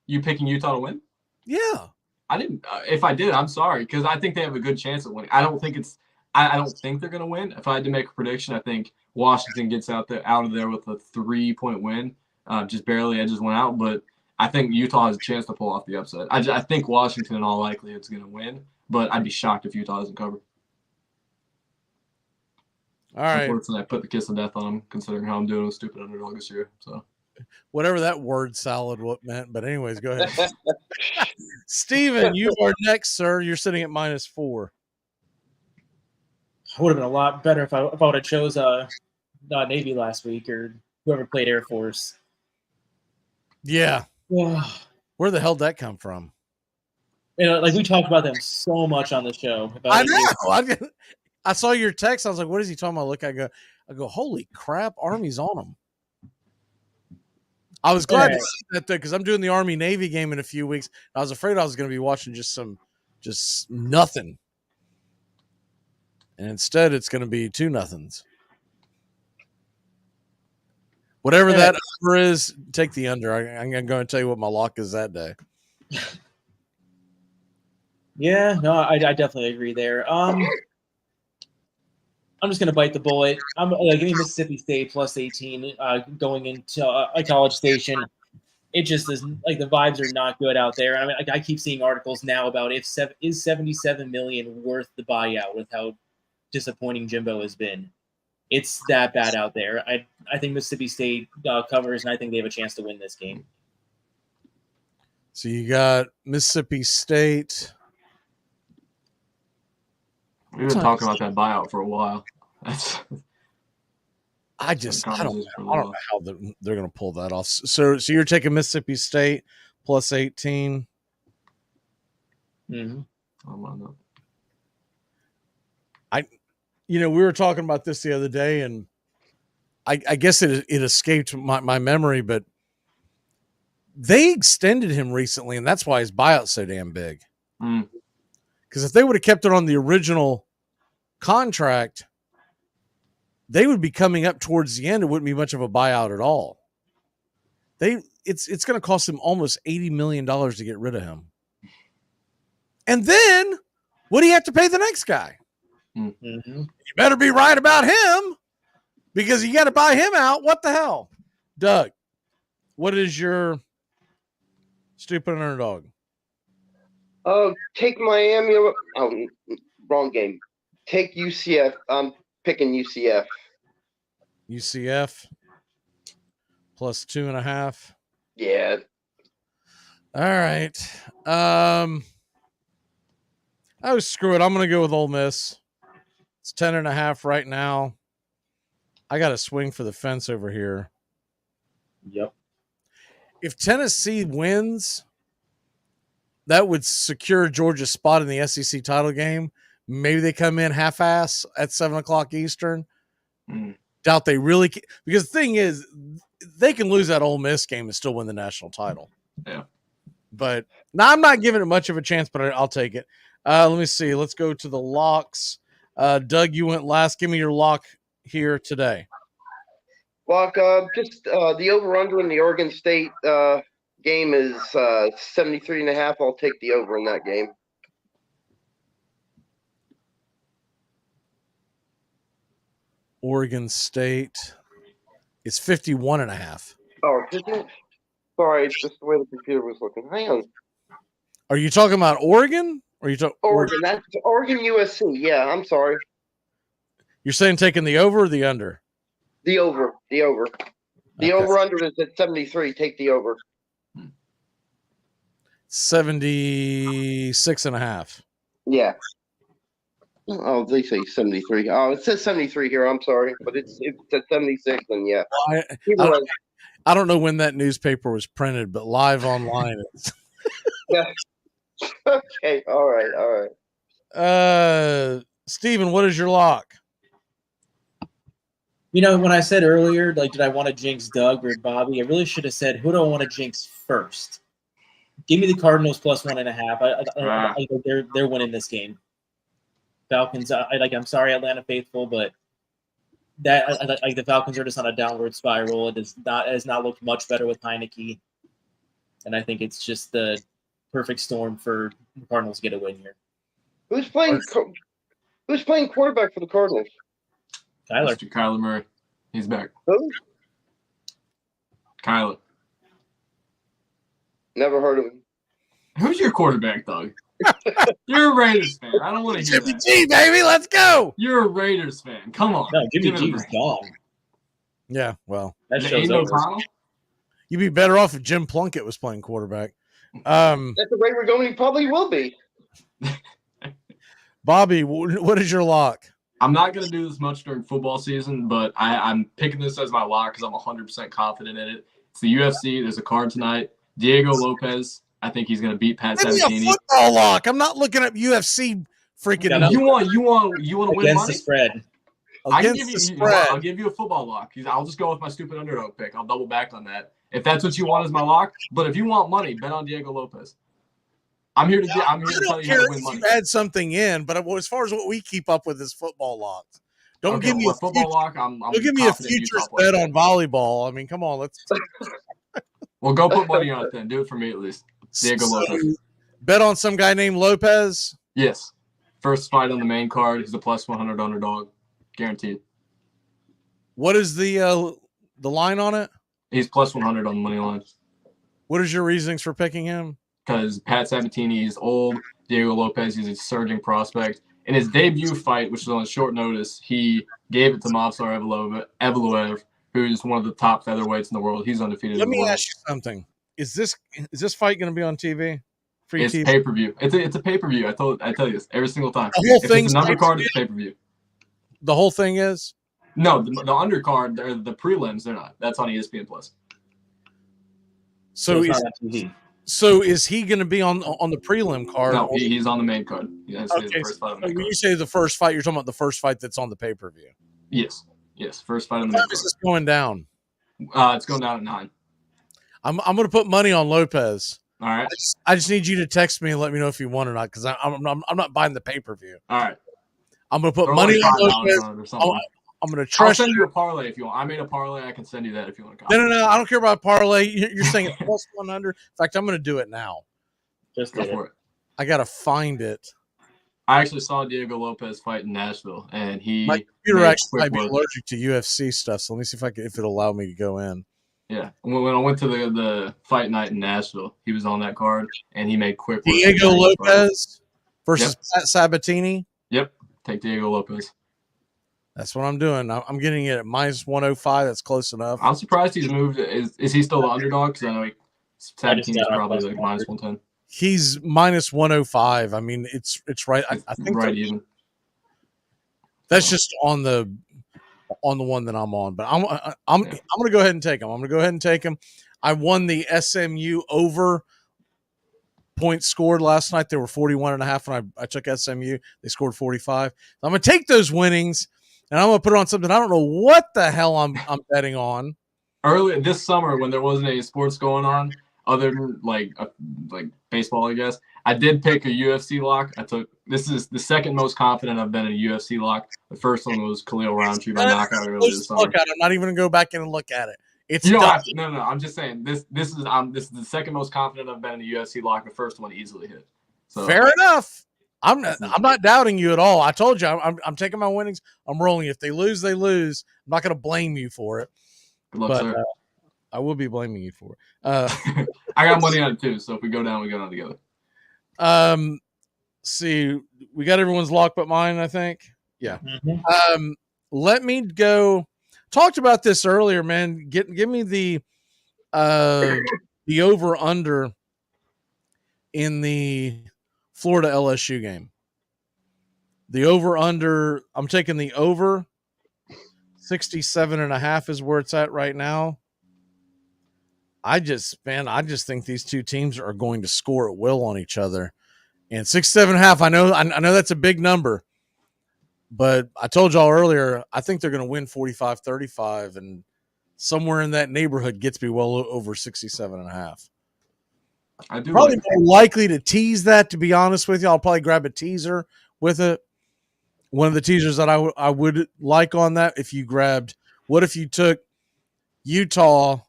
You picking Utah to win? Yeah. I didn't. If I did, I'm sorry, because I think they have a good chance at winning. I don't think they're going to win. If I had to make a prediction, I think Washington gets out of there with a 3-point win, just barely edges one out. But I think Utah has a chance to pull off the upset. I think Washington, in all likelihood, is going to win. But I'd be shocked if Utah doesn't cover. All right. Unfortunately, I put the kiss of death on them, considering how I'm doing with stupid underdog this year. So. Whatever that word salad meant, but anyways, go ahead. Steven, you are next, sir. You're sitting at -4. I would have been a lot better if I would have chose Navy last week or whoever played Air Force. Yeah. Where the hell did that come from? Like we talked about them so much on the show. I know. I saw your text. I was like, "What is he talking about?" Look, I go, "Holy crap! Army's on them." I was glad to see that because I'm doing the Army Navy game in a few weeks. I was afraid I was going to be watching just nothing, and instead it's going to be 2-0. Whatever that number is, take the under. I'm going to tell you what my lock is that day. Yeah, no, I definitely agree there. I'm just going to bite the bullet. I'm giving Mississippi State +18 going into a College Station. It just is like the vibes are not good out there. I mean, I keep seeing articles now about is $77 million worth the buyout with how disappointing Jimbo has been. It's that bad out there. I think Mississippi State covers, and I think they have a chance to win this game. So you got Mississippi State. We've been talking about that buyout for a while. I don't know how they're going to pull that off. So you're taking Mississippi State +18. Mm-hmm. We were talking about this the other day, and I guess it escaped my memory, but they extended him recently, and that's why his buyout's so damn big. Because if they would have kept it on the original contract, they would be coming up towards the end. It wouldn't be much of a buyout at all. It's going to cost them almost $80 million to get rid of him. And then what do you have to pay the next guy? Mm-hmm. You better be right about him because you got to buy him out. What the hell? Doug, what is your stupid underdog? Take Miami. Wrong game. Take UCF. I'm picking UCF. UCF +2.5. Yeah. All right. Screw it. I'm going to go with Ole Miss. It's 10.5 right now. I got to swing for the fence over here. Yep. If Tennessee wins, that would secure Georgia's spot in the SEC title game. Maybe they come in half-ass at 7 o'clock Eastern. Doubt they really can. Because the thing is, they can lose that Ole Miss game and still win the national title. Yeah. But now I'm not giving it much of a chance, but I'll take it. Let me see. Let's go to the locks. Doug, you went last. Give me your lock here today. Lock, just the over-under in the Oregon State game is 73.5. I'll take the over in that game. Oregon State is 51.5. Oh, did you? Sorry, it's just the way the computer was looking. Hang on. Are you talking about Oregon? Or are you talking Oregon? That's Oregon USC. Yeah, I'm sorry. You're saying taking the over or the under? The over. The over. The over-under is at 73. Take the over. 76.5. Yeah. Oh, they say 73. Oh, it says 73 here. I'm sorry, but it's at 76, and yeah. I don't know when that newspaper was printed, but live online. Yeah. Okay. All right. Steven, what is your lock? You know, when I said earlier, like, did I want to jinx Doug or Bobby? I really should have said, who do I want to jinx first? Give me the Cardinals plus 1.5. I think they're winning this game. Falcons. I'm sorry, Atlanta faithful, but the Falcons are just on a downward spiral. It has not looked much better with Heineke, and I think it's just the perfect storm for the Cardinals to get a win here. Who's playing quarterback for the Cardinals? Kyler Murray. He's back. Who? Kyler. Never heard of him. Who's your quarterback, Doug? You're a Raiders fan. I don't want to hear Jimmy that. G, baby, let's go. You're a Raiders fan. Come on. No, Jimmy G was gone. Yeah, well. That shows over. You'd be better off if Jim Plunkett was playing quarterback. That's the rate we're going. He probably will be. Bobby, what is your lock? I'm not going to do this much during football season, but I'm picking this as my lock because I'm 100% confident in it. It's the UFC. There's a card tonight. Diego Lopez. I think he's going to beat Pat Sabatini. Give me a football lock. I'm not looking up UFC freaking. You want to win against money? the spread. I'll give you a football lock. I'll just go with my stupid underdog pick. I'll double back on that if that's what you want as my lock. But if you want money, bet on Diego Lopez. I'm here to tell you how to win money. You add something in, but as far as what we keep up with is football locks. Don't give me a football lock. Don't give me a futures bet on volleyball. I mean, come on, let's. Well, go put money on it then. Do it for me at least. Diego Lopez. Bet on some guy named Lopez? Yes. First fight on the main card. He's a plus 100 underdog. Guaranteed. What is the line on it? He's plus 100 on the money line. What is your reasonings for picking him? Because Pat Sabatini is old. Diego Lopez is a surging prospect. In his debut fight, which was on short notice, he gave it to Movsar Evloev, who's one of the top featherweights in the world. He's undefeated. Let me ask you something. Is this fight going to be on TV? It's pay-per-view. It's a pay-per-view. I tell you this every single time. The whole thing's it's a number card. It's pay-per-view. The whole thing is? No, the undercard. The prelims. They're not. That's on ESPN Plus. So is he going to be on the prelim card? No, he's on the main card. Okay. When you say the first fight, you're talking about the first fight that's on the pay-per-view. Yes. First fight on the main card. Is this going down? It's going down at 9. I'm going to put money on Lopez. All right. I just need you to text me and let me know if you won or not, because I'm not buying the pay-per-view. All right. I'm going to put money on Lopez. I'm going to trust. I'll send you a parlay if you want. I made a parlay. I can send you that if you want to. No. I don't care about parlay. You're saying it's plus 100. In fact, I'm going to do it now. Just go for it. I got to find it. I actually saw Diego Lopez fight in Nashville, and my computer actually might be allergic to UFC stuff. So let me see if it'll allow me to go in. Yeah, when I went to the fight night in Nashville, he was on that card, and he made quick work. Diego Lopez versus Pat Sabatini. Yep, take Diego Lopez. That's what I'm doing. I'm getting it at minus 105. That's close enough. I'm surprised he's moved. Is he still the underdog? Because I know Sabatini is probably like minus 110. He's minus 105. I mean, it's right. I think right even. That's just on the one that I'm on. But I'm going to go ahead and take him. I won the SMU over points scored last night. They were 41.5 when I took SMU. They scored 45. I'm going to take those winnings, and I'm going to put it on something I don't know what the hell I'm betting on. Earlier this summer, when there wasn't any sports going on, other than like baseball, I guess, I did pick a UFC lock. This is the second most confident I've been in a UFC lock. The first one was Khalil Roundtree by knockout earlier this summer. I'm not even going to go back in and look at it. You don't have to. No. I'm just saying this is the second most confident I've been in a UFC lock. The first one easily hit. So fair enough. I'm not doubting you at all. I told you I'm taking my winnings. I'm rolling. If they lose, they lose. I'm not going to blame you for it. Good luck, But sir. I will be blaming you for it. I got money on it too. So if we go down, we go down together. See, we got everyone's lock but mine, I think. Yeah. Mm-hmm. Let me go. Talked about this earlier, man. Give me the over under in the Florida LSU game. The over under, I'm taking the over 67.5 is where it's at right now. I just think these two teams are going to score at will on each other. And 67.5, I know that's a big number, but I told y'all earlier, I think they're going to win 45-35, and somewhere in that neighborhood gets me well over 67.5. I do probably more likely to tease that, to be honest with you. I'll probably grab a teaser with it. One of the teasers that I would like on that, if you grabbed, what if you took Utah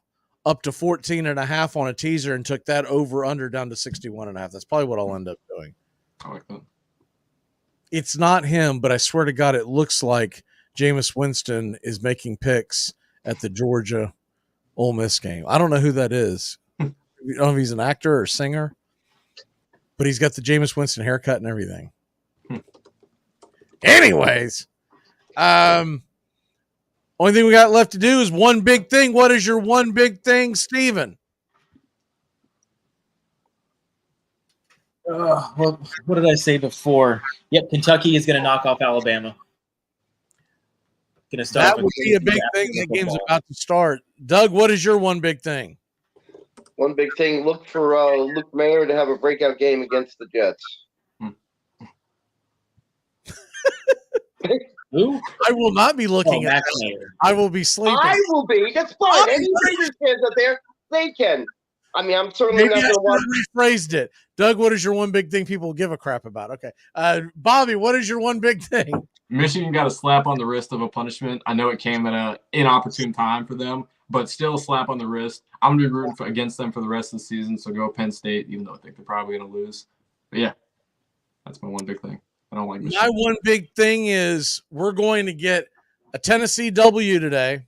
up to 14.5 on a teaser and took that over under down to 61.5? That's probably what I'll end up doing. I like that. It's not him, but I swear to God, it looks like Jameis Winston is making picks at the Georgia Ole Miss game. I don't know who that is. I don't know if he's an actor or singer, but he's got the Jameis Winston haircut and everything. Anyways, only thing we got left to do is one big thing. What is your one big thing, Steven? Well, what did I say before? Yep, Kentucky is going to knock off Alabama. Going to start. That would be a big thing. The game's about to start. Doug, what is your one big thing? One big thing, look for Luke Mayer to have a breakout game against the Jets. Who? I will not be looking at Mac that. Magee. I will be sleeping. I will be. That's fine. Any Raiders fans out there, they can. I mean, I'm certainly Maybe not going to watch. rephrased it. Doug, what is your one big thing people give a crap about? Okay. Bobby, what is your one big thing? Michigan got a slap on the wrist of a punishment. I know it came at an inopportune time for them, but still a slap on the wrist. I'm going to be rooting against them for the rest of the season, so go Penn State, even though I think they're probably going to lose. But, yeah, that's my one big thing. I don't like Michigan. My one big thing is we're going to get a Tennessee W today.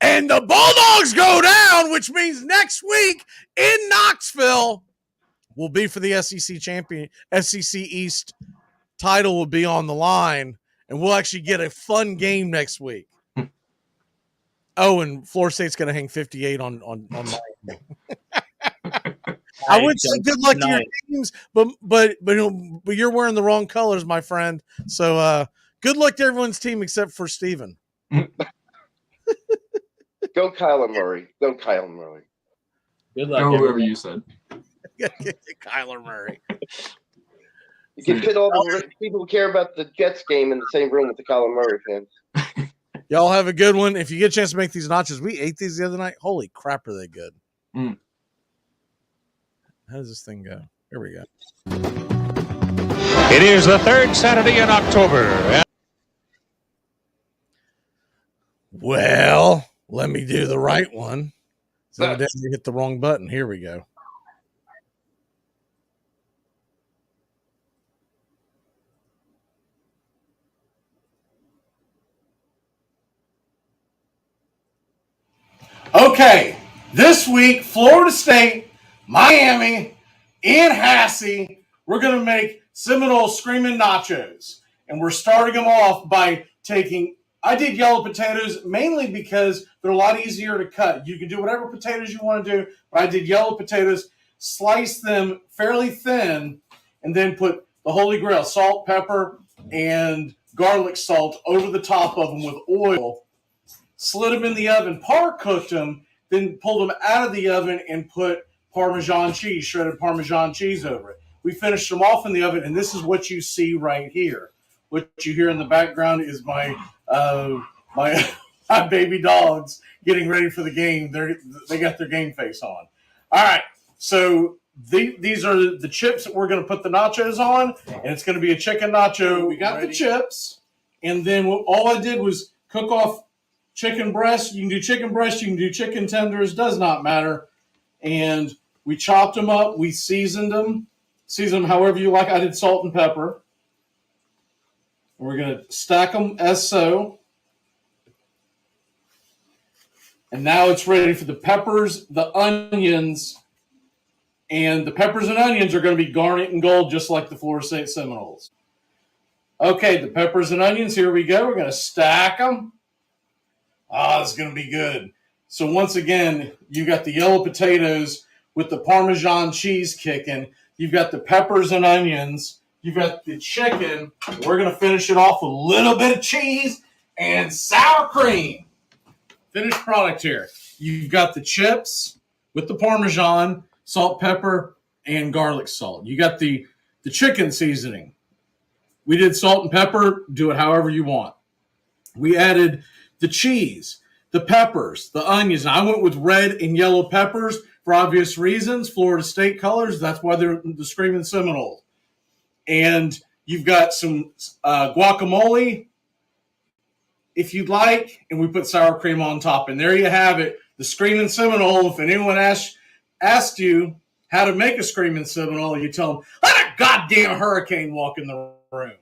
And the Bulldogs go down, which means next week in Knoxville will be for the SEC champion. SEC East title will be on the line, and we'll actually get a fun game next week. Oh, and Florida State's going to hang 58 on Miami. I would say good luck to your teams, but you're wearing the wrong colors, my friend. So good luck to everyone's team except for Steven. Go Kyler Murray. Go Kyler Murray. Good luck. Go whoever you said. Kyler Murray. You can fit all the people who care about the Jets game in the same room with the Kyler Murray fans. Y'all have a good one. If you get a chance to make these nachos, we ate these the other night. Holy crap, are they good. How does this thing go? Here we go. It is the third Saturday in October. Well, let me do the right one. So I definitely hit the wrong button. Here we go. Okay, this week, Florida State, Miami, in Hassie, we're going to make Seminole Screaming Nachos. And we're starting them off by taking, I did yellow potatoes mainly because they're a lot easier to cut. You can do whatever potatoes you want to do, but I did yellow potatoes, slice them fairly thin, and then put the Holy Grail, salt, pepper, and garlic salt over the top of them with oil. Slid them in the oven, par-cooked them, then pulled them out of the oven and put Parmesan cheese, shredded Parmesan cheese over it. We finished them off in the oven, and this is what you see right here. What you hear in the background is my baby dogs getting ready for the game. They got their game face on. All right, so these are the chips that we're going to put the nachos on, and it's going to be a chicken nacho. We got the chips, and then all I did was cook off chicken breast. You can do chicken breast. You can do chicken tenders. Does not matter. And we chopped them up. We seasoned them. season them however you like. I did salt and pepper. We're going to stack them as so. And now it's ready for the peppers, the onions, and the peppers and onions are going to be garnet and gold just like the Florida State Seminoles. Okay, the peppers and onions, here we go. We're going to stack them. This is going to be good. So once again, you got the yellow potatoes with the Parmesan cheese kicking. You've got the peppers and onions. You've got the chicken. We're going to finish it off with a little bit of cheese and sour cream. Finished product here. You've got the chips with the Parmesan, salt, pepper, and garlic salt. You got the chicken seasoning. We did salt and pepper. Do it however you want. We added the cheese, the peppers, the onions. And I went with red and yellow peppers for obvious reasons. Florida State colors. That's why they're the Screaming Seminoles. And you've got some guacamole, if you'd like, and we put sour cream on top. And there you have it, the Screaming Seminole. If anyone asked you how to make a Screaming Seminole, you tell them, let a goddamn hurricane walk in the room.